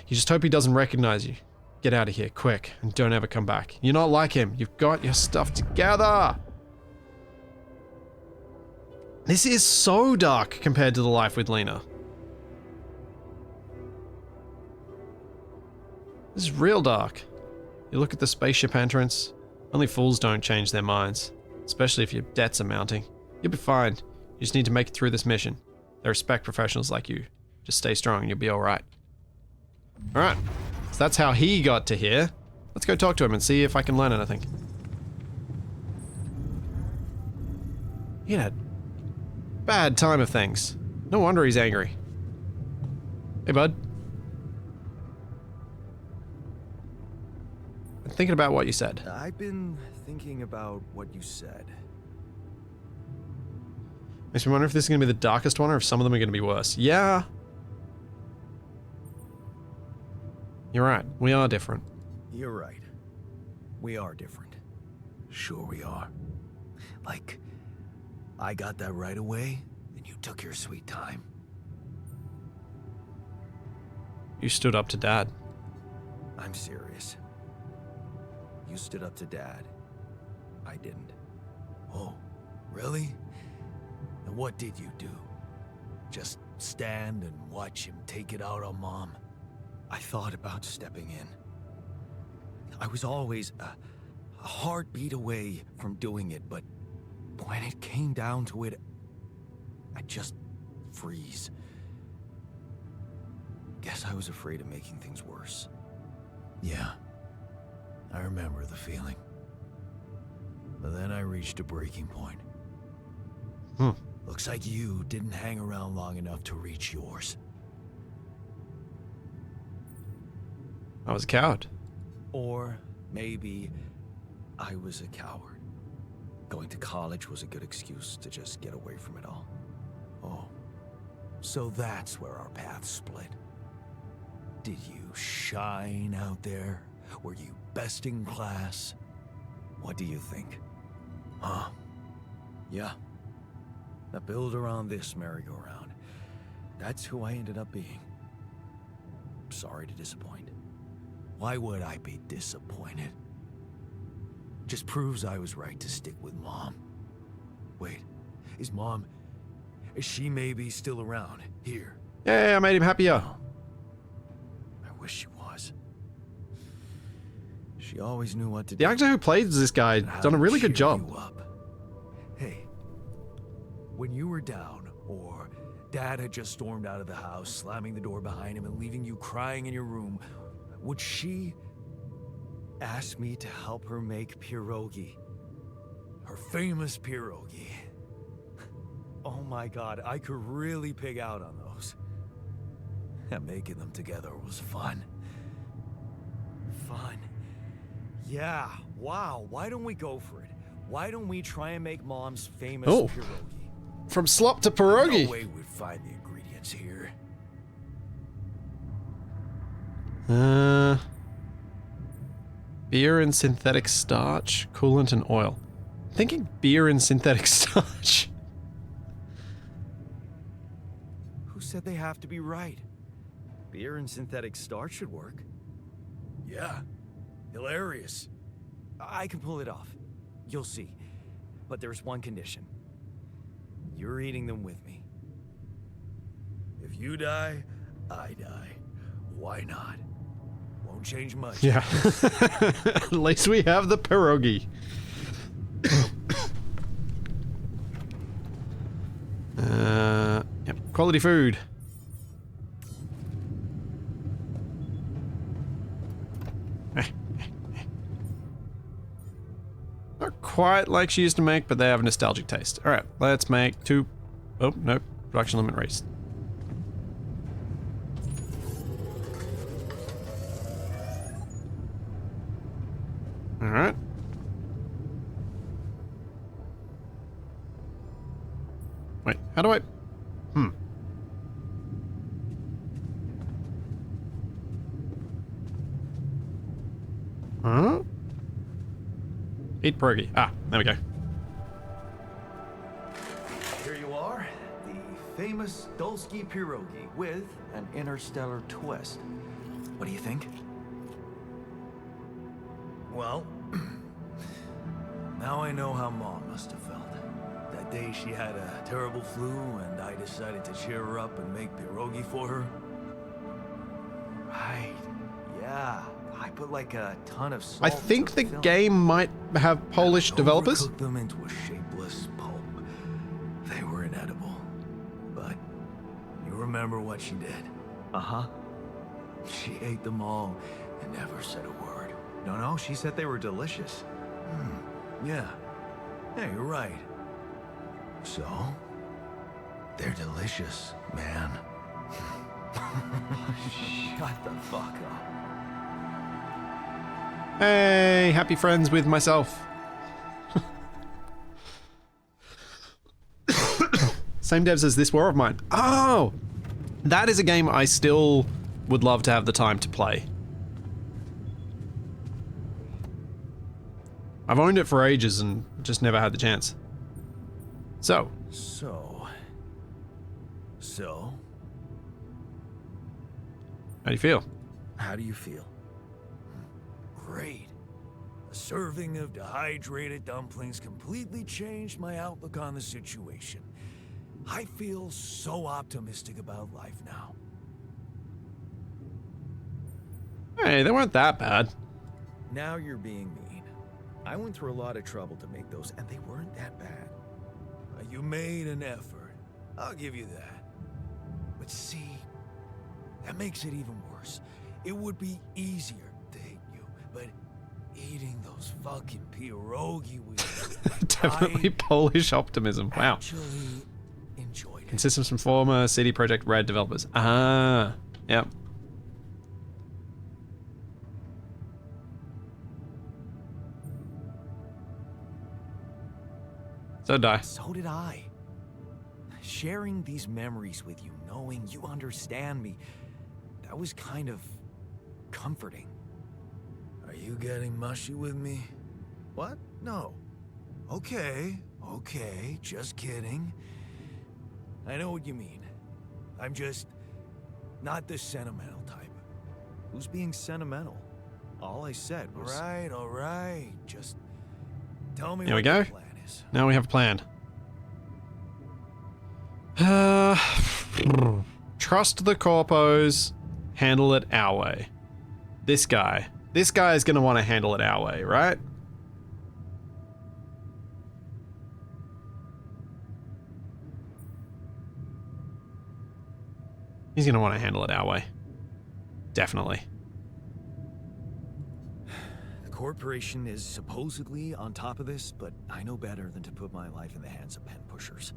You just hope he doesn't recognize you. Get out of here, quick, and don't ever come back. You're not like him. You've got your stuff together! This is so dark compared to the life with Lena. This is real dark. You look at the spaceship entrance. Only fools don't change their minds. Especially if your debts are mounting. You'll be fine. You just need to make it through this mission. They respect professionals like you. Just stay strong and you'll be alright. Alright. So that's how he got to here. Let's go talk to him and see if I can learn anything. He had a bad time of things. No wonder he's angry. Hey, bud. I'm thinking about what you said. I've been thinking about what you said. Makes me wonder if this is going to be the darkest one or if some of them are going to be worse. Yeah. You're right. We are different. You're right. We are different. Sure we are. Like, I got that right away, and you took your sweet time. You stood up to Dad. I'm serious. You stood up to Dad. I didn't. Oh, really? And what did you do? Just stand and watch him take it out on Mom? I thought about stepping in. I was always a heartbeat away from doing it, but when it came down to it, I'd just freeze. Guess I was afraid of making things worse. Yeah, I remember the feeling. But then I reached a breaking point. Looks like you didn't hang around long enough to reach yours. I was a coward. Or maybe I was a coward. Going to college was a good excuse to just get away from it all. Oh, so that's where our paths split. Did you shine out there? Were you best in class? What do you think? Huh? Yeah. I build around this merry-go-round. That's who I ended up being. Sorry to disappoint. Why would I be disappointed? Just proves I was right to stick with Mom. Wait, is she maybe still around here? Yeah, I made him happier. Oh, I wish she was. She always knew what to do. The actor who plays this guy and how done a to really good cheer job. you up. Hey, when you were down, or Dad had just stormed out of the house, slamming the door behind him and leaving you crying in your room, would she ask me to help her make pierogi? Her famous pierogi. Oh my God, I could really pig out on those. And making them together was fun. Fun. Yeah, wow, why don't we go for it? Why don't we try and make Mom's famous Oh. pierogi? From slop to pierogi. No way we'd find the ingredients here. Beer and synthetic starch, coolant and oil. Thinking beer and synthetic starch. Who said they have to be right? Beer and synthetic starch should work. Yeah, hilarious. I can pull it off. You'll see. But there's one condition. You're eating them with me. If you die, I die. Why not? Won't change much. Yeah. At least we have the pierogi. Yep. Quality food. Not quite like she used to make, but they have a nostalgic taste. Alright, let's make 2... Oh, no. Production limit raised. Alright. Wait, how do I... Huh? Eat pierogi. Ah, there we go. Here you are, the famous Dulski pierogi with an interstellar twist. What do you think? Well, now I know how Mom must have felt. That day she had a terrible flu and I decided to cheer her up and make pierogi for her. Right, yeah. I put like a ton of salt. I think into the filling. game might have Polish developers. Overcooked them into a shapeless pulp. They were inedible. But you remember what she did? Uh-huh. She ate them all and never said a word. No, she said they were delicious. Yeah. Yeah, you're right. So, they're delicious, man. Shut the fuck up. Hey, happy friends with myself. Same devs as This War of Mine. Oh! That is a game I still would love to have the time to play. I've owned it for ages and just never had the chance. So. How do you feel? How do you feel? Great. A serving of dehydrated dumplings completely changed my outlook on the situation. I feel so optimistic about life now. Hey, they weren't that bad. Now you're being mean. I went through a lot of trouble to make those, and they weren't that bad. You made an effort. I'll give you that. But see, that makes it even worse. It would be easier to hate you, but eating those fucking pierogi with you, Definitely Polish optimism. Wow. actually enjoyed it. Consists from former CD Projekt Red developers. Ah, yep. So did I. So did I. Sharing these memories with you, knowing you understand me, that was kind of comforting. Are you getting mushy with me? What? No. Okay, just kidding. I know what you mean. I'm just not the sentimental type. Who's being sentimental? All I said was... All right. Just tell me There we what go. your plan is. Now we have a plan. Trust the corpos. Handle it our way. This guy. This guy is going to want to handle it our way, right? He's going to want to handle it our way. Definitely. The corporation is supposedly on top of this, but I know better than to put my life in the hands of pen pushers.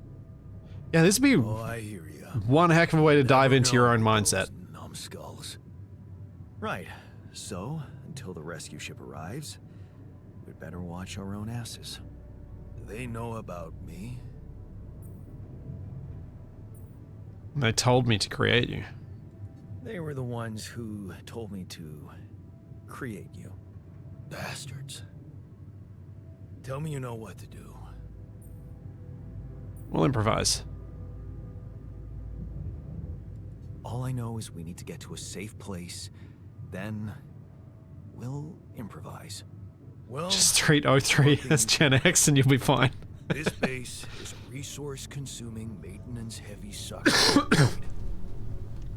Yeah, this would be Oh, I hear you. one heck of a way to dive Never into your know own with mindset. those numbskulls. Right. So, until the rescue ship arrives, we'd better watch our own asses. Do they know about me? They told me to create you. They were the ones who told me to create you. Bastards. Tell me you know what to do. We'll improvise. All I know is we need to get to a safe place, then we'll improvise. Well, Just treat 03 as Gen X and you'll be fine. this base is a resource-consuming, maintenance-heavy sucker.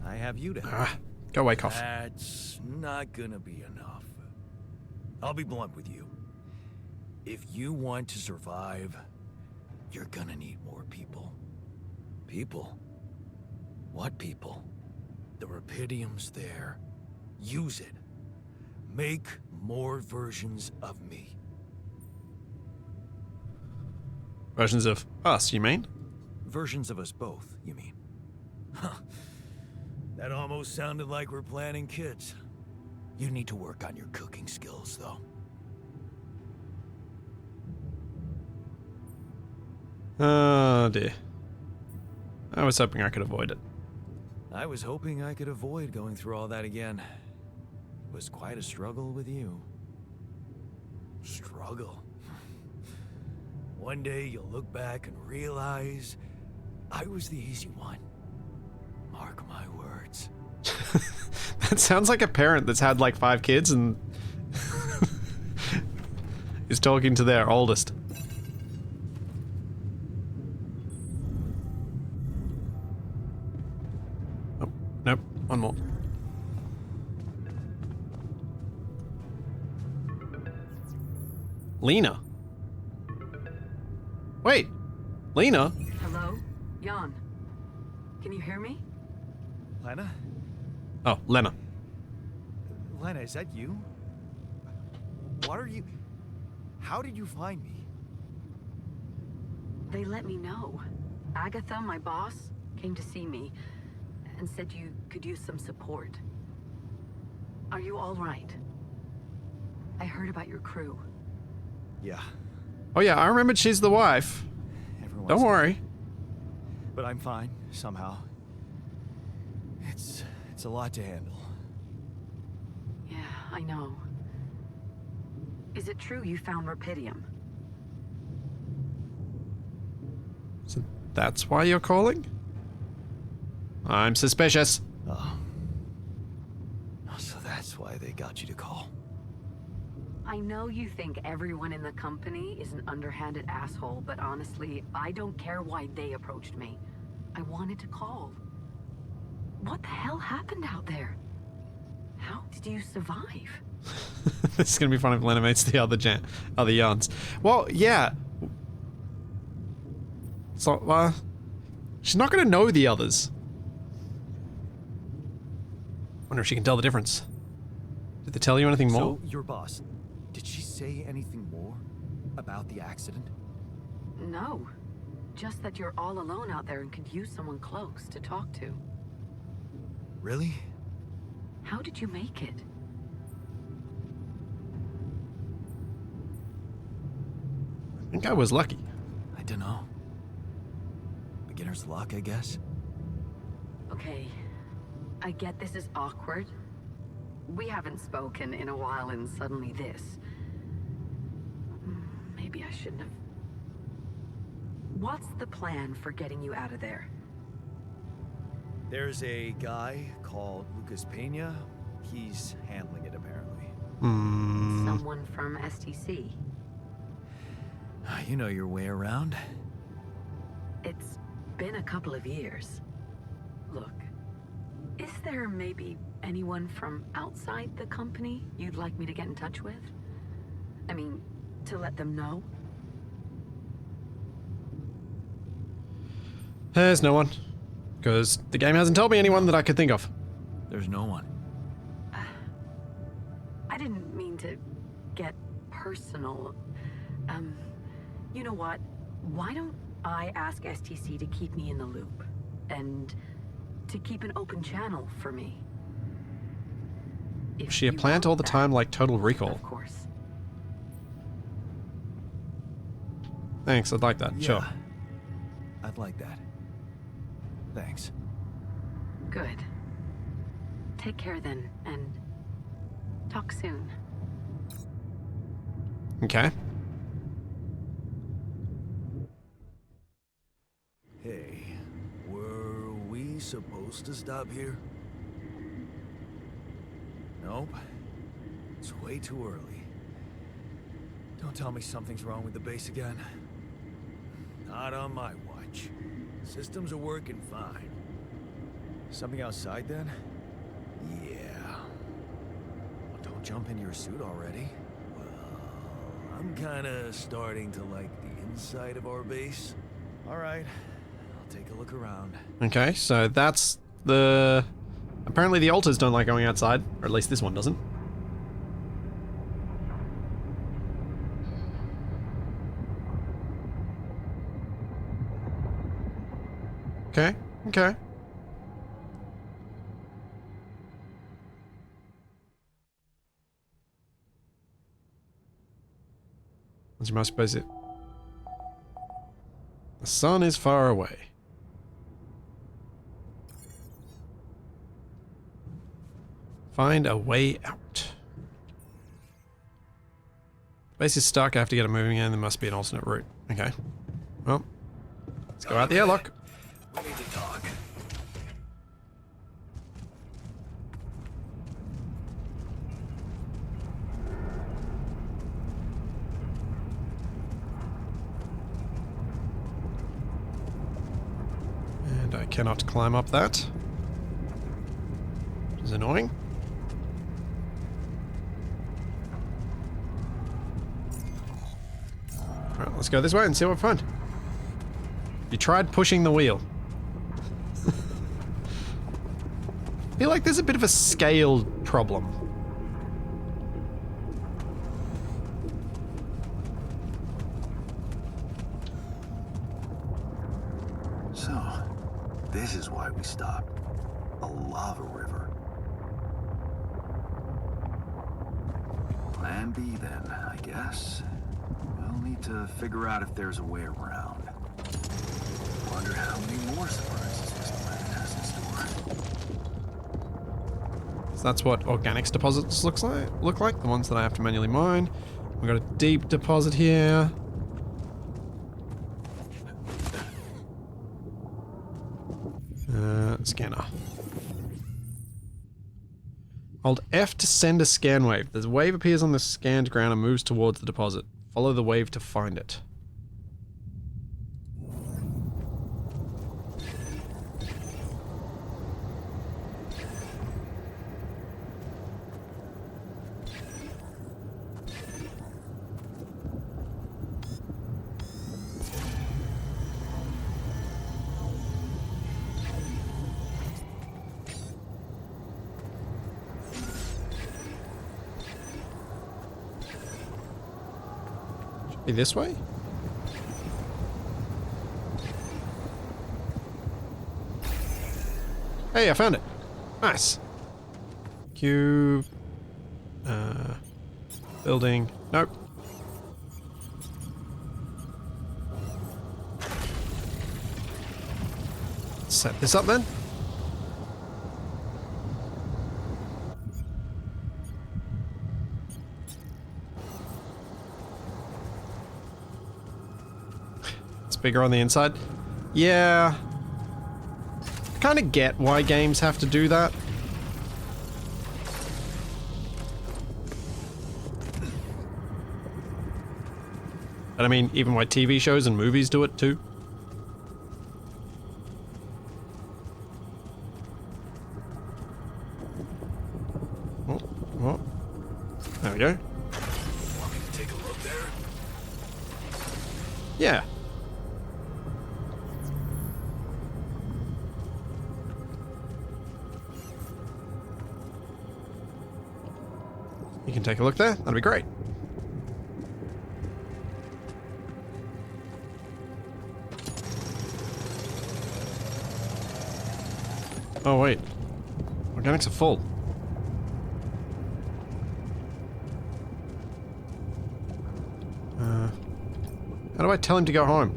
I have you to help. Go away, cough. That's not gonna be enough. I'll be blunt with you. If you want to survive, you're gonna need more people. People? What people? The Rapidium's there. Use it. Make more versions of me. Versions of us, you mean? Versions of us both, you mean? Huh. That almost sounded like we're planning kids. You need to work on your cooking skills, though. Oh dear. I was hoping I could avoid it. I was hoping I could avoid going through all that again. It was quite a struggle with you. Struggle? One day you'll look back and realize I was the easy one. Mark my words. That sounds like a parent that's had like 5 kids and is talking to their oldest. Oh, nope, one more. Lena. Wait, Lena? Hello? Jan. Can you hear me? Lena? Oh, Lena. Lena, is that you? What are you... How did you find me? They let me know. Agatha, my boss, came to see me and said you could use some support. Are you all right? I heard about your crew. Yeah. Oh yeah, I remembered she's the wife. Everyone's Don't worry. But I'm fine, somehow. It's a lot to handle. Yeah, I know. Is it true you found Rapidium? So that's why you're calling? I'm suspicious. Oh. So that's why they got you to call. I know you think everyone in the company is an underhanded asshole, but honestly, I don't care why they approached me. I wanted to call. What the hell happened out there? How did you survive? This is gonna be fun if Lena meets the other yarns. Well, yeah. So, she's not gonna know the others. Wonder if she can tell the difference. Did they tell you anything more? So, your boss, did she say anything more about the accident? No. Just that you're all alone out there and could use someone close to talk to. Really? How did you make it? I think I was lucky. I dunno. Beginner's luck, I guess. Okay, I get this is awkward. We haven't spoken in a while and suddenly this. Maybe I shouldn't have. What's the plan for getting you out of there? There's a guy called Lucas Pena. He's handling it, apparently. Someone from STC. You know your way around. It's been a couple of years. Look, is there maybe anyone from outside the company you'd like me to get in touch with? I mean, to let them know? There's no one. Because the game hasn't told me anyone that I could think of. There's no one. I didn't mean to get personal. You know what? Why don't I ask STC to keep me in the loop? And to keep an open channel for me? If Is she a you plant want all the that, time like Total Recall? Of course. Thanks, I'd like that. Yeah, Sure. I'd like that. Thanks. Good. Take care then, and talk soon. Okay. Hey, were we supposed to stop here? Nope. It's way too early. Don't tell me something's wrong with the base again. Not on my watch. Systems are working fine. Something outside then? Yeah. Well, don't jump into your suit already. Well, I'm kinda starting to like the inside of our base. Alright, I'll take a look around. Okay, so that's the... Apparently the altars don't like going outside, or at least this one doesn't. Okay, okay. What's your mouse suppose it? The sun is far away. Find a way out. Base is stuck. I have to get it moving in. There must be an alternate route. Okay. Well, let's go out the airlock. We need to talk. And I cannot climb up that. Which is annoying. Alright, let's go this way and see what we find. You tried pushing the wheel. I feel like there's a bit of a scale problem. So, this is why we stopped. A lava river. Plan B then, I guess. We'll need to figure out if there's a way around. Wonder how many more surprises this planet has in store. So that's what organics deposits look like, the ones that I have to manually mine. We've got a deep deposit here. Scanner. Hold F to send a scan wave. The wave appears on the scanned ground and moves towards the deposit. Follow the wave to find it. Be this way? Hey, I found it. Nice. Cube. Building. Nope. Set this up then. It's bigger on the inside. Yeah. I kind of get why games have to do that. But I mean, even why TV shows and movies do it too. Oh. There we go. Want me to take a look there? Yeah. You can take a look there. That'd be great. Oh wait. Organics are full. How do I tell him to go home?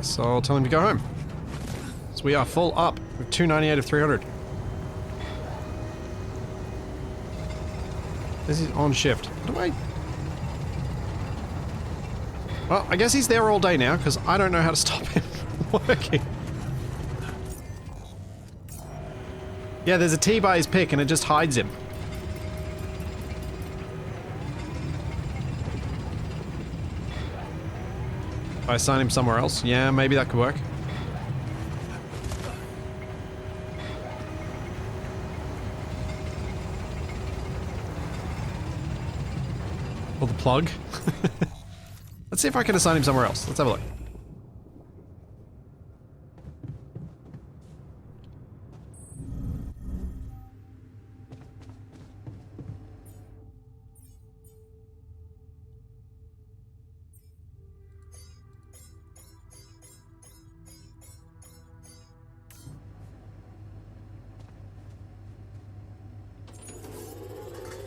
So I'll tell him to go home. So we are full up with 298 of 300. This is on shift. How do I... Well, I guess he's there all day now, because I don't know how to stop him from working. Yeah, there's a T by his pick and it just hides him. If I assign him somewhere else, yeah, maybe that could work. Pull the plug. Let's see if I can assign him somewhere else. Let's have a look.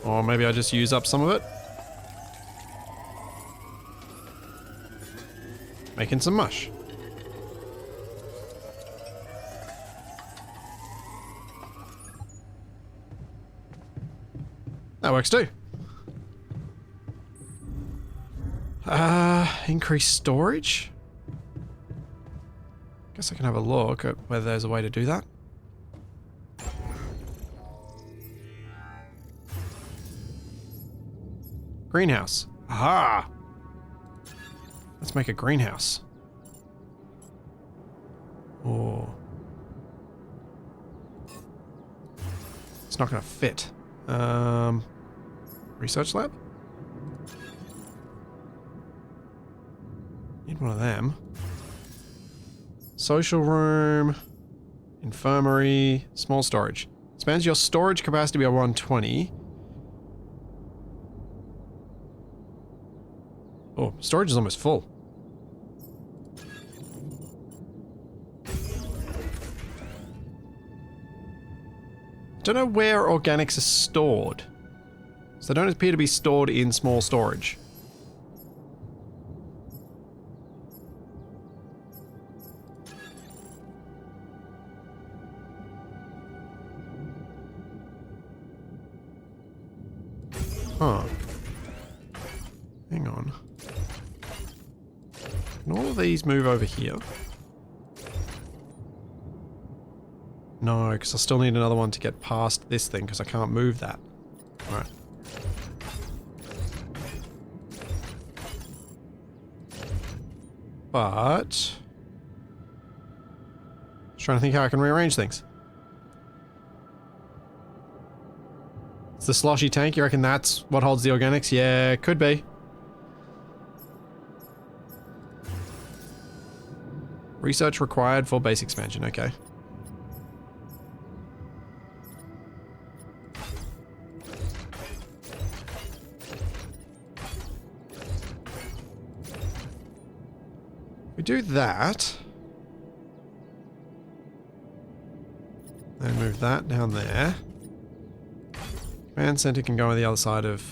Or maybe I just use up some of it. Making some mush. That works too. Increase storage? Guess I can have a look at whether there's a way to do that. Greenhouse. Aha! Let's make a greenhouse. Oh. It's not gonna fit. Research lab? Need one of them. Social room. Infirmary. Small storage. Expands your storage capacity by 120. Oh, storage is almost full. Don't know where organics are stored. So they don't appear to be stored in small storage. Huh. Hang on. Can all of these move over here? No, because I still need another one to get past this thing, because I can't move that. Alright. But... just trying to think how I can rearrange things. It's the sloshy tank, you reckon that's what holds the organics? Yeah, could be. Research required for base expansion, okay. We do that. Then move that down there. Command center can go on the other side of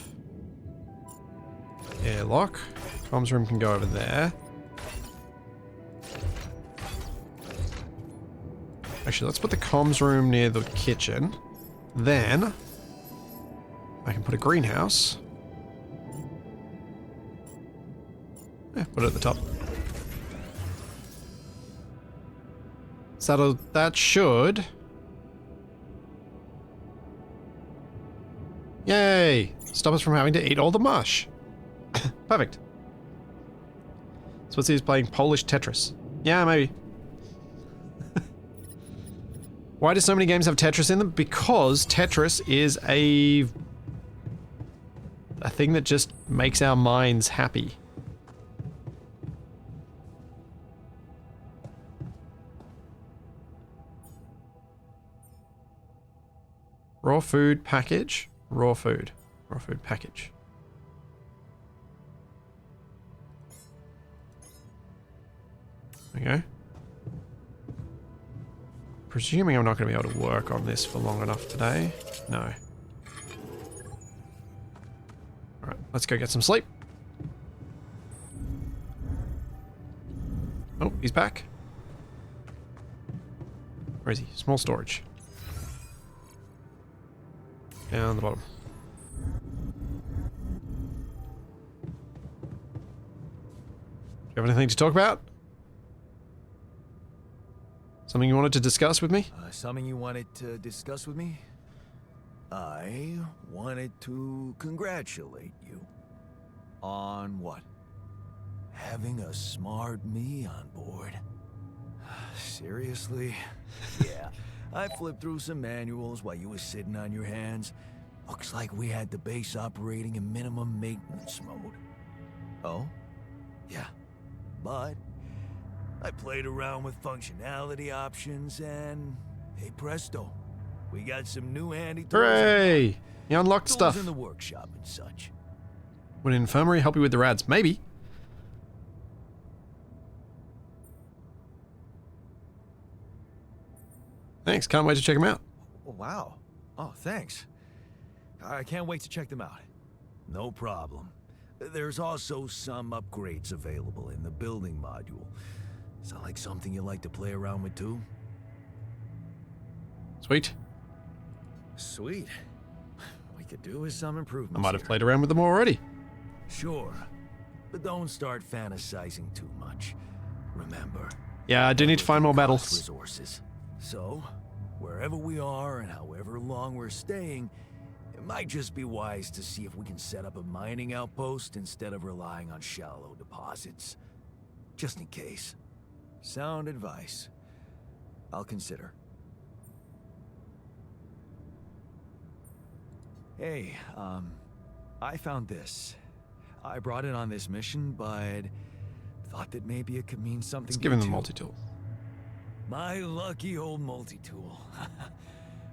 airlock. Comms room can go over there. Actually, let's put the comms room near the kitchen. Then I can put a greenhouse. Yeah, put it at the top. So that should... Yay! Stop us from having to eat all the mush. Perfect. So what's he playing Polish Tetris? Yeah, maybe. Why do so many games have Tetris in them? Because Tetris is a thing that just makes our minds happy. Raw food package. Raw food. Raw food package. There we go. Presuming I'm not going to be able to work on this for long enough today. No. Alright, let's go get some sleep. Oh, he's back. Where is he? Small storage. Down the bottom. Do you have anything to talk about? Something you wanted to discuss with me? Something you wanted to discuss with me? I wanted to congratulate you. On what? Having a smart me on board. Seriously? Yeah. I flipped through some manuals while you were sitting on your hands. Looks like we had the base operating in minimum maintenance mode. Oh? Yeah. But I played around with functionality options and hey presto. We got some new handy tools. Hooray! You unlocked Tools stuff. in the workshop and such. Would an infirmary help you with the rads? Maybe. Thanks, can't wait to check them out. Oh, wow. Oh, thanks. I can't wait to check them out. No problem. There's also some upgrades available in the building module. Sound like something you like to play around with too? Sweet. Sweet. We could do with some improvements. I might have here. played around with them already. Sure. But don't start fantasizing too much. Remember. Yeah, I do need to find more everything costs battles. Resources. So, wherever we are and however long we're staying, it might just be wise to see if we can set up a mining outpost instead of relying on shallow deposits. Just in case. Sound advice. I'll consider. Hey, I found this. I brought it on this mission, but thought that maybe it could mean something. Let's give him the too. multi-tool. My lucky old multi-tool.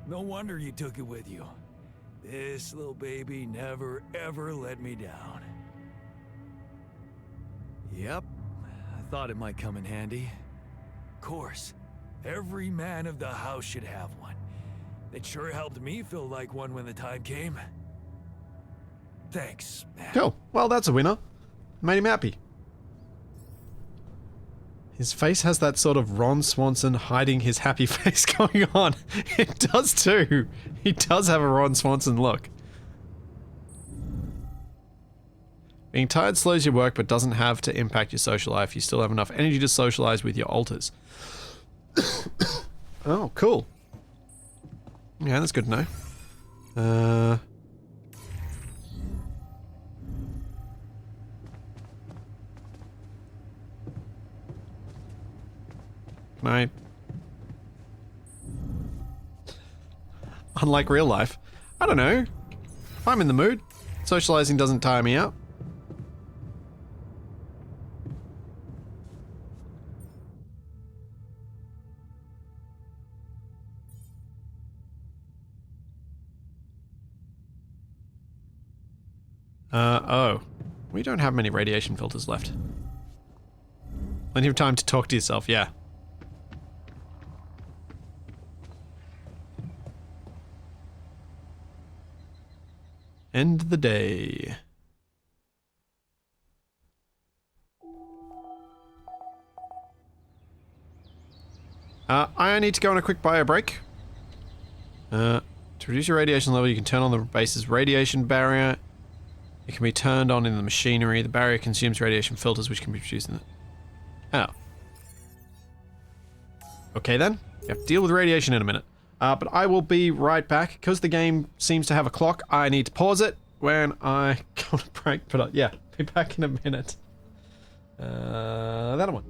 No wonder you took it with you. This little baby never ever let me down. Yep, I thought it might come in handy. Of course, every man of the house should have one. It sure helped me feel like one when the time came. Thanks, man. Cool. Well, that's a winner. Made him happy. His face has that sort of Ron Swanson hiding his happy face going on. It does too. He does have a Ron Swanson look. Being tired slows your work but doesn't have to impact your social life. You still have enough energy to socialize with your alters. Oh, cool. Yeah, that's good to know. Can I... Unlike real life. I don't know. If I'm in the mood, socializing doesn't tire me out. Oh. We don't have many radiation filters left. Plenty of time to talk to yourself, yeah. End the day. I need to go on a quick bio break. To reduce your radiation level, you can turn on the base's radiation barrier. It can be turned on in the machinery. The barrier consumes radiation filters, which can be produced in the... Oh. Okay then. You have to deal with radiation in a minute. But I will be right back. Because the game seems to have a clock, I need to pause it when I go on a break. But yeah, be back in a minute. That one.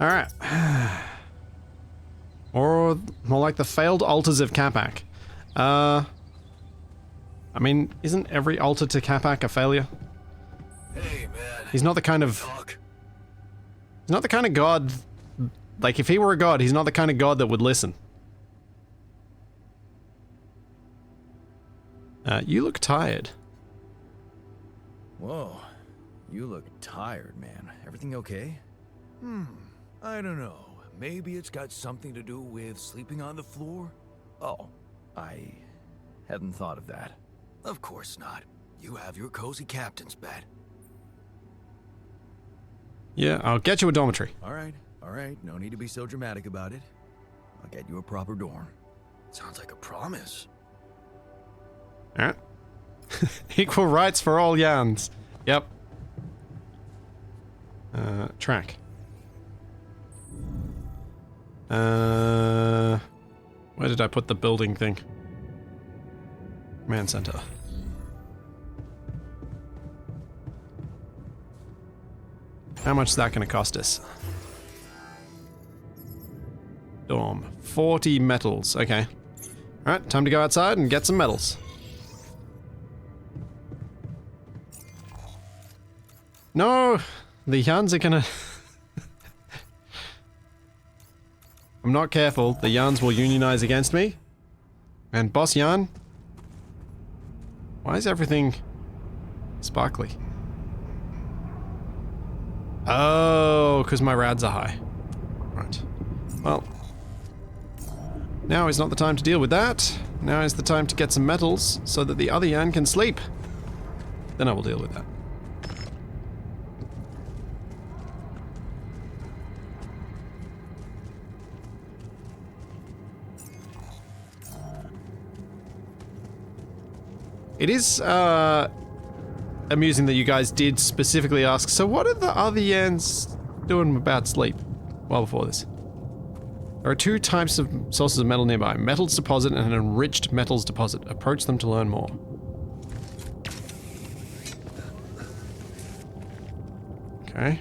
Alright. Or more like the failed altars of Capac. I mean, isn't every altar to Capac a failure? Hey, man. He's not the kind of... Talk. He's not the kind of god... Like, if he were a god, he's not the kind of god that would listen. You look tired. Whoa. You look tired, man. Everything okay? I don't know. Maybe it's got something to do with sleeping on the floor? Oh, I hadn't thought of that. Of course not. You have your cozy captain's bed. Yeah, I'll get you a dormitory. All right. No need to be so dramatic about it. I'll get you a proper dorm. Sounds like a promise. Alright. Equal rights for all Yans. Yep. Track. Where did I put the building thing? Command center. How much is that going to cost us? Dorm. 40 metals. Okay. Alright, time to go outside and get some metals. No! The Yans are gonna... I'm not careful, the Yans will unionize against me. And Boss Yan? Why is everything sparkly? Oh, because my rads are high. Right. Well. Now is not the time to deal with that. Now is the time to get some metals so that the other Yan can sleep. Then I will deal with that. It is, amusing that you guys did specifically ask, so what are the other Yans doing about sleep? Well before this. There are two types of sources of metal nearby. Metals deposit and an enriched metals deposit. Approach them to learn more. Okay.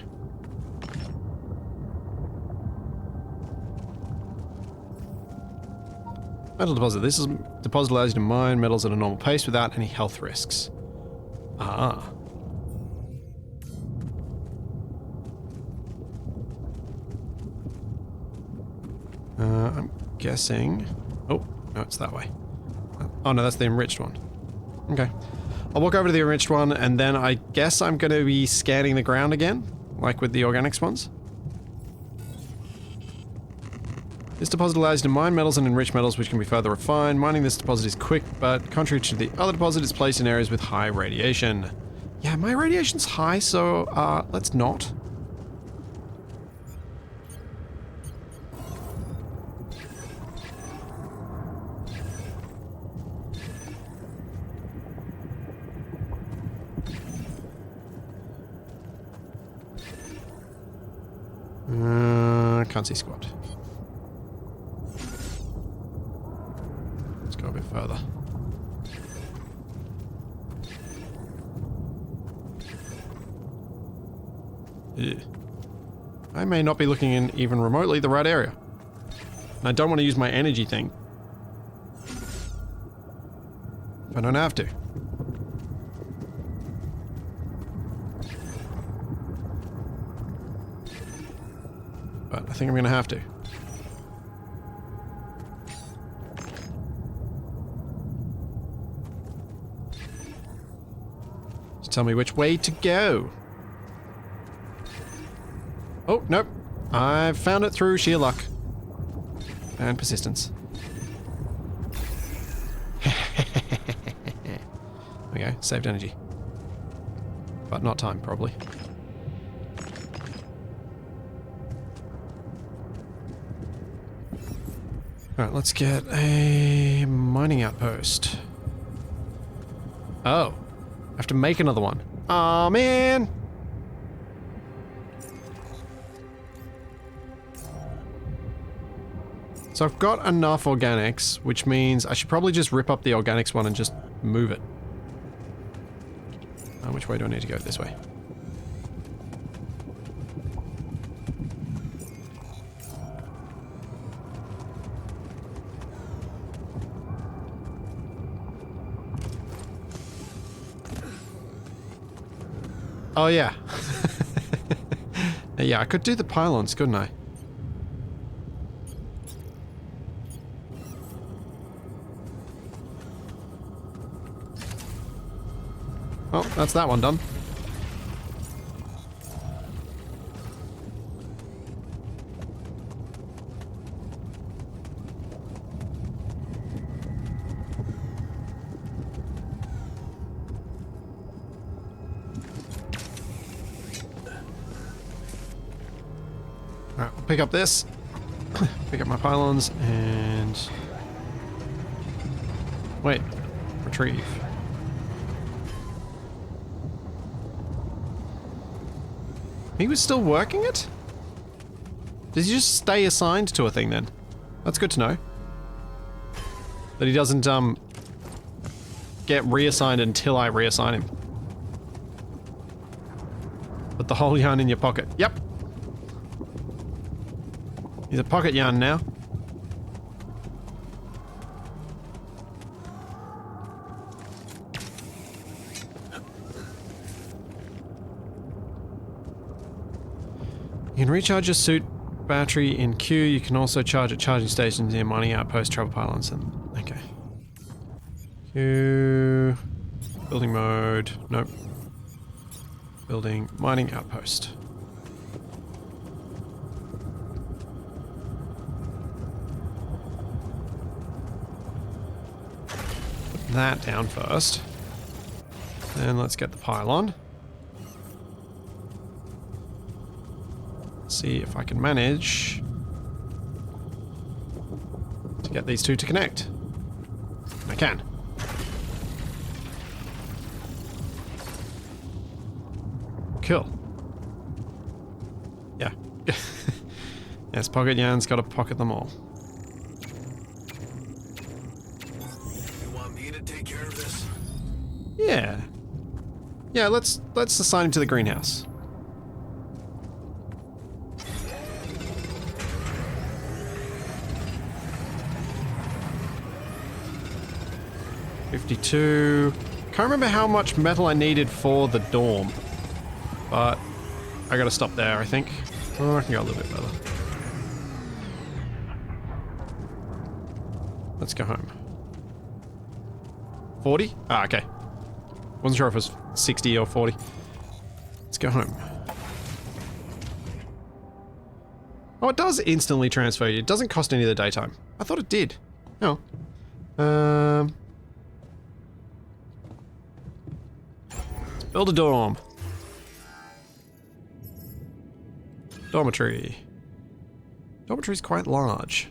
Metal deposit. This is deposit allows you to mine metals at a normal pace without any health risks. Ah. I'm guessing... Oh, no, it's that way. Oh no, that's the enriched one. Okay. I'll walk over to the enriched one, and then I guess I'm going to be scanning the ground again, like with the organics ones. This deposit allows you to mine metals and enrich metals which can be further refined. Mining this deposit is quick, but contrary to the other deposit, it's placed in areas with high radiation. Yeah, my radiation's high, so let's not. Can't see squad. Let's go a bit further. Ew. I may not be looking in even remotely the right area. And I don't want to use my energy thing. If I don't have to. But I think I'm gonna have to. Just tell me which way to go. Oh, nope. I've found it through sheer luck. And persistence. Okay, saved energy. But not time, probably. Alright, let's get a mining outpost. Oh. I have to make another one. Aw, man! So I've got enough organics, which means I should probably just rip up the organics one and just move it. Which way do I need to go? This way. Oh yeah. Yeah, I could do the pylons, couldn't I? Well, that's that one done. Alright, I'll pick up this. Pick up my pylons and... Wait. Retrieve. He was still working it? Does he just stay assigned to a thing then? That's good to know. That he doesn't, get reassigned until I reassign him. Put the whole yarn in your pocket. Yep. He's a pocket yarn now. You can recharge your suit battery in Q. You can also charge at charging stations near mining outpost travel pylons. And okay. Q. Building mode. Nope. Building mining outpost. Put that down first. Then let's get the pylon. See if I can manage to get these two to connect. I can. Cool. Yeah. Yes, pocket yarn's gotta pocket them all. You want me to take care of this? Yeah. Yeah, let's assign him to the greenhouse. $52. Can't remember how much metal I needed for the dorm. But I gotta stop there, I think. Oh, I can go a little bit further. Let's go home. 40? Ah, okay. Wasn't sure if it was 60 or 40. Let's go home. Oh, it does instantly transfer you. It doesn't cost any of the daytime. I thought it did. Oh. Let's build a dorm. Dormitory. Dormitory's quite large.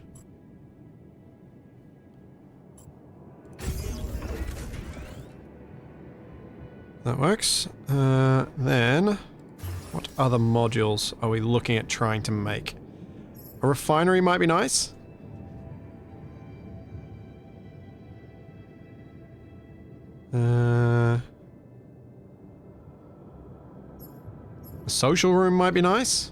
That works. Then, what other modules are we looking at trying to make? A refinery might be nice. A social room might be nice.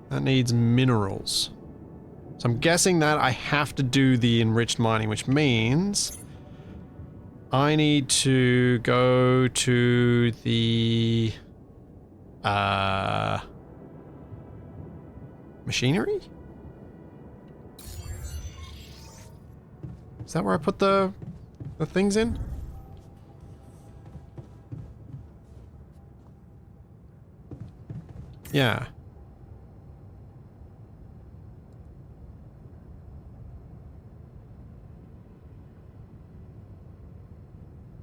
That needs minerals. So I'm guessing that I have to do the enriched mining, which means I need to go to the machinery? Is that where I put the things in? Yeah.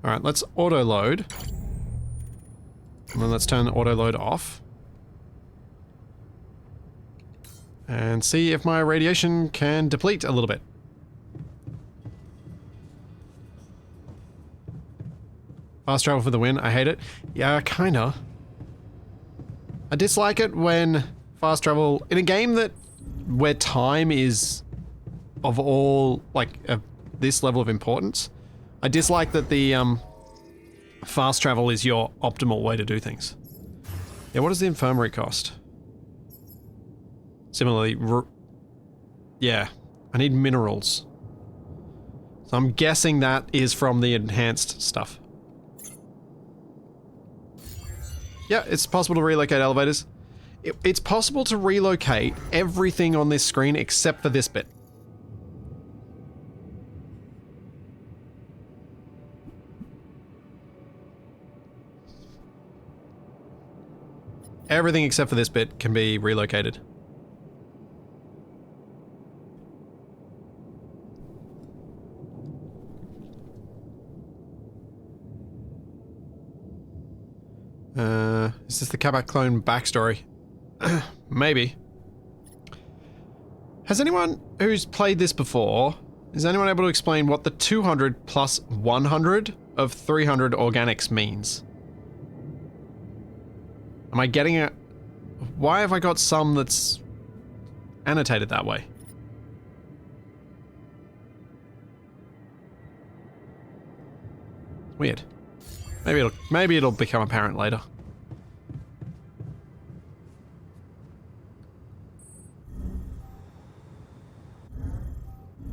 Alright, let's auto load. And then let's turn the auto load off. And see if my radiation can deplete a little bit. Fast travel for the win. I hate it. Yeah, kinda. I dislike it when fast travel in a game where time is of all this level of importance. I dislike that the fast travel is your optimal way to do things. Yeah, what does the infirmary cost? Similarly, yeah, I need minerals. So I'm guessing that is from the enhanced stuff. Yeah, it's possible to relocate elevators. It's possible to relocate everything on this screen except for this bit. Everything except for this bit can be relocated. Is this the Kabak clone backstory? Maybe. Has anyone who's played this before, is anyone able to explain what the 200 plus 100 of 300 organics means? Am I getting it? Why have I got some that's annotated that way? Weird. Maybe it'll become apparent later.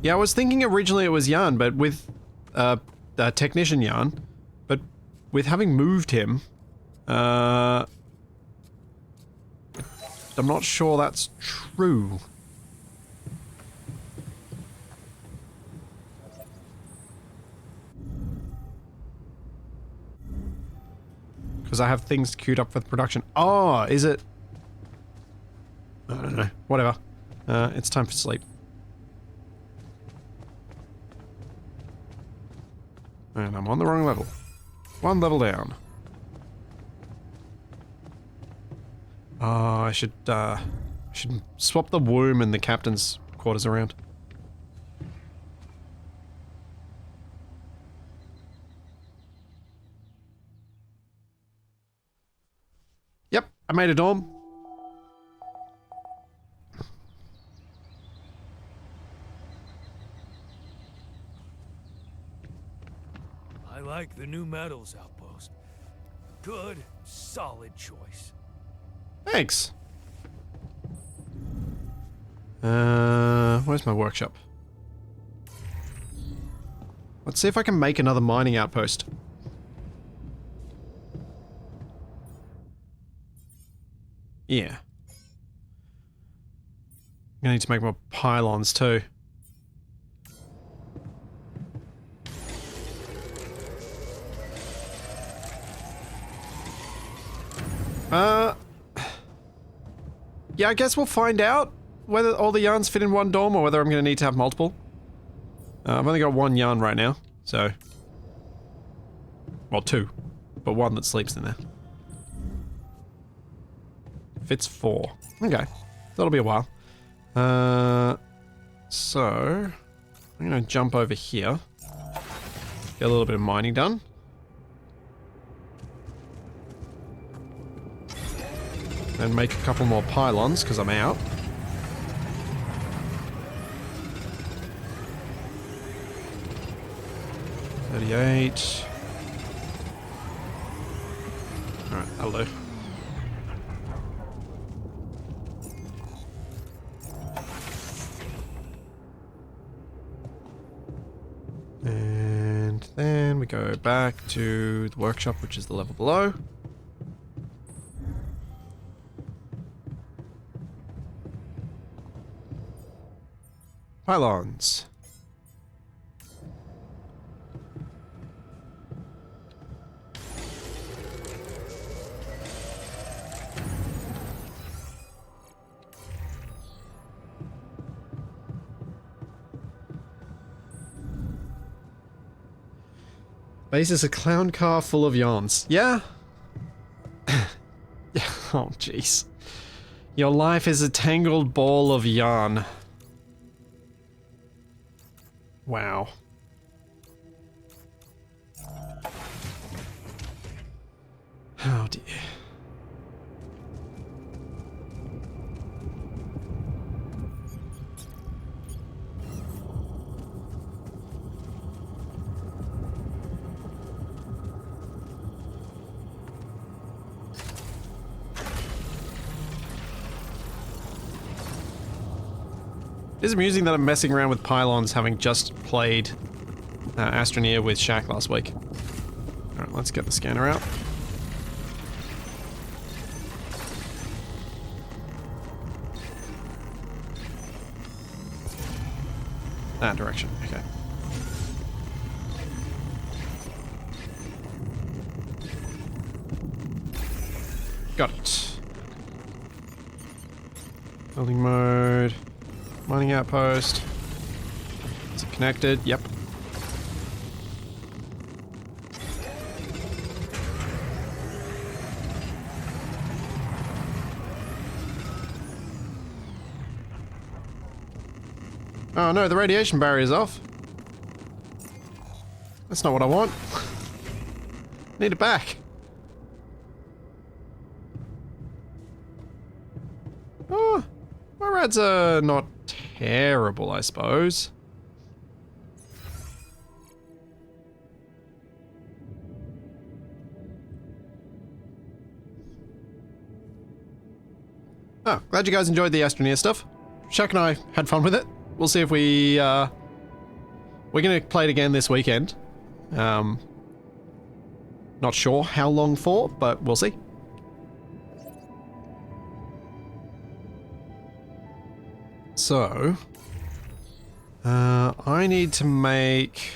Yeah, I was thinking originally it was Jan, but with technician Jan, but with having moved him, I'm not sure that's true. Because I have things queued up for the production. Oh, is it? I don't know. Whatever. It's time for sleep. And I'm on the wrong level. One level down. Oh, I should swap the womb and the captain's quarters around. Yep, I made a dorm. I like the new metals outpost. Good, solid choice. Thanks. Where's my workshop? Let's see if I can make another mining outpost. Yeah. I'm gonna need to make more pylons too. Yeah, I guess we'll find out whether all the yarns fit in one dorm or whether I'm going to need to have multiple. I've only got one yarn right now, so... Well, two, but one that sleeps in there. Fits 4. Okay, that'll be a while. So... I'm going to jump over here. Get a little bit of mining done. And make a couple more pylons, because I'm out. $38. Alright, that'll do. And then we go back to the workshop, which is the level below. Pylons. Base is a clown car full of yarns. Yeah? Yeah. Oh, jeez. Your life is a tangled ball of yarn. Wow. Oh dear. It is amusing that I'm messing around with pylons having just played Astroneer with Shaq last week. Alright, let's get the scanner out. That direction, okay. Got it. Building mode. Mining outpost. Is it connected? Yep. Oh no, the radiation barrier's off. That's not what I want. Need it back. Oh, my rads are not terrible, I suppose. Oh, glad you guys enjoyed the Astroneer stuff. Shaq and I had fun with it. We'll see if we're gonna play it again this weekend. Not sure how long for, but we'll see. So, I need to make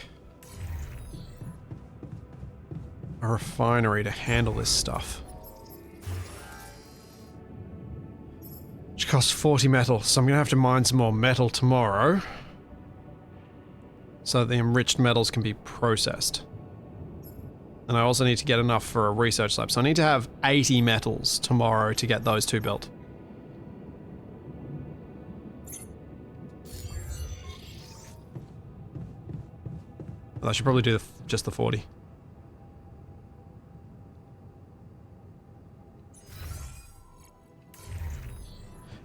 a refinery to handle this stuff. Which costs 40 metal, so I'm gonna have to mine some more metal tomorrow. So that the enriched metals can be processed. And I also need to get enough for a research lab, so I need to have 80 metals tomorrow to get those two built. I should probably do just the 40.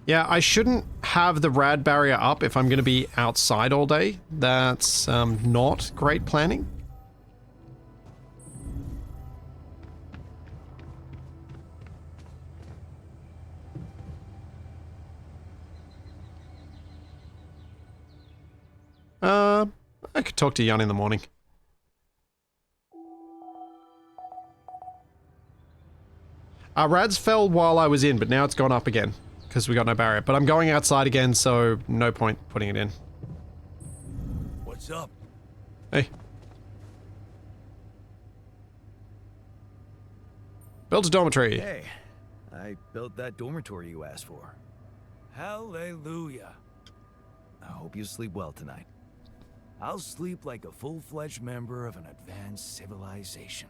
Yeah, I shouldn't have the rad barrier up if I'm going to be outside all day. That's not great planning. I could talk to Jan in the morning. Our rads fell while I was in, but now it's gone up again. Because we got no barrier. But I'm going outside again, so no point putting it in. What's up? Hey. Built a dormitory. Hey, I built that dormitory you asked for. Hallelujah. I hope you sleep well tonight. I'll sleep like a full-fledged member of an advanced civilization.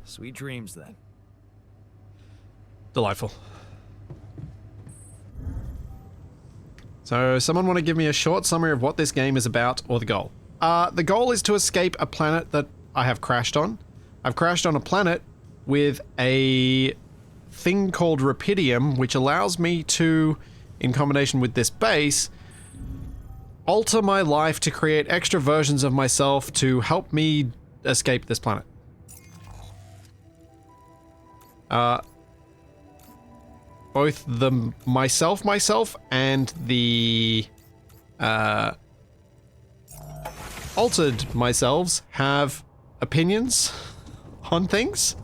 Sweet dreams, then. Delightful. So, someone want to give me a short summary of what this game is about, or the goal? The goal is to escape a planet that I have crashed on. I've crashed on a planet with a thing called Rapidium, which allows me to, in combination with this base, alter my life to create extra versions of myself to help me escape this planet. Both the myself and the altered myselves have opinions on things,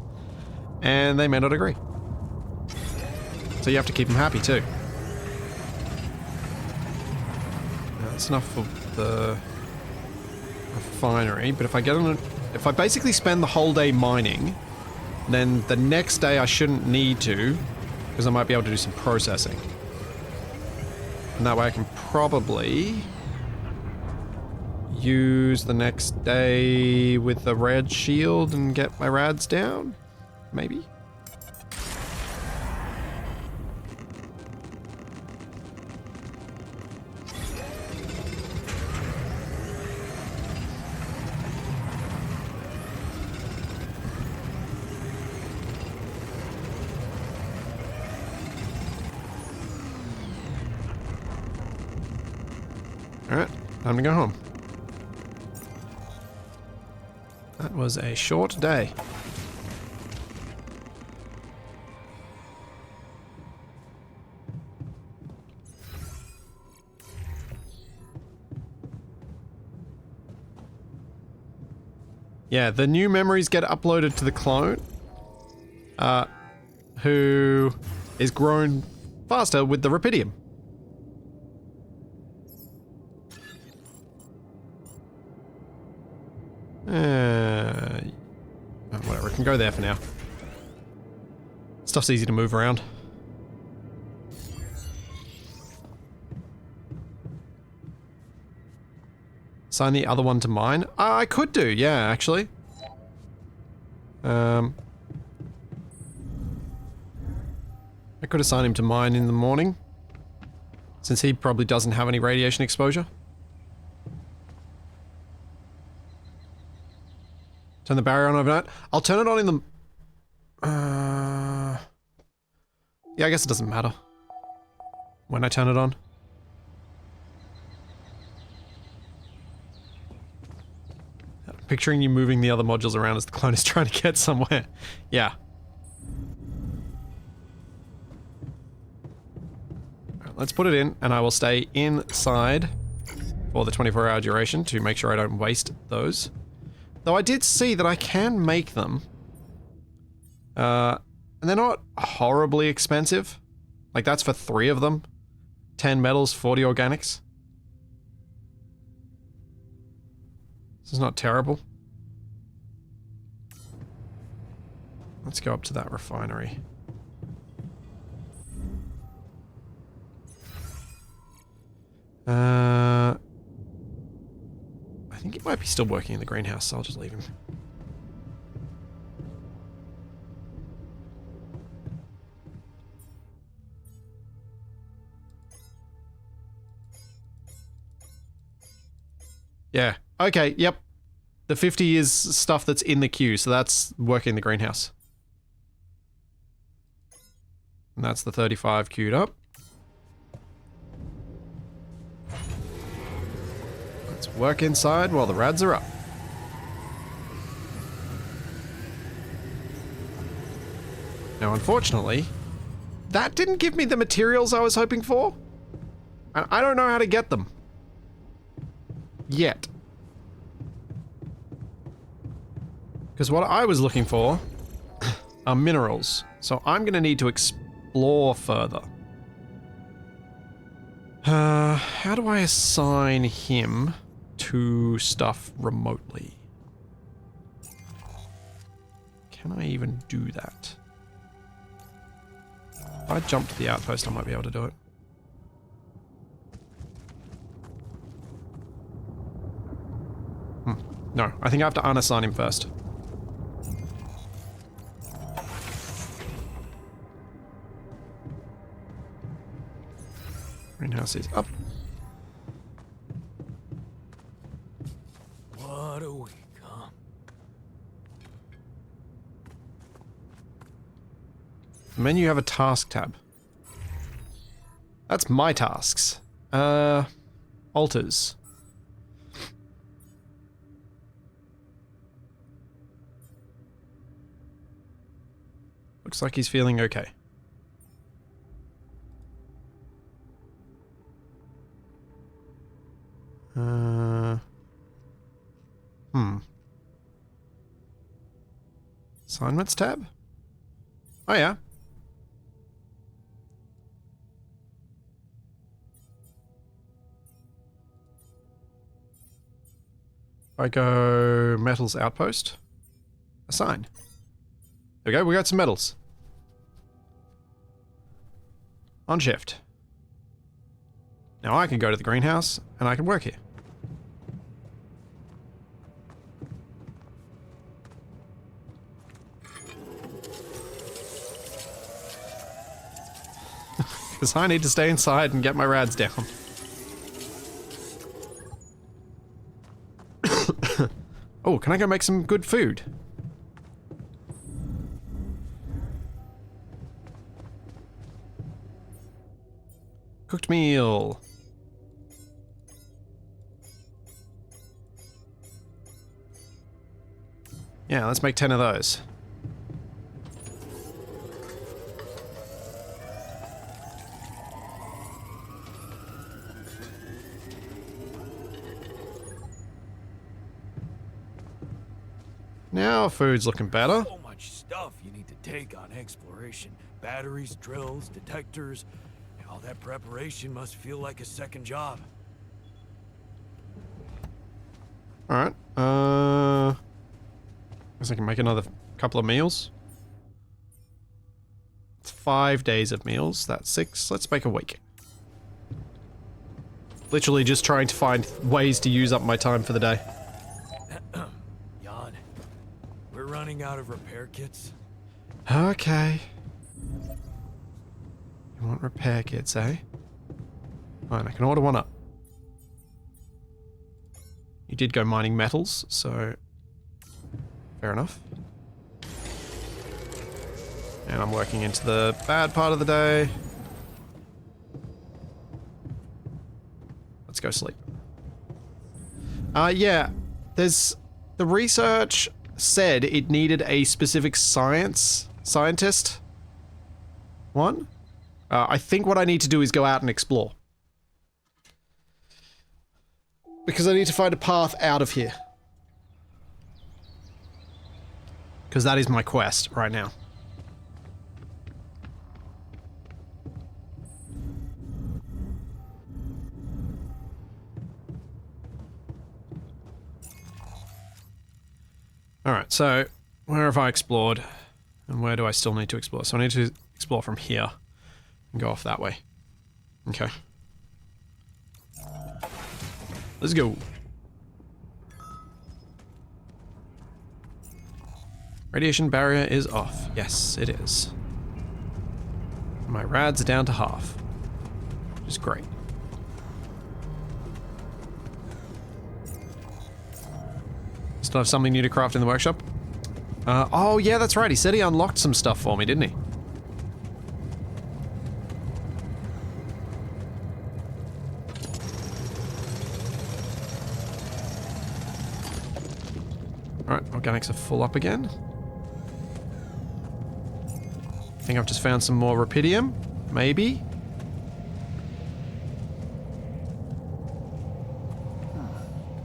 and they may not agree. So you have to keep them happy too. That's enough for the refinery, but if I get on if I basically spend the whole day mining, then the next day I shouldn't need to, because I might be able to do some processing. And that way I can probably use the next day with the red shield and get my rads down? Maybe? Alright, time to go home. That was a short day. Yeah, the new memories get uploaded to the clone, who is grown faster with the Rapidium. Whatever, it can go there for now. Stuff's easy to move around. Assign the other one to mine? I could do, yeah, actually. I could assign him to mine in the morning, since he probably doesn't have any radiation exposure. Turn the barrier on overnight. I'll turn it on in the... yeah, I guess it doesn't matter when I turn it on. Picturing you moving the other modules around as the clone is trying to get somewhere. Yeah. Right, let's put it in, and I will stay inside for the 24-hour duration to make sure I don't waste those. Though I did see that I can make them. And they're not horribly expensive. Like, that's for 3 of them. 10 metals, 40 organics. This is not terrible. Let's go up to that refinery. I think he might be still working in the greenhouse, so I'll just leave him. Yeah. Okay, yep. The 50 is stuff that's in the queue, so that's working in the greenhouse. And that's the 35 queued up. Let's work inside while the rads are up. Now, unfortunately, that didn't give me the materials I was hoping for. And I don't know how to get them. Yet. Because what I was looking for are minerals. So I'm going to need to explore further. How do I assign him to stuff remotely? Can I even do that? If I jump to the outpost, I might be able to do it. No, I think I have to unassign him first. Greenhouse is up. What a week, huh? The menu have a task tab. That's my tasks. Alters. Looks like he's feeling okay. Assignments tab? Oh yeah. I go metals outpost. Assign. There we go, we got some metals. On shift. Now I can go to the greenhouse and I can work here. Because I need to stay inside and get my rads down. Oh, can I go make some good food? Cooked meal. Yeah, let's make 10 of those. Now food's looking better. So much stuff you need to take on exploration. Batteries, drills, detectors. All that preparation must feel like a second job. Alright. Guess I can make another couple of meals. It's 5 days of meals. That's 6. Let's make a week. Literally just trying to find ways to use up my time for the day. Jan, we're running out of repair kits. Okay. You want repair kits, eh? Fine, I can order one up. You did go mining metals, so... fair enough. And I'm working into the bad part of the day. Let's go sleep. Yeah, there's... the research said it needed a specific scientist one. I think what I need to do is go out and explore. Because I need to find a path out of here. Because that is my quest right now. Alright, so where have I explored? And where do I still need to explore? So I need to explore from here and go off that way. Okay. Let's go. Radiation barrier is off. Yes, it is. My rads are down to half. Which is great. Still have something new to craft in the workshop? Oh yeah, that's right. He said he unlocked some stuff for me, didn't he? Alright, organics are full up again. I think I've just found some more rubidium, maybe?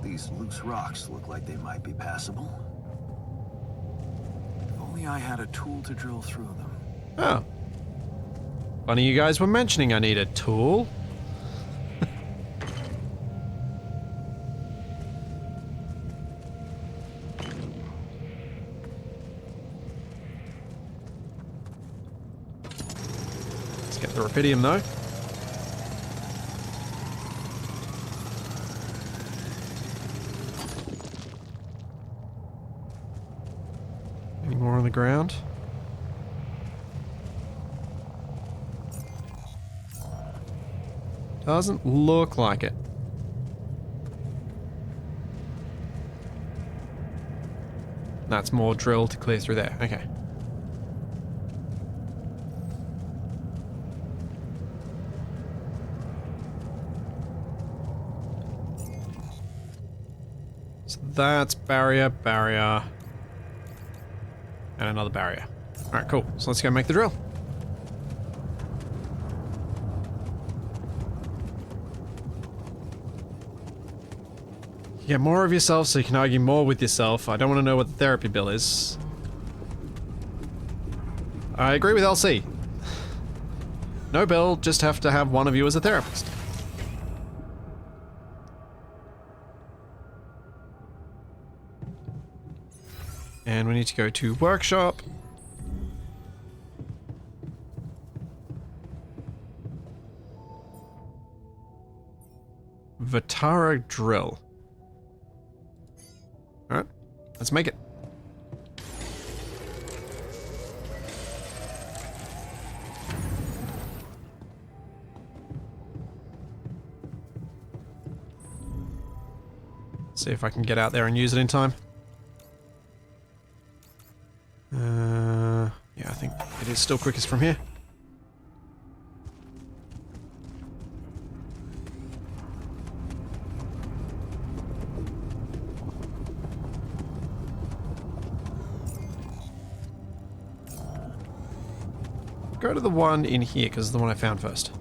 These loose rocks look like they might be passable. If only I had a tool to drill through them. Oh. Funny you guys were mentioning I need a tool. Let's get the rubidium though. Any more on the ground? Doesn't look like it. That's more drill to clear through there. Okay. So that's barrier, barrier, and another barrier. Alright, cool. So let's go make the drill. You get more of yourself so you can argue more with yourself. I don't want to know what the therapy bill is. I agree with LC. No bill, just have to have one of you as a therapist. And we need to go to workshop. Vitara drill. Alright, let's make it. See if I can get out there and use it in time. Yeah, I think it is still quickest from here. Go to the one in here, because it's the one I found first.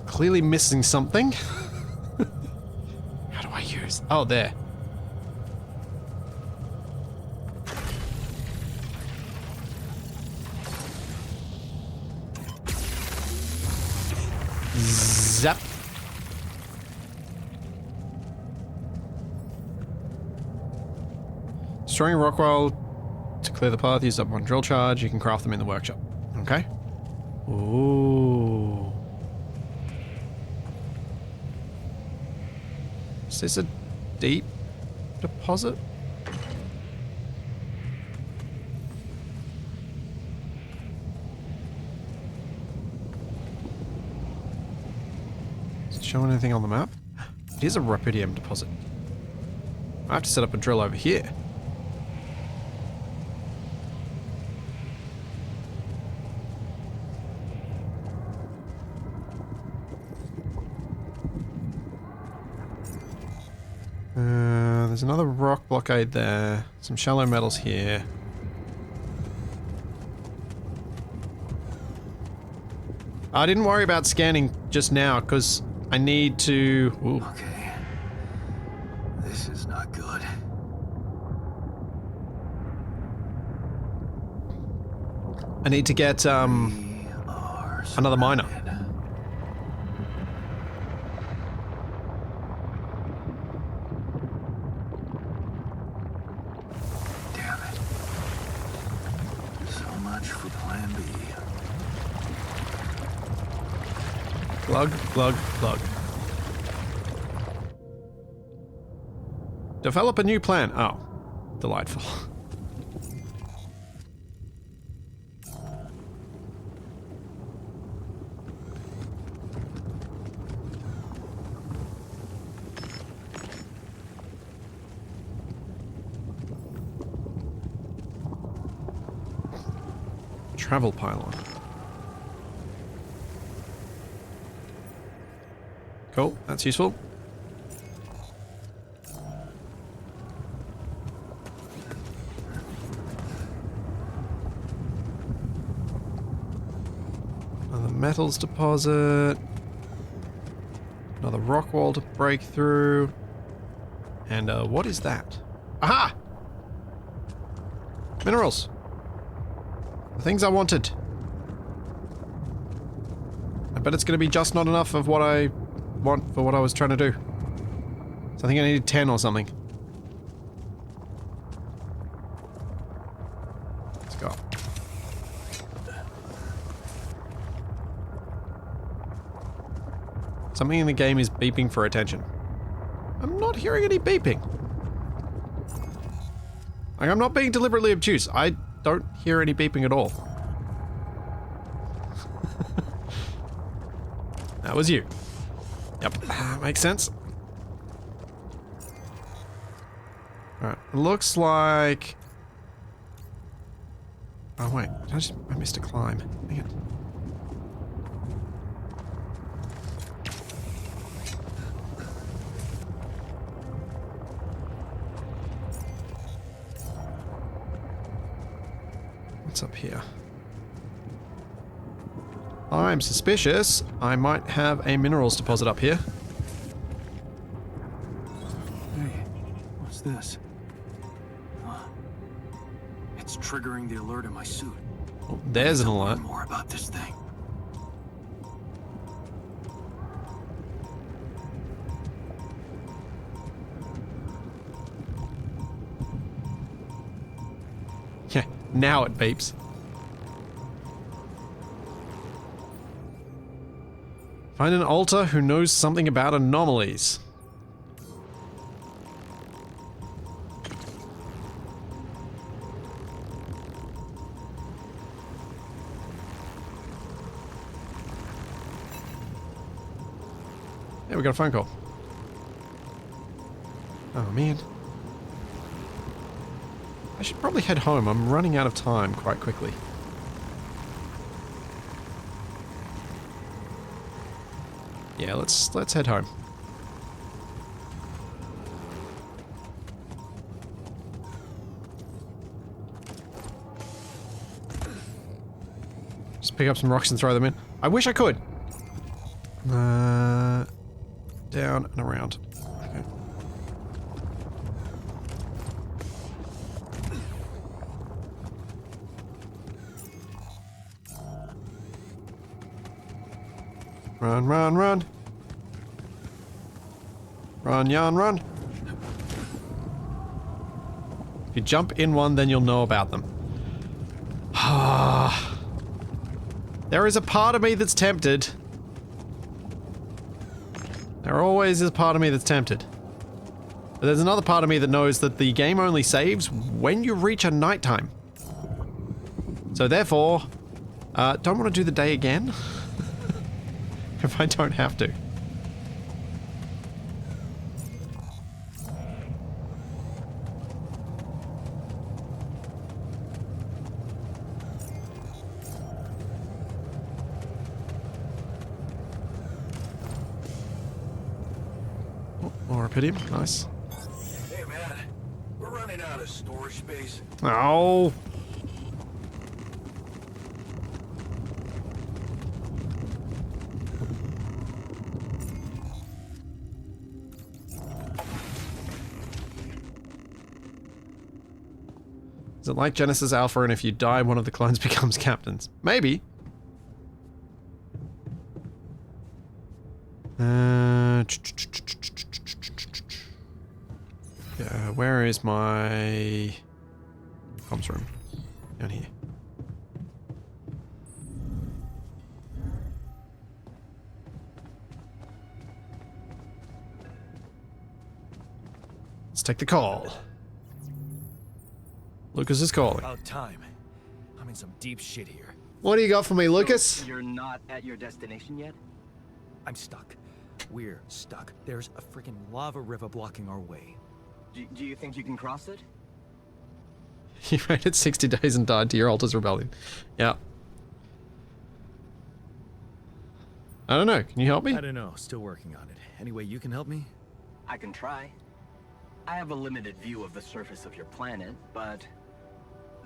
Clearly missing something. How do I use? Oh, there. Zap. Destroying a rock wall to clear the path, use up one drill charge. You can craft them in the workshop. Okay. Ooh. Is this a deep deposit? Does it show anything on the map? It is a rubidium deposit. I have to set up a drill over here. There's another rock blockade there. Some shallow metals here. I didn't worry about scanning just now because I need to... Ooh. Okay. This is not good. I need to get We are another miner. surrounded. Damn it. So much for plan B. Glug, glug, glug. Develop a new plan. Oh, delightful. Travel pylon. Cool, that's useful. Another metals deposit. Another rock wall to break through. And what is that? Aha! Minerals. The things I wanted. I bet it's going to be just not enough of what I want for what I was trying to do. So I think I needed 10 or something. Let's go. Something in the game is beeping for attention. I'm not hearing any beeping. Like, I'm not being deliberately obtuse. I don't hear any beeping at all. That was you. Yep, makes sense. Alright, looks like... Oh wait, I missed a climb. Dang it. What's up here? I'm suspicious I might have a minerals deposit up here. Hey, what's this? It's triggering the alert in my suit. Oh, there's an I need to alert. learn more about this thing. Yeah, now it beeps. Find an altar who knows something about anomalies. Yeah, we got a phone call. Oh, man. I should probably head home. I'm running out of time quite quickly. Yeah, let's head home. Just pick up some rocks and throw them in. I wish I could. Down and around. Okay. Run, run, run. Run, yarn, run. If you jump in one, then you'll know about them. There is a part of me that's tempted. There always is a part of me that's tempted. But there's another part of me that knows that the game only saves when you reach a nighttime. So therefore, don't want to do the day again. If I don't have to. Oh, more Rapidium, nice. Hey man, we're running out of storage space. Oh. Is it like Genesis Alpha and if you die, one of the clones becomes captains? Maybe. Where is my comms room? Down here. Let's take the call. Lucas is calling. About time. I'm in some deep shit here. What do you got for me, Lucas? So you're not at your destination yet? I'm stuck. We're stuck. There's a freaking lava river blocking our way. Do you think you can cross it? You waited 60 days and died to your altar's rebellion. Yeah. I don't know. Can you help me? I don't know. Still working on it. Anyway, you can help me? I can try. I have a limited view of the surface of your planet, but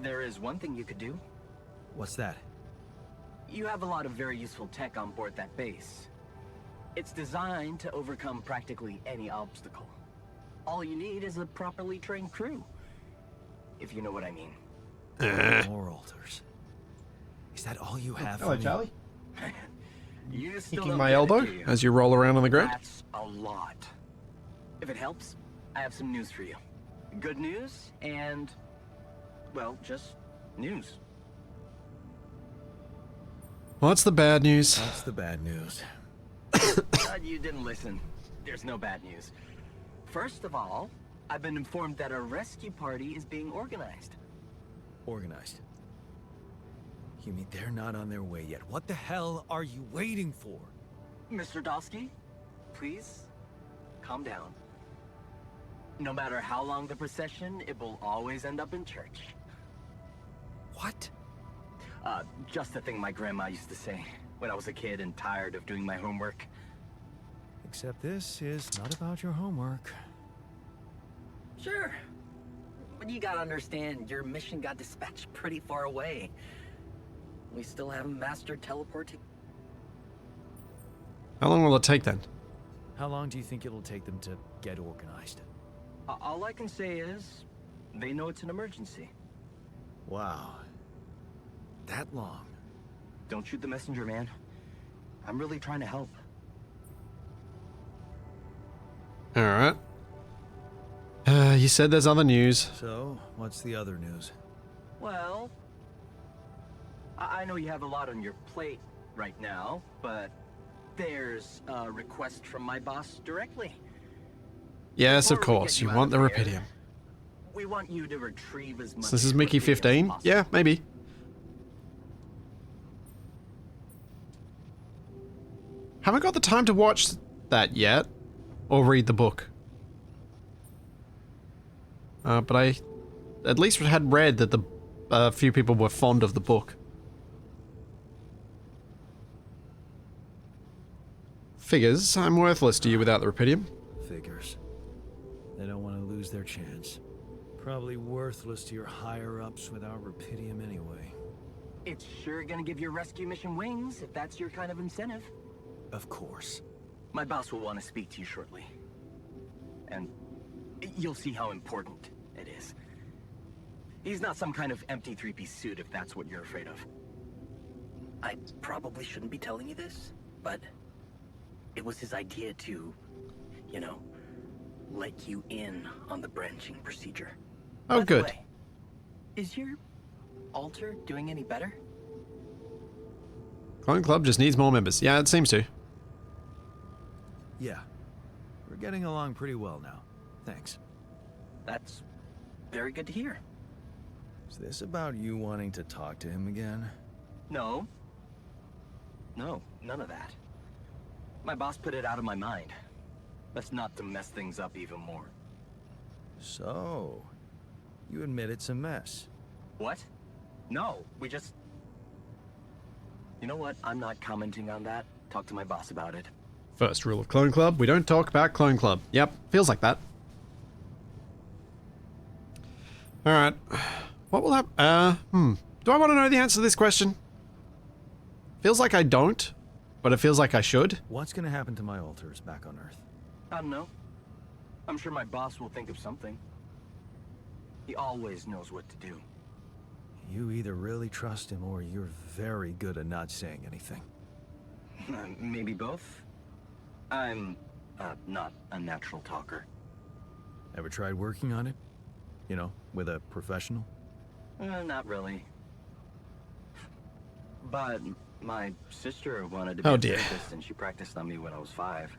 there is one thing you could do. What's that? You have a lot of very useful tech on board that base. It's designed to overcome practically any obstacle. All you need is a properly trained crew. If you know what I mean. More altars. Is that all you have for me? Charlie. You still Kicking don't my get it, elbow do you? as you roll around on the ground. That's a lot. If it helps, I have some news for you. Good news and, well, just news. What's the bad news? That's the bad news. You didn't listen. There's no bad news. First of all, I've been informed that a rescue party is being organized. Organized. You mean they're not on their way yet? What the hell are you waiting for? Mr. Dosky, please, calm down. No matter how long the procession, it will always end up in church. What? Just a thing my grandma used to say when I was a kid and tired of doing my homework. Except this is not about your homework. Sure. But you gotta understand, your mission got dispatched pretty far away. We still haven't mastered teleporting. How long will it take then? How long do you think it'll take them to get organized? All I can say is, they know it's an emergency. Wow. That long? Don't shoot the messenger, man. I'm really trying to help. Alright. You said there's other news. So, what's the other news? Well, I know you have a lot on your plate right now, but there's a request from my boss directly. Yes, of Before we course. get You you want the out of here, Rapidium. We want you to retrieve as much. So this is Mickey Rapidium as 15? possible. Yeah, maybe. Haven't got the time to watch that yet. Or read the book. But I at least had read that a few people were fond of the book. Figures, I'm worthless to you without the Rapidium. Figures. They don't want to lose their chance. Probably worthless to your higher-ups without Rapidium anyway. It's sure gonna give your rescue mission wings, if that's your kind of incentive. Of course. My boss will want to speak to you shortly. And you'll see how important it is. He's not some kind of empty three-piece suit, if that's what you're afraid of. I probably shouldn't be telling you this, but it was his idea to, you know, let you in on the branching procedure. Oh, By the good. way, is your altar doing any better? Clone Club just needs more members. Yeah, it seems to. Yeah. We're getting along pretty well now. Thanks. That's very good to hear. Is this about you wanting to talk to him again? No. No, none of that. My boss put it out of my mind. That's not to mess things up even more. So, you admit it's a mess. What? No, we just... You know what? I'm not commenting on that. Talk to my boss about it. First rule of Clone Club, we don't talk about Clone Club. Yep, feels like that. Alright. What will happen? Do I want to know the answer to this question? Feels like I don't, but it feels like I should. What's gonna happen to my altars back on Earth? I don't know. I'm sure my boss will think of something. He always knows what to do. You either really trust him or you're very good at not saying anything. Maybe both? I'm, not a natural talker. Ever tried working on it? You know, with a professional? Not really. But my sister wanted to be Oh, a dear. therapist, and she practiced on me when I was 5.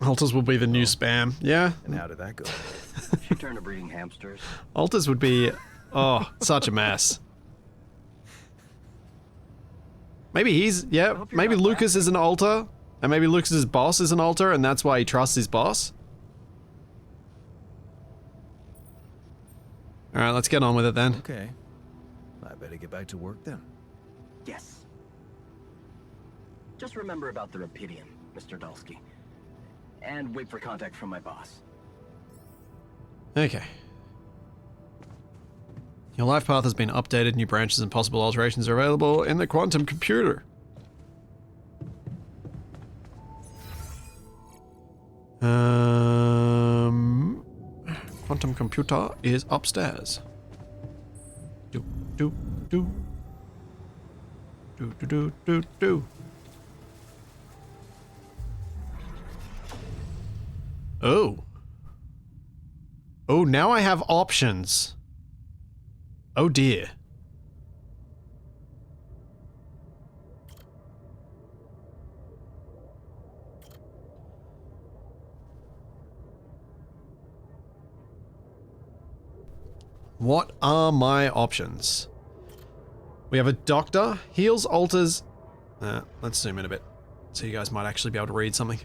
Altars will be the new spam. Yeah. And how did that go? She turned to breeding hamsters. Altars would be, oh, such a mess. Maybe he's, yeah, hope you're maybe not Lucas is an altar, and maybe Lucas's boss is an altar, and that's why he trusts his boss. Alright, let's get on with it then. Okay. I better get back to work then. Yes. Just remember about the Rapidian, Mr. Dulski. And wait for contact from my boss. Okay. Your life path has been updated, new branches and possible alterations are available in the quantum computer. Quantum computer is upstairs. Do, do, do. Do, do, do, do, do. Oh. Oh, now I have options. Oh dear. What are my options? We have a doctor, heals, alters. Let's zoom in a bit so you guys might actually be able to read something.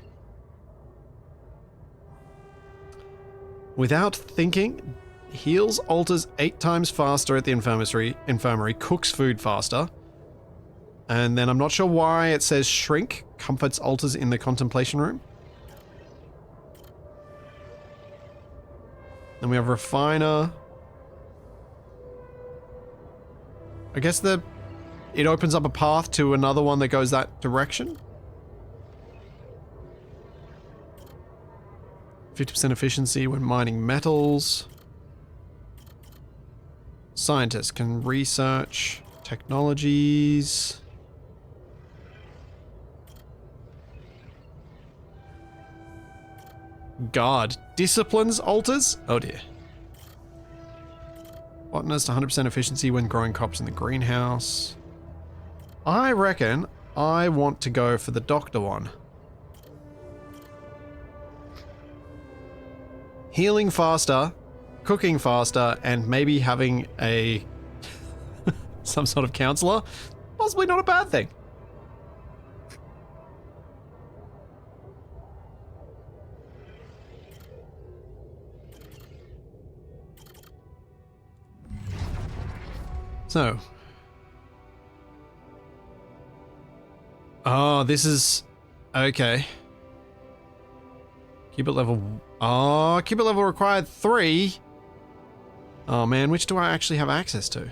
Without thinking, heals, alters 8 times faster at the infirmary, cooks food faster. And then I'm not sure why it says shrink, comforts, alters in the contemplation room. Then we have refiner. I guess it opens up a path to another one that goes that direction. 50% efficiency when mining metals. Scientists can research technologies. Guard disciplines alters? Oh dear. Botanist 100% efficiency when growing crops in the greenhouse. I reckon I want to go for the doctor one. Healing faster, cooking faster, and maybe having a some sort of counselor. Possibly not a bad thing. So. Oh, this is... Okay. Qubit level... Oh, qubit level required 3. Oh man, which do I actually have access to?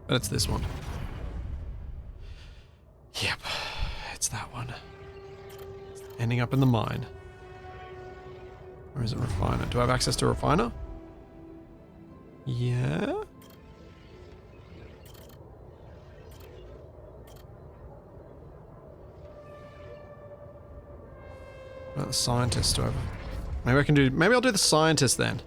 But it's this one. Yep, it's that one. It's ending up in the mine. Or is it refiner? Do I have access to a refiner? Yeah? What about the scientist? Do I have... Maybe I can do... Maybe I'll do the scientist then.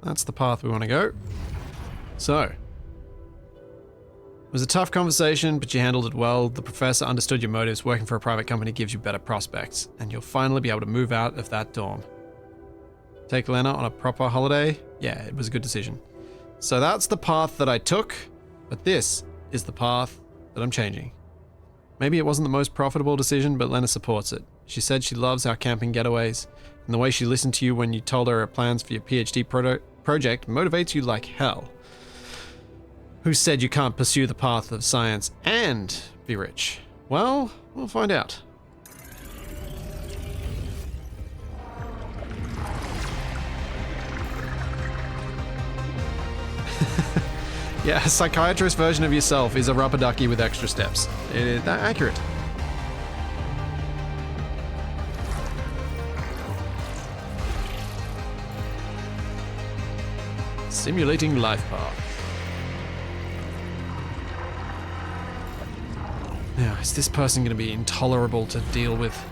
That's the path we want to go. So. It was a tough conversation, but you handled it well. The professor understood your motives. Working for a private company gives you better prospects, and you'll finally be able to move out of that dorm. Take Lena on a proper holiday? Yeah, it was a good decision. So that's the path that I took, but this is the path that I'm changing. Maybe it wasn't the most profitable decision, but Lena supports it. She said she loves our camping getaways, and the way she listened to you when you told her plans for your PhD project motivates you like hell. Who said you can't pursue the path of science and be rich? Well, we'll find out. Yeah, a psychiatrist version of yourself is a rubber ducky with extra steps. It is that accurate. Simulating life path. Now, is this person going to be intolerable to deal with,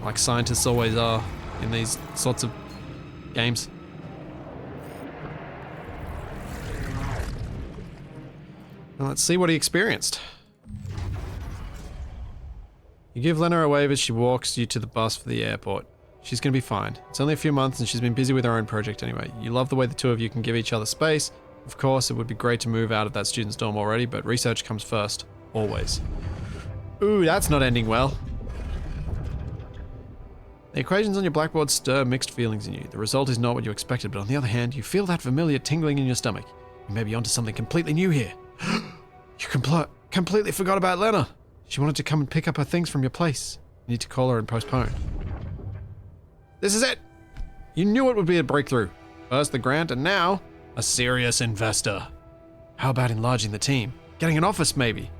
like scientists always are in these sorts of games? Well, let's see what he experienced. You give Lena a wave as she walks you to the bus for the airport. She's going to be fine. It's only a few months and she's been busy with her own project anyway. You love the way the two of you can give each other space. Of course, it would be great to move out of that student's dorm already, but research comes first. Always. Ooh, that's not ending well. The equations on your blackboard stir mixed feelings in you. The result is not what you expected, but on the other hand, you feel that familiar tingling in your stomach. You may be onto something completely new here. You completely forgot about Lena. She wanted to come and pick up her things from your place. You need to call her and postpone. This is it! You knew it would be a breakthrough. First the grant, and now, a serious investor. How about enlarging the team? Getting an office, maybe?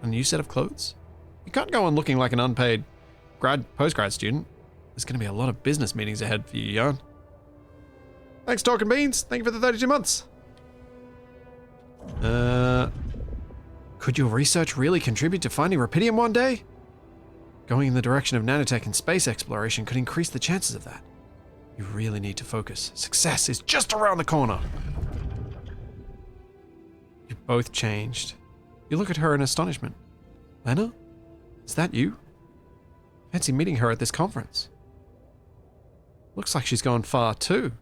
A new set of clothes? You can't go on looking like an unpaid postgrad student. There's going to be a lot of business meetings ahead for you, Jan. Thanks, Talking Beans. Thank you for the 32 months. Could your research really contribute to finding Rapidium one day? Going in the direction of nanotech and space exploration could increase the chances of that. You really need to focus. Success is just around the corner. You both changed. You look at her in astonishment. Lena? Is that you? Fancy meeting her at this conference. Looks like she's gone far too.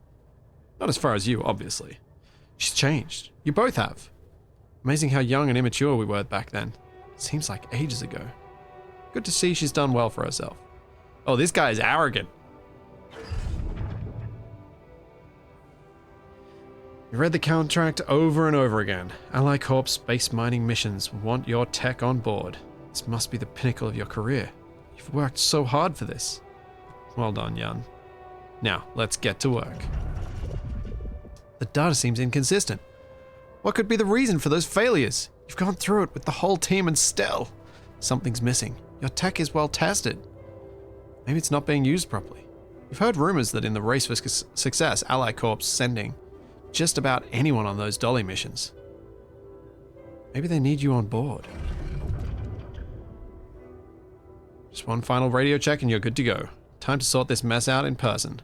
Not as far as you, obviously. She's changed. You both have. Amazing how young and immature we were back then. Seems like ages ago. Good to see she's done well for herself. Oh, this guy is arrogant. You read the contract over and over again. Ally Corp space mining missions want your tech on board. This must be the pinnacle of your career. You've worked so hard for this. Well done, Jan. Now, let's get to work. The data seems inconsistent. What could be the reason for those failures? You've gone through it with the whole team and still something's missing. Your tech is well tested. Maybe it's not being used properly. You've heard rumors that in the race for success, Ally Corp's sending just about anyone on those dolly missions. Maybe they need you on board. Just one final radio check and you're good to go. Time to sort this mess out in person.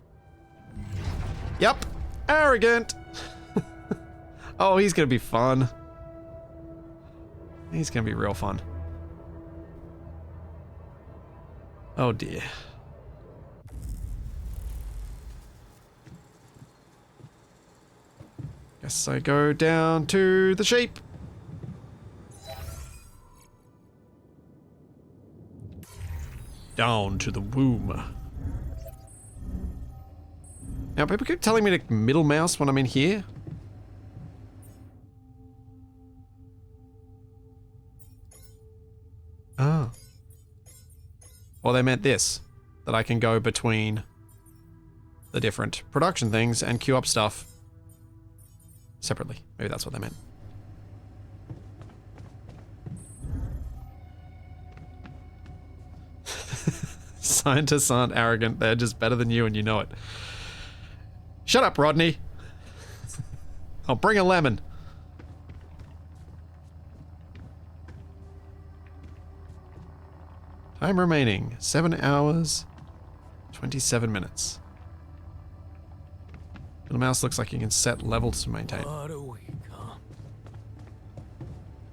Yep, arrogant. Oh, he's gonna be fun. He's gonna be real fun. Oh dear. Guess I go down to the sheep. Down to the womb. Now, people keep telling me to middle mouse when I'm in here. Oh. Or they meant this, that I can go between the different production things and queue up stuff separately. Maybe that's what they meant. Scientists aren't arrogant, they're just better than you and you know it. Shut up, Rodney. I'll bring a lemon. Time remaining, 7 hours, 27 minutes. The mouse looks like you can set levels to maintain. What a week, huh?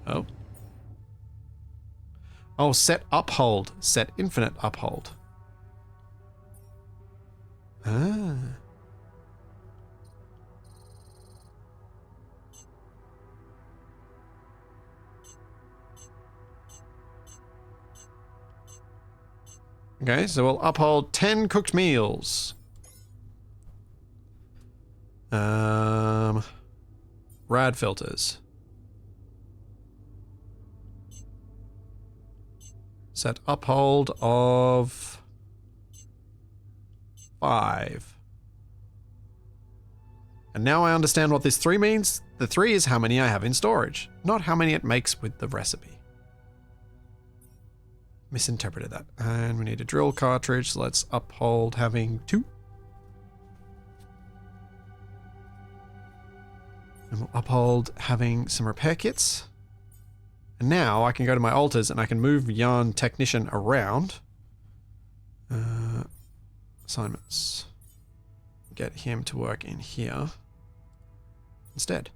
Oh. Oh, set uphold. Set infinite uphold. Ah. Okay, so we'll uphold 10 cooked meals. Rad filters. Set uphold of 5. And now I understand what this 3 means. The 3 is how many I have in storage, not how many it makes with the recipe. Misinterpreted that. And we need a drill cartridge, so let's uphold having 2. And we'll uphold having some repair kits. And now I can go to my altars and I can move Yarn Technician around. Assignments. Get him to work in here instead.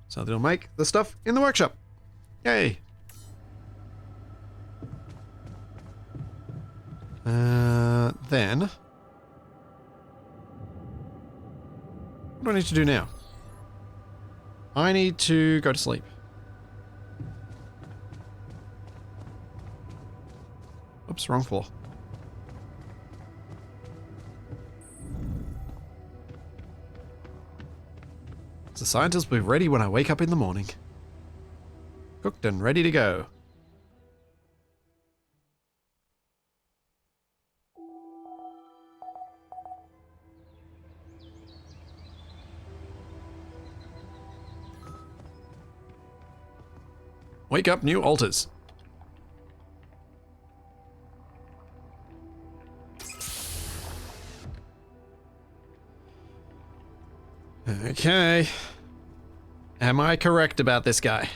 So they'll make the stuff in the workshop. Yay! Then... what do I need to do now? I need to go to sleep. Oops, wrong floor. The scientists will be ready when I wake up in the morning. Cooked and ready to go. Wake up, new altars. Okay. Am I correct about this guy?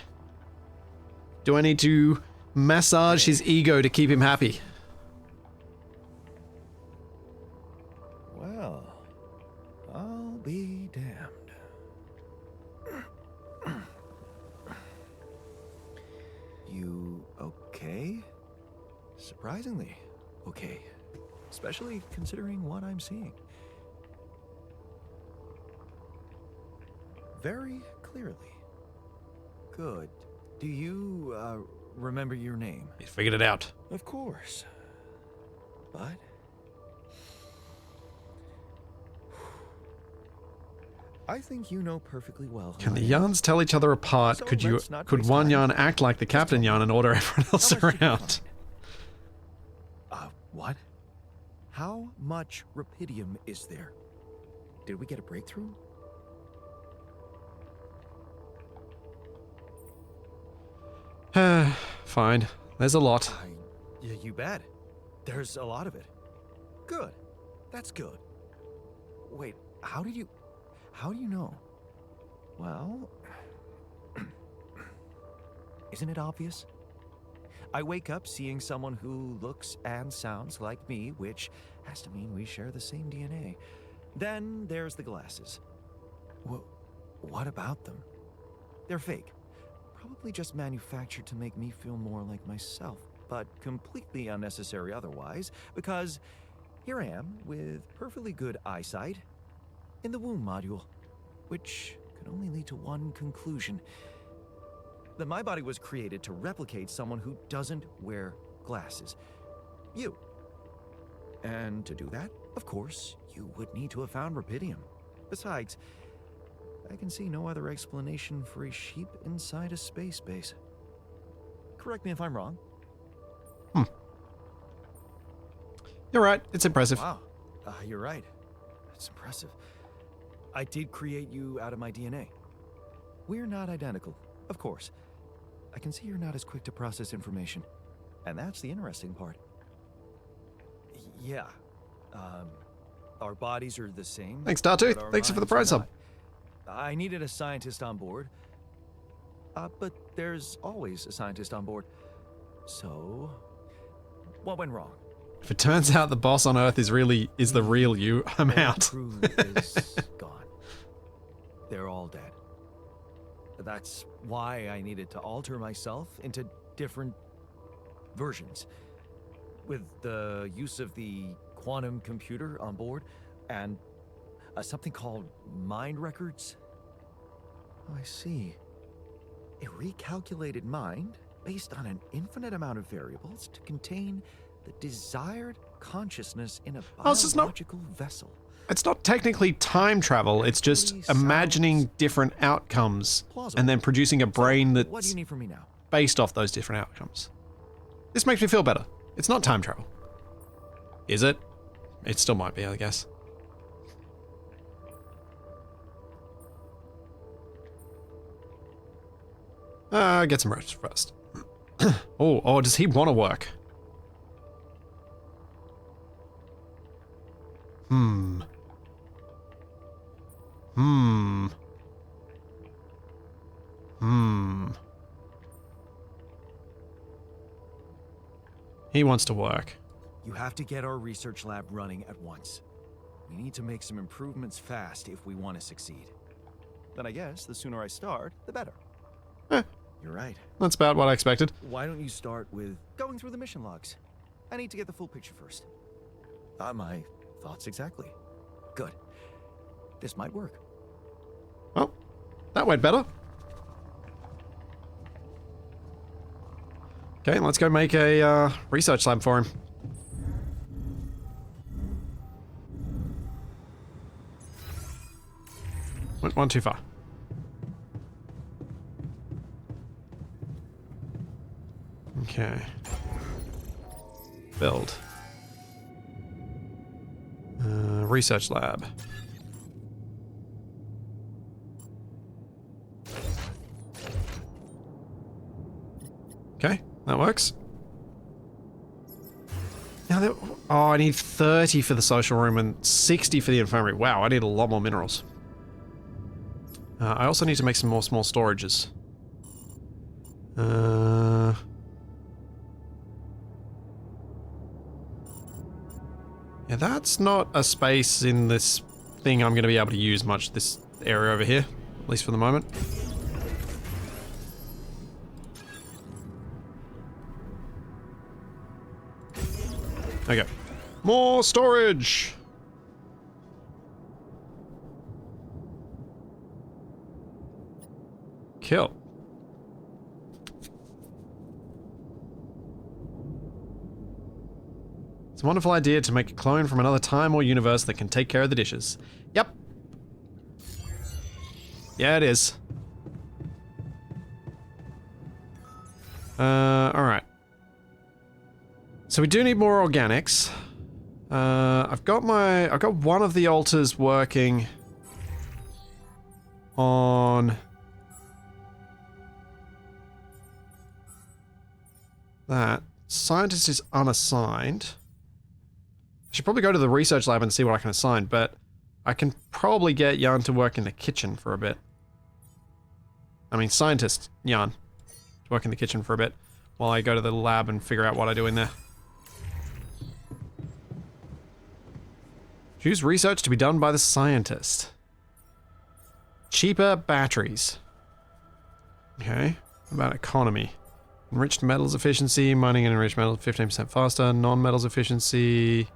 Do I need to massage his ego to keep him happy? Well, I'll be damned. You okay? Surprisingly okay. Especially considering what I'm seeing. Very clearly. Good. Do you, remember your name? He figured it out. Of course. But... I think you know perfectly well. Can the yarns tell each other apart? So Could let's not could waste one time. yarn act like the captain yarn and order everyone else How much did you around? find? What? How much rupidium is there? Did we get a breakthrough? Fine. There's a lot. Yeah, you bet. There's a lot of it. Good. That's good. Wait, how do you know? Well, isn't it obvious? I wake up seeing someone who looks and sounds like me, which has to mean we share the same DNA. Then there's the glasses. What about them? They're fake. Probably just manufactured to make me feel more like myself, but completely unnecessary otherwise, because here I am with perfectly good eyesight in the womb module, which can only lead to one conclusion: that my body was created to replicate someone who doesn't wear glasses. You. And to do that, of course, you would need to have found rupidium. Besides, I can see no other explanation for a sheep inside a space base. Correct me if I'm wrong. You're right. It's impressive. Wow, you're right. It's impressive. I did create you out of my DNA. We're not identical, of course. I can see you're not as quick to process information. And that's the interesting part. Yeah. Our bodies are the same. Thanks, Dartooth. but our Thanks for the minds prize are sub. not. I needed a scientist on board. But there's always a scientist on board. So, what went wrong? If it turns out the boss on Earth is the real you, I'm The out. crew is gone. They're all dead. That's why I needed to alter myself into different versions. With the use of the quantum computer on board and something called mind records. Oh, I see. A recalculated mind based on an infinite amount of variables to contain the desired consciousness in a Oh, so it's not- biological vessel. It's not technically time travel, it's just imagining different outcomes and then producing a brain What do that's you need from me now? based off those different outcomes. This makes me feel better. It's not time travel. Is it? It still might be, I guess. Get some rest first. Oh, does he want to work? Hmm. He wants to work. You have to get our research lab running at once. We need to make some improvements fast if we want to succeed. Then I guess the sooner I start, the better. Eh, You're right. that's about what I expected. Why don't you start with going through the mission logs? I need to get the full picture first. My thoughts exactly. Good. This might work. Well, that went better. Okay, let's go make a research lab for him. Went one too far. Okay. Build. Research lab. Okay, that works. Now, I need 30 for the social room and 60 for the infirmary. Wow, I need a lot more minerals. I also need to make some more small storages. Yeah, that's not a space in this thing I'm going to be able to use much, this area over here, at least for the moment. Okay. More storage! Kill. It's a wonderful idea to make a clone from another time or universe that can take care of the dishes. Yep. Yeah, it is. Alright. So we do need more organics. I've got one of the altars working on that. Scientist is unassigned. I should probably go to the research lab and see what I can assign, but I can probably get Jan to work in the kitchen for a bit. I mean, scientist Jan to work in the kitchen for a bit while I go to the lab and figure out what I do in there. Choose research to be done by the scientist. Cheaper batteries. Okay. What about economy? Enriched metals efficiency, mining and enriched metals 15% faster, non-metals efficiency,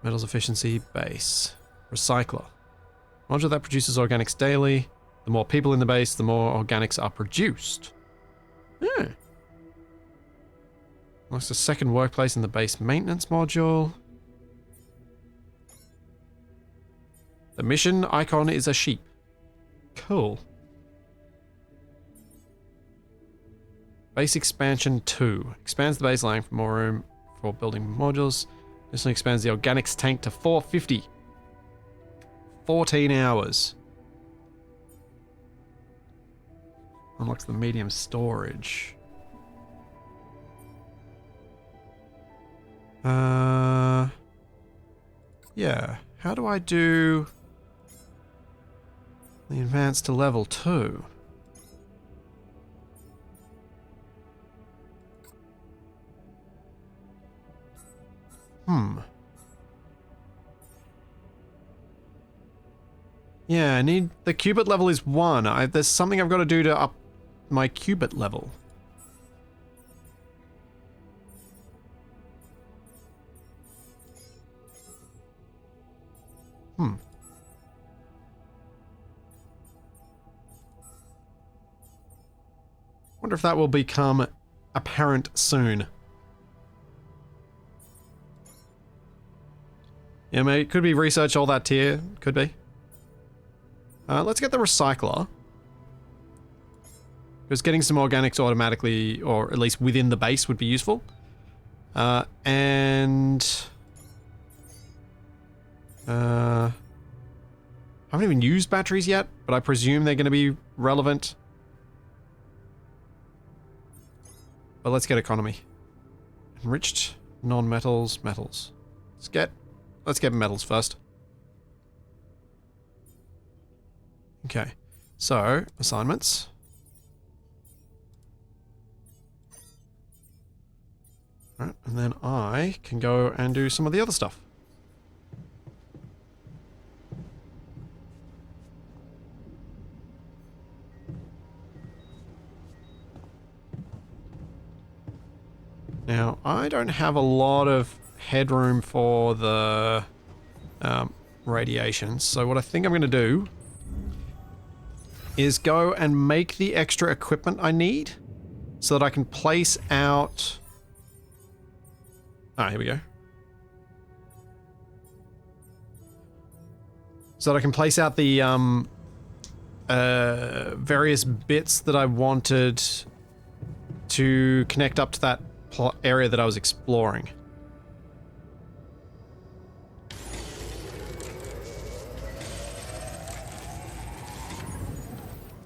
metals efficiency base. Recycler. Module that produces organics daily. The more people in the base, the more organics are produced. Hmm. Looks a second workplace in the base maintenance module. The mission icon is a sheep. Cool. Base expansion 2. Expands the base, allowing for more room for building modules. This one expands the organics tank to 450. 14 hours. Unlocks the medium storage. Yeah. How do I do the advanced to level 2? Yeah, I need... The qubit level is 1. There's something I've got to do to up my qubit level. Wonder if that will become apparent soon. Yeah, mate, it could be research all that tier. Could be. Let's get the recycler. Because getting some organics automatically, or at least within the base, would be useful. And... I haven't even used batteries yet, but I presume they're going to be relevant. But let's get economy. Enriched non-metals, metals. Let's get metals first. Okay, so assignments. Alright, and then I can go and do some of the other stuff. Now, I don't have a lot of headroom for the radiation, so what I think I'm going to do is go and make the extra equipment I need so that I can place out... Ah, here we go. So that I can place out the various bits that I wanted to connect up to that area that I was exploring.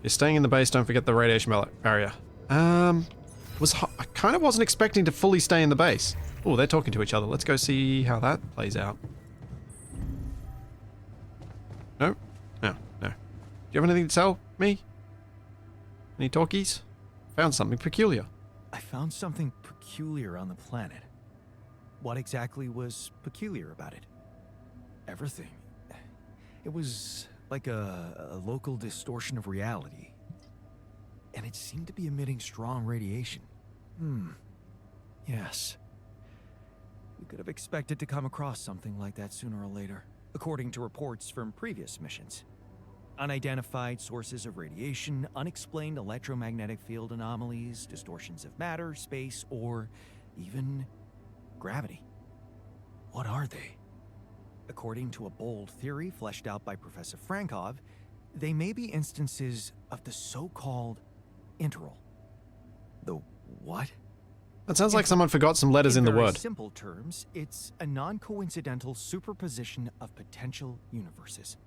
You're staying in the base, don't forget the radiation barrier. I kind of wasn't expecting to fully stay in the base. Oh, they're talking to each other. Let's go see how that plays out. No? No, no. Do you have anything to tell me? Any talkies? Found something peculiar. I found something peculiar on the planet. What exactly was peculiar about it? Everything. It was like a local distortion of reality. And it seemed to be emitting strong radiation. Yes. We could have expected to come across something like that sooner or later, according to reports from previous missions. Unidentified sources of radiation, unexplained electromagnetic field anomalies, distortions of matter, space, or even gravity. What are they? According to a bold theory fleshed out by Professor Frankov, they may be instances of the so-called interval. The what? That sounds like someone forgot some letters in the word. In simple terms, it's a non-coincidental superposition of potential universes.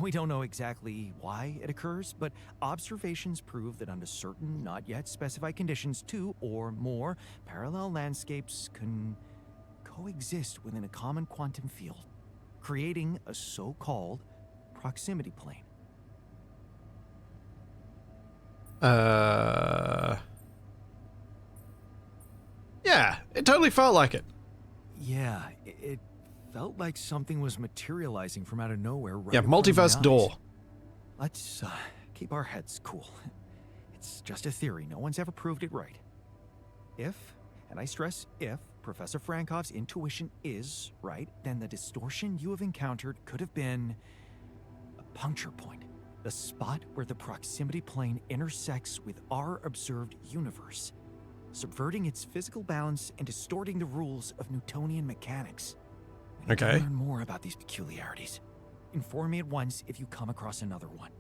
We don't know exactly why it occurs, but observations prove that under certain, not yet specified conditions, two or more parallel landscapes can coexist within a common quantum field, creating a so-called proximity plane. Yeah, it totally felt like it. Yeah, it felt like something was materializing from out of nowhere right Yeah, in front of my multiverse eyes. door. Let's keep our heads cool. It's just a theory. No one's ever proved it right. If, and I stress if, Professor Frankov's intuition is right, then the distortion you have encountered could have been a puncture point. The spot where the proximity plane intersects with our observed universe, subverting its physical balance and distorting the rules of Newtonian mechanics. I need to Okay. learn more about these peculiarities. Inform me at once if you come across another one.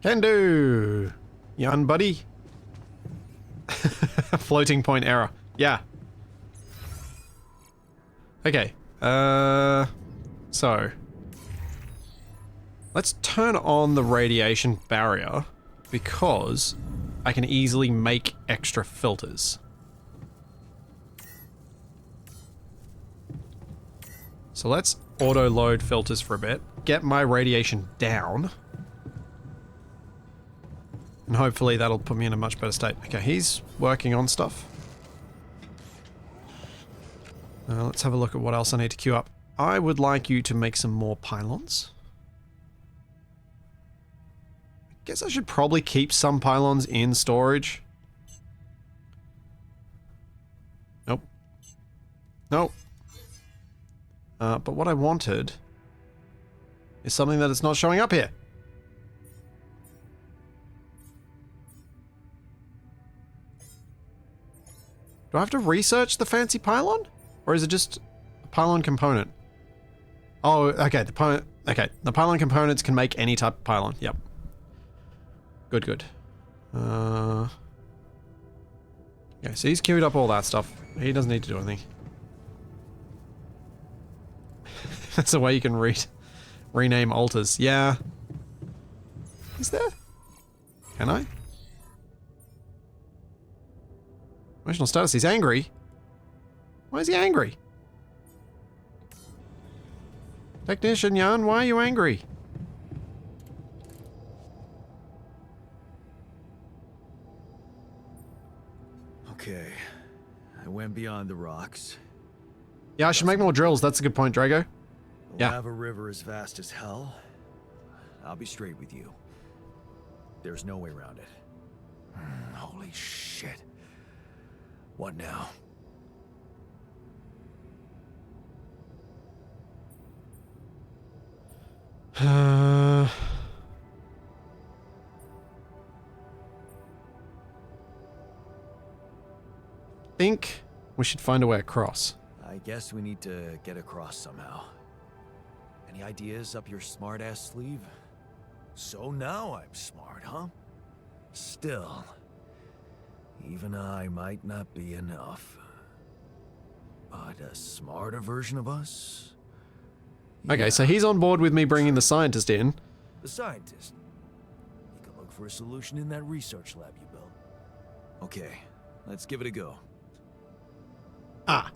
Can do. Yan, buddy. Floating point error. Yeah. Okay. So. Let's turn on the radiation barrier because I can easily make extra filters. So let's auto load filters for a bit, get my radiation down, and hopefully that'll put me in a much better state. Okay, he's working on stuff. Let's have a look at what else I need to queue up. I would like you to make some more pylons. I guess I should probably keep some pylons in storage. Nope. Nope. But what I wanted is something that is not showing up here. Do I have to research the fancy pylon? Or is it just a pylon component? Oh, okay, the pylon components can make any type of pylon. Yep. Good, good. Okay, so he's queued up all that stuff. He doesn't need to do anything. That's the way you can rename altars. Yeah. Is there? Can I? Emotional status, he's angry. Why is he angry? Technician Yan, why are you angry? Okay. I went beyond the rocks. Yeah, I should make more drills. That's a good point, Drago. The Yeah. lava river is vast as hell. I'll be straight with you. There's no way around it. Holy shit. What now? Think we should find a way across. I guess we need to get across somehow. Any ideas up your smart-ass sleeve? So now I'm smart, huh? Still, even I might not be enough. But a smarter version of us? Okay, so he's on board with me bringing the scientist in. The scientist. You can look for a solution in that research lab you built. Okay, let's give it a go. Ah.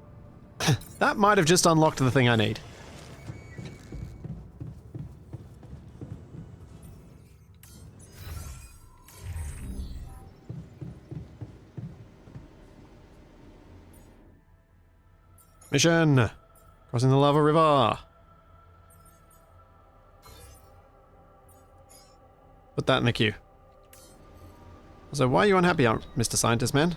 That might have just unlocked the thing I need. Mission! Crossing the lava river. Put that in the queue. So why are you unhappy, Mr. Scientist Man?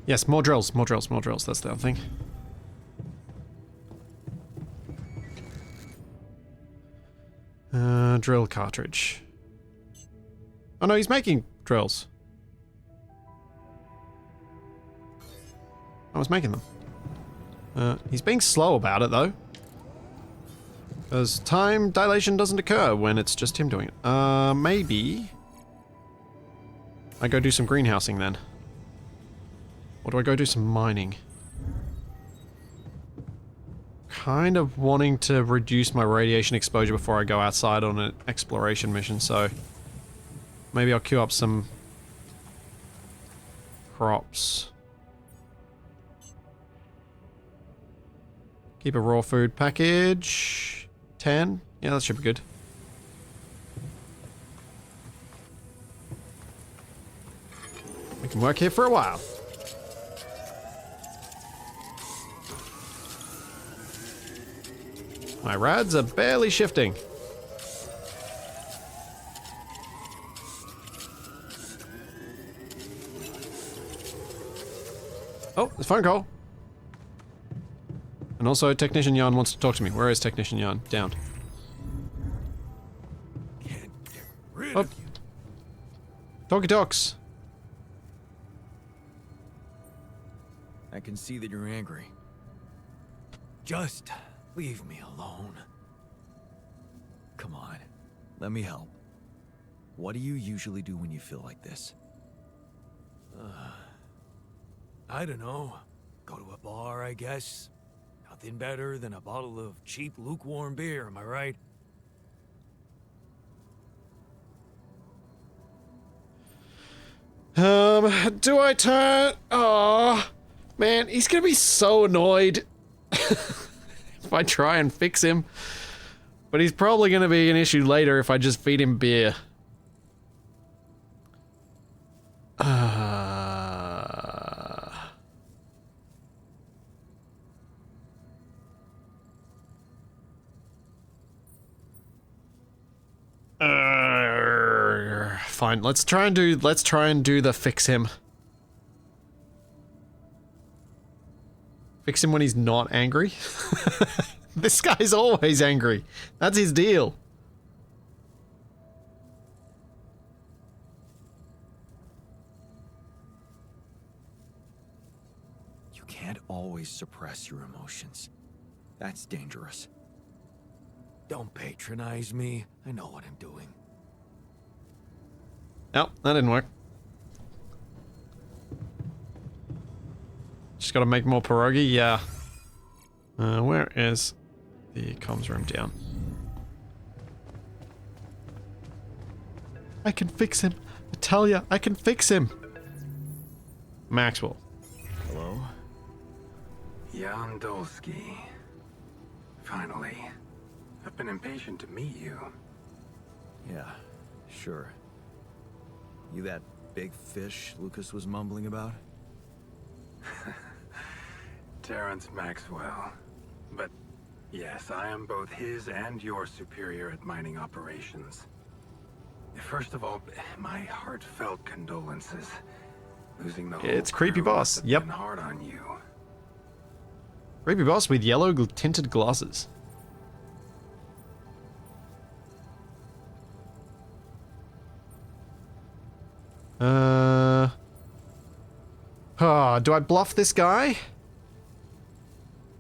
Yes, more drills, more drills, more drills. That's the other thing. Drill cartridge. Oh no, he's making drills. I was making them. He's being slow about it though. Because time dilation doesn't occur when it's just him doing it. Maybe I go do some greenhousing then. Or do I go do some mining? Kind of wanting to reduce my radiation exposure before I go outside on an exploration mission, so maybe I'll queue up some crops. Keep a raw food package. 10? Yeah, that should be good. We can work here for a while. My rads are barely shifting. Oh, there's a phone call. And also, Technician Yan wants to talk to me. Where is Technician Yan? Down. Can't get rid Oh. of you. Talkie talks. I can see that you're angry. Just leave me alone. Come on, let me help. What do you usually do when you feel like this? I don't know. Go to a bar, I guess. Nothing better than a bottle of cheap, lukewarm beer, am I right? Do I turn? Oh, man, he's gonna be so annoyed if I try and fix him. But he's probably gonna be an issue later if I just feed him beer. Fine, let's try and do the fix him. Fix him when he's not angry. This guy's always angry. That's his deal. You can't always suppress your emotions. That's dangerous. Don't patronize me. I know what I'm doing. Nope, that didn't work. Just gotta make more pierogi, yeah. Where is the comms room down? I can fix him. I tell ya, I can fix him. Maxwell. Hello? Jan Dolsky. Finally. I've been impatient to meet you. Yeah, sure. You that big fish Lucas was mumbling about? Terrence Maxwell. But yes, I am both his and your superior at mining operations. First of all, my heartfelt condolences. Losing the whole It's Creepy crew Boss. must have Yep. been hard on you. Creepy boss with yellow tinted glasses. Do I bluff this guy?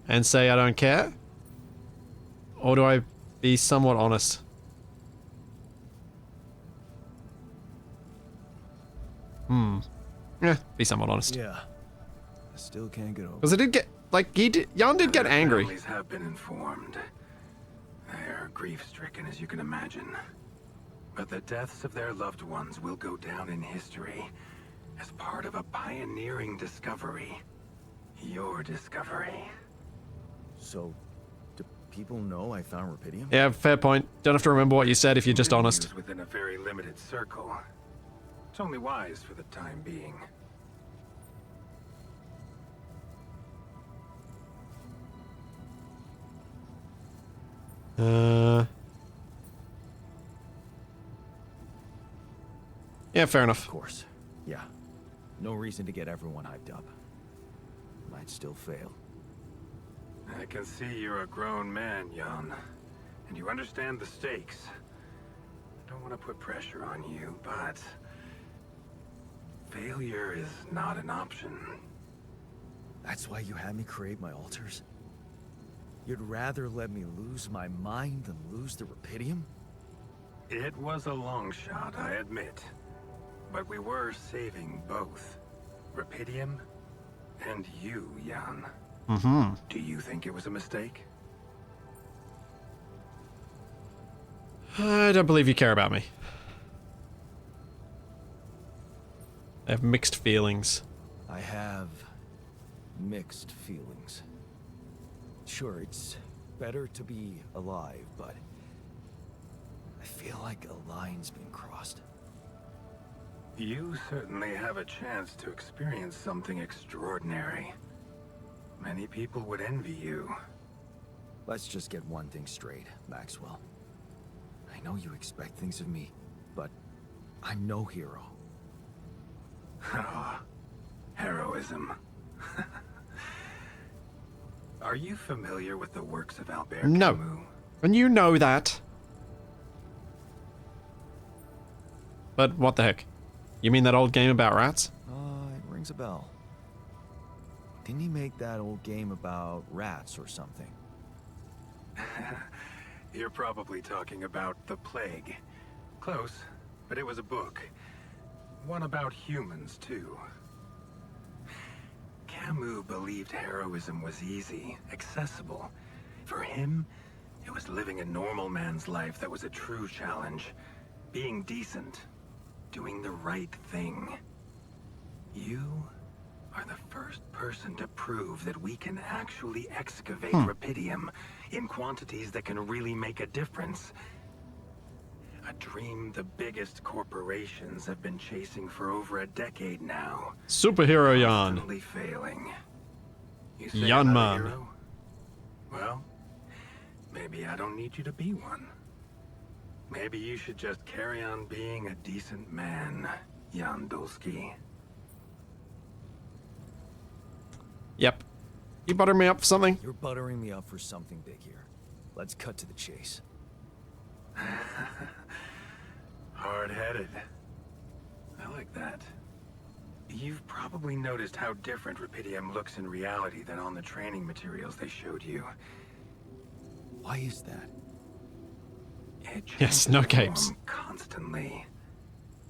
And say I don't care? Or do I be somewhat honest? Be somewhat honest. Yeah. I still can't get over. Because I did get, like, Jan did get Their angry. Families have been informed. They are grief-stricken, as you can imagine. But the deaths of their loved ones will go down in history as part of a pioneering discovery. Your discovery. So, do people know I found Rapidium? Yeah, fair point. Don't have to remember what you said if you're just honest. News within a very limited circle. It's only wise for the time being. Yeah, fair enough. Of course. Yeah. No reason to get everyone hyped up. Might still fail. I can see you're a grown man, Jan. And you understand the stakes. I don't want to put pressure on you, but... failure is not an option. That's why you had me create my altars? You'd rather let me lose my mind than lose the Rapidium? It was a long shot, I admit. But we were saving both. Rapidium and you, Jan. Mm-hmm. Do you think it was a mistake? I don't believe you care about me. I have mixed feelings. I have mixed feelings. Sure, it's better to be alive, but I feel like a line's been crossed. You certainly have a chance to experience something extraordinary. Many people would envy you. Let's just get one thing straight, Maxwell. I know you expect things of me, but I'm no hero. Ah, heroism. Are you familiar with the works of Albert No. Camus? And you know that. But what the heck? You mean that old game about rats? It rings a bell. Didn't he make that old game about rats or something? You're probably talking about The Plague. Close, but it was a book. One about humans, too. Camus believed heroism was easy, accessible. For him, it was living a normal man's life that was a true challenge. Being decent. Doing the right thing. You are the first person to prove that we can actually excavate rupidium in quantities that can really make a difference. A dream the biggest corporations have been chasing for over a decade now. Superhero Jan. Constantly failing. You say Jan I'm not a man. hero? Well, maybe I don't need you to be one. Maybe you should just carry on being a decent man, Jan Dulski. Yep. You butter me up for something? You're buttering me up for something big here. Let's cut to the chase. Hard-headed. I like that. You've probably noticed how different rupidium looks in reality than on the training materials they showed you. Why is that? It Yes, changes no form capes. constantly.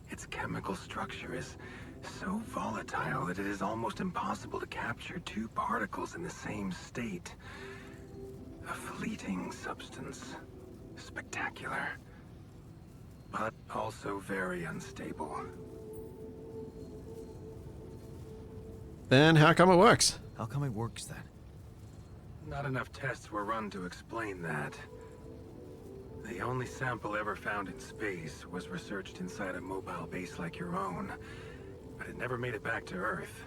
Its chemical structure is so volatile that it is almost impossible to capture two particles in the same state. A fleeting substance. Spectacular. But also very unstable. Then how come it works? How come it works then? Not enough tests were run to explain that. The only sample ever found in space was researched inside a mobile base like your own, but it never made it back to Earth.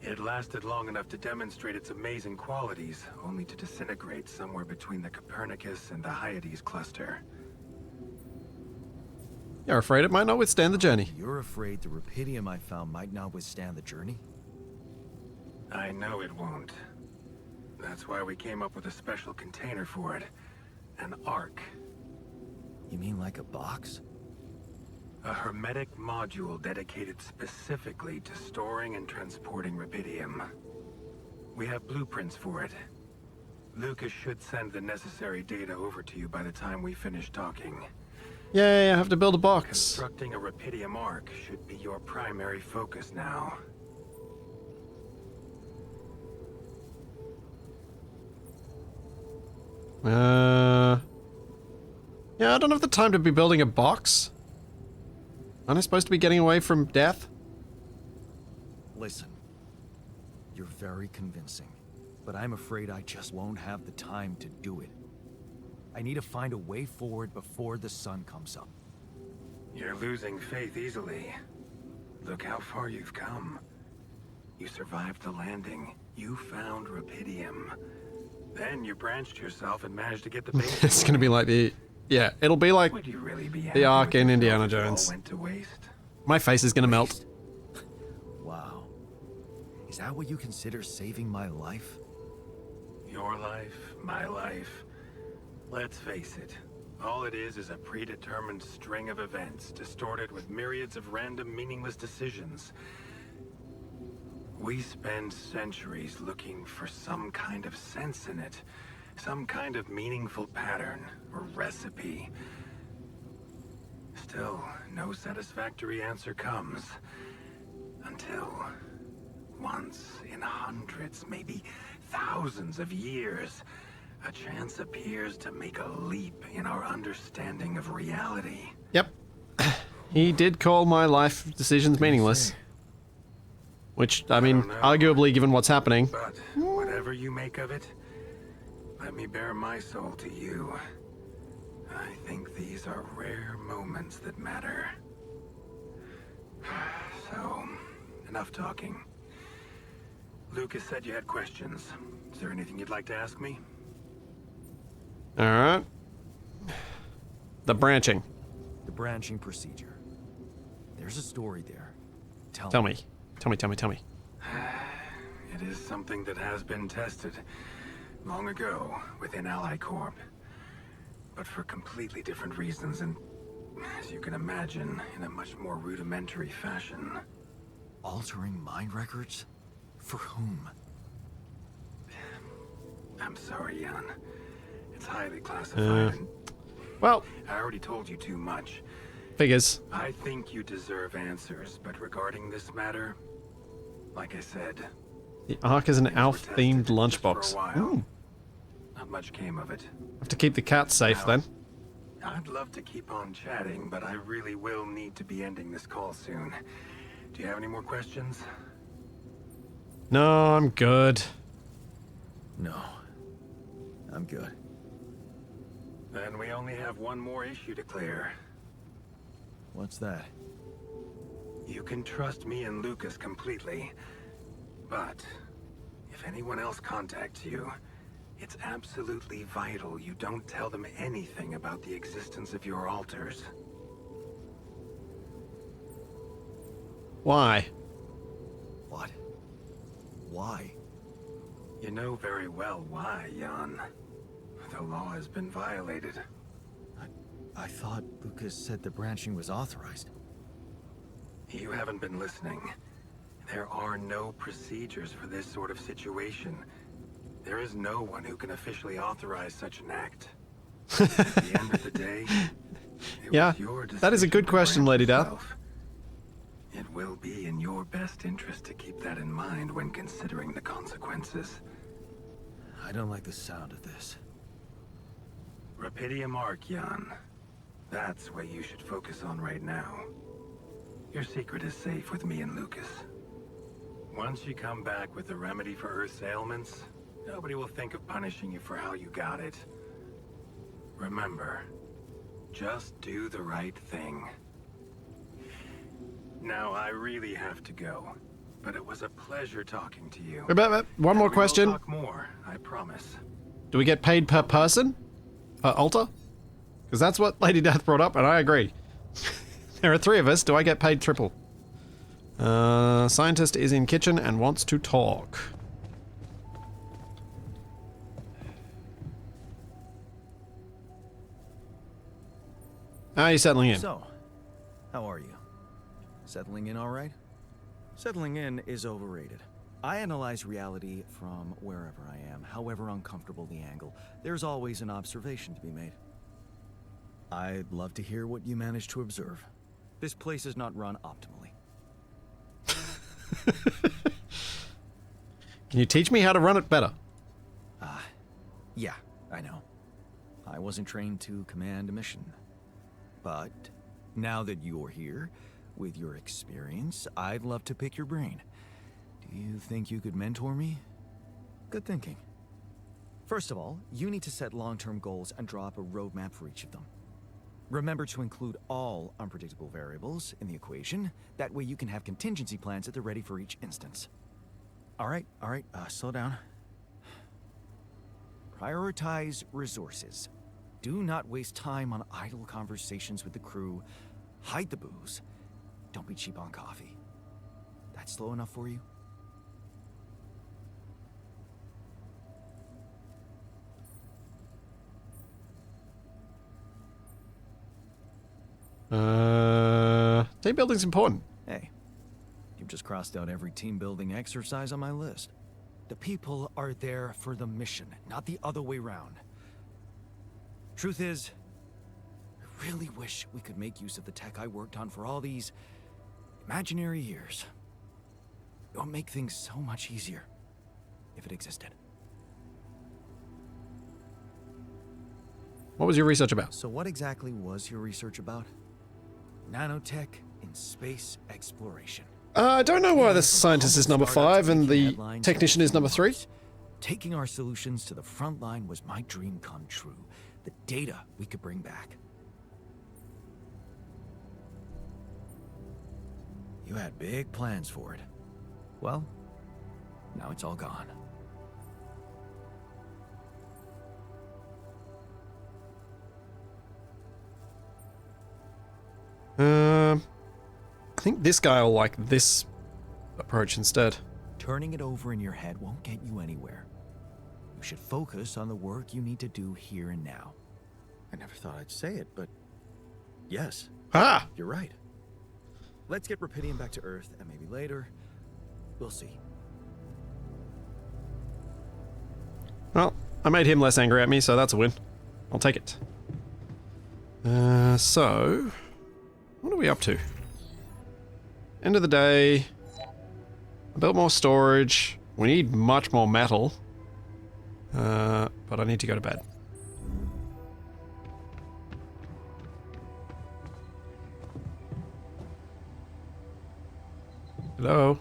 It lasted long enough to demonstrate its amazing qualities, only to disintegrate somewhere between the Copernicus and the Hyades cluster. You're afraid it might not withstand the journey. You're afraid the rupidium I found might not withstand the journey? I know it won't. That's why we came up with a special container for it. An Ark. You mean like a box? A hermetic module dedicated specifically to storing and transporting rupidium. We have blueprints for it. Lucas should send the necessary data over to you by the time we finish talking. Yay, I have to build a box. Constructing a rupidium Ark should be your primary focus now. Yeah, I don't have the time to be building a box. Aren't I supposed to be getting away from death? Listen, you're very convincing, but I'm afraid I just won't have the time to do it. I need to find a way forward before the sun comes up. You're losing faith easily. Look how far you've come. You survived the landing. You found rupidium. Then you branched yourself and managed to get the base. It's gonna be like the... Yeah, it'll be like Would you really be the Ark in with Indiana yourself if it all Jones. went to waste? My face is gonna melt. Wow. Is that what you consider saving my life? Your life, my life. Let's face it. All it is a predetermined string of events, distorted with myriads of random, meaningless decisions. We spend centuries looking for some kind of sense in it. Some kind of meaningful pattern or recipe. Still, no satisfactory answer comes. Until, once in hundreds, maybe thousands of years, a chance appears to make a leap in our understanding of reality. Yep. He did call my life decisions meaningless. Which, I mean, don't know. arguably given what's happening. But whatever you make of it, let me bare my soul to you. I think these are rare moments that matter. So, enough talking. Lucas said you had questions. Is there anything you'd like to ask me? Alright. The branching. The branching procedure. There's a story there. Tell me. Tell me. It is something that has been tested long ago within Ally Corp. But for completely different reasons and as you can imagine, in a much more rudimentary fashion. Altering mind records? For whom? I'm sorry, Jan. It's highly classified. Well, I already told you too much. figures. I think you deserve answers, but regarding this matter, like I said, The Ark is an things were Alf-themed tested just for a lunchbox. while. Ooh. Not much came of it. Have to keep the cat safe Now, then. I'd love to keep on chatting, but I really will need to be ending this call soon. Do you have any more questions? No, I'm good. No. I'm good. Then we only have one more issue to clear. What's that? You can trust me and Lucas completely, but if anyone else contacts you, it's absolutely vital you don't tell them anything about the existence of your altars. Why? What? Why? You know very well why, Jan. The law has been violated. I thought Lucas said the branching was authorized. You haven't been listening. There are no procedures for this sort of situation. There is no one who can officially authorize such an act. At the end of the day, it Yeah, was your that is a decision good to question, branch Lady Death. yourself. It will be in your best interest to keep that in mind when considering the consequences. I don't like the sound of this. Rapidium Arc, Jan. That's what you should focus on right now. Your secret is safe with me and Lucas. Once you come back with a remedy for Earth's ailments, nobody will think of punishing you for how you got it. Remember, just do the right thing. Now, I really have to go, but it was a pleasure talking to you. One more We will question. talk more, I promise. Do we get paid per person? Per altar? Because that's what Lady Death brought up, and I agree. There are 3 of us. Do I get paid triple? Scientist is in kitchen and wants to talk. How are you settling in? So, how are you? Settling in all right? Settling in is overrated. I analyze reality from wherever I am, however uncomfortable the angle. There's always an observation to be made. I'd love to hear what you managed to observe. This place is not run optimally. Can you teach me how to run it better? Yeah, I know. I wasn't trained to command a mission. But now that you're here, with your experience, I'd love to pick your brain. Do you think you could mentor me? Good thinking. First of all, you need to set long-term goals and draw up a roadmap for each of them. Remember to include all unpredictable variables in the equation. That way you can have contingency plans at the ready for each instance. All right, slow down. Prioritize resources. Do not waste time on idle conversations with the crew. Hide the booze. Don't be cheap on coffee. That's slow enough for you? Team building's important. Hey, you've just crossed out every team building exercise on my list. The people are there for the mission, not the other way round. Truth is, I really wish we could make use of the tech I worked on for all these imaginary years. It would make things so much easier if it existed. What was your research about? So what exactly was your research about? Nanotech in space exploration. I don't know why the From scientist is humble number startup 5 to and making the headlines technician is for number 3. months. Taking our solutions to the front line was my dream come true. The data we could bring back. You had big plans for it. Well, now it's all gone. I think this guy will like this approach instead. Turning it over in your head won't get you anywhere. You should focus on the work you need to do here and now. I never thought I'd say it, but Yes, Ah! you're right. Let's get Rapidian back to Earth, and maybe later, we'll see. Well, I made him less angry at me, so that's a win. I'll take it. So... what are we up to? End of the day... I built more storage. We need much more metal. But I need to go to bed. Hello?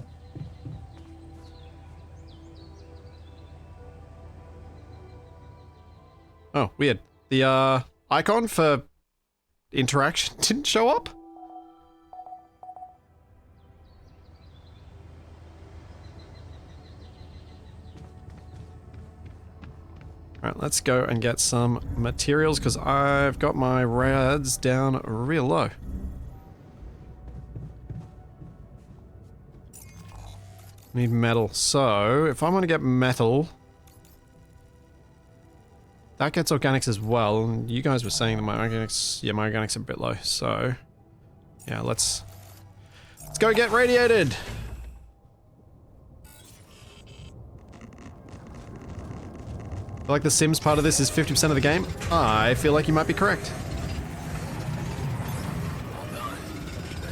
Oh, weird. The, icon for interaction didn't show up? Alright, let's go and get some materials, because I've got my rads down real low. Need metal. So, if I'm gonna get metal... that gets organics as well, and you guys were saying that my organics... yeah, my organics are a bit low, so... yeah, let's go get radiated! I feel like the Sims part of this is 50% of the game. I feel like you might be correct.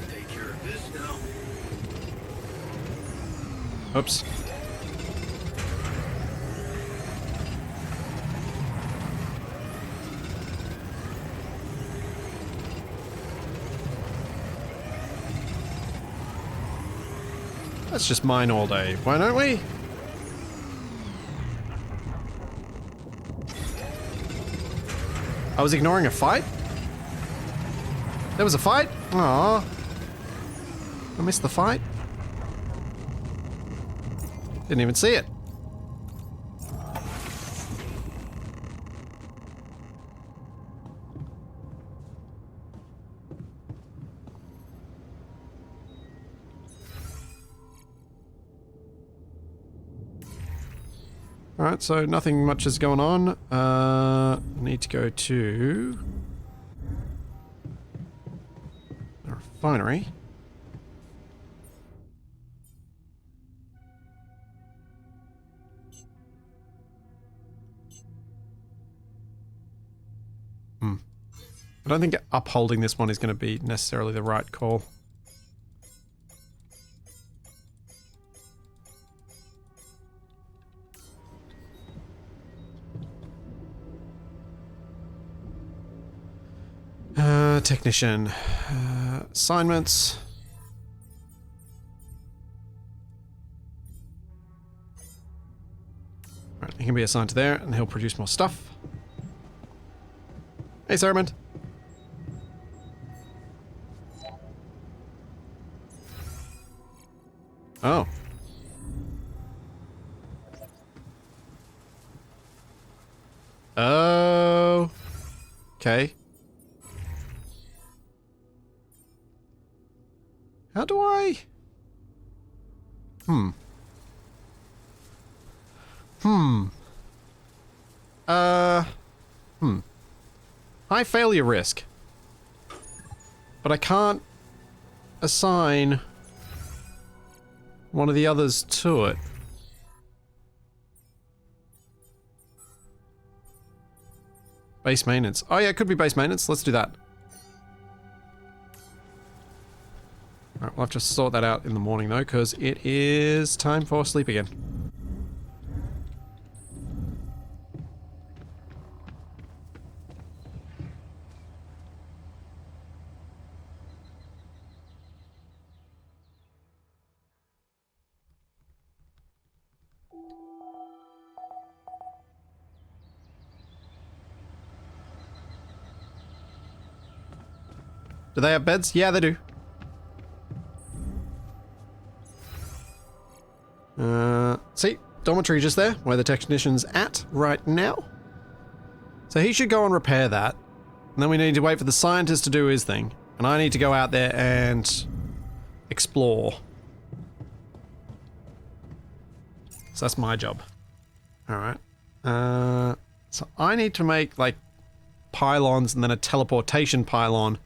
Take care of this now. Oops. Let's just mine all day, why don't we? I was ignoring a fight? There was a fight? Aww. I missed the fight. Didn't even see it. Alright, so nothing much is going on. I need to go to the refinery. I don't think upholding this one is going to be necessarily the right call. Technician. Assignments. Right, he can be assigned to there, and he'll produce more stuff. Hey, Sarament. Oh. Oh. Okay. How do I... High failure risk. But I can't assign one of the others to it. Base maintenance. Oh yeah, it could be base maintenance. Let's do that. Alright, we'll have to sort that out in the morning though, because it is time for sleep again. Do they have beds? Yeah, they do. See? Dormitory just there, where the technician's at right now. So he should go and repair that. And then we need to wait for the scientist to do his thing. And I need to go out there and explore. So that's my job. Alright. So I need to make, like, pylons and then a teleportation pylon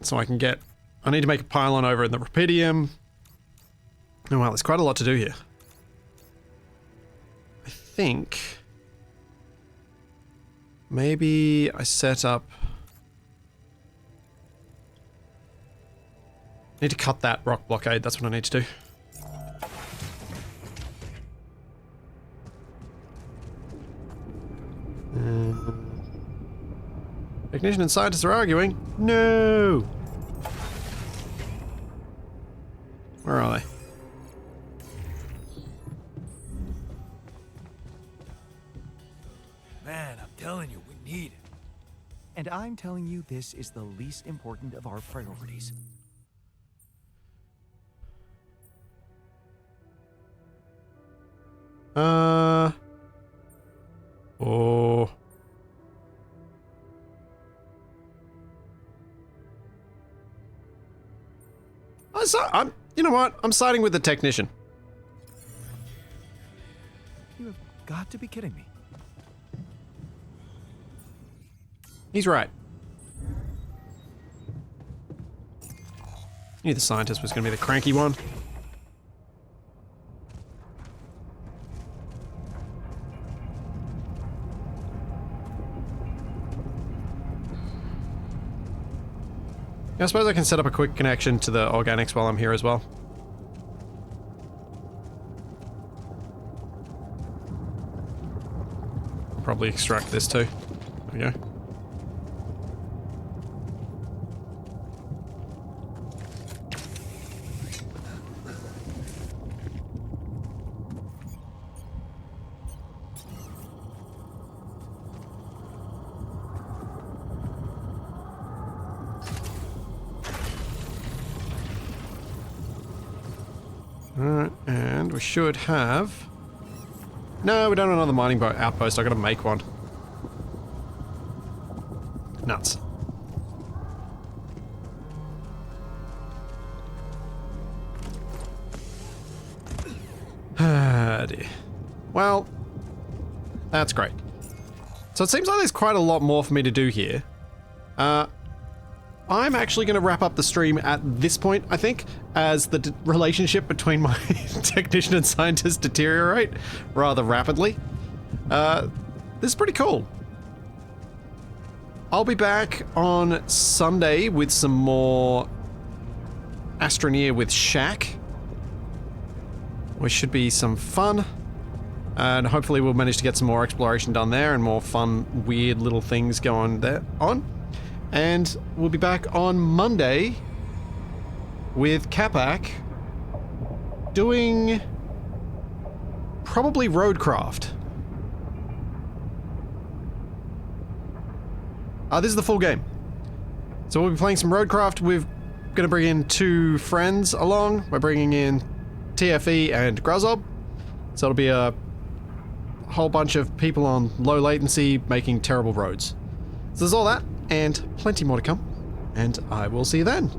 so I can get... I need to make a pylon over in the Rapidium. Oh wow, there's quite a lot to do here. I think... maybe I set up... I need to cut that rock blockade, that's what I need to do. Technician and scientists are arguing. No! Where are they? Man, I'm telling you, we need it. And I'm telling you, this is the least important of our priorities. Oh. You know what? I'm siding with the technician. You have got to be kidding me. He's right. Knew the scientist was going to be the cranky one. Yeah, I suppose I can set up a quick connection to the organics while I'm here as well. Probably extract this too. There we go. Alright, and we should have... No, we don't have another mining outpost. I gotta make one. Nuts. Ah, dear. Well, that's great. So it seems like there's quite a lot more for me to do here. I'm actually going to wrap up the stream at this point, I think, as the relationship between my technician and scientist deteriorate rather rapidly. This is pretty cool. I'll be back on Sunday with some more Astroneer with Shaq, which should be some fun. And hopefully we'll manage to get some more exploration done there and more fun, weird little things going there on. And we'll be back on Monday with Capac doing probably Roadcraft. This is the full game. So we'll be playing some Roadcraft. We're going to bring in 2 friends along. We're bringing in TFE and Gruzob. So it'll be a whole bunch of people on low latency making terrible roads. So there's all that. And plenty more to come, and I will see you then.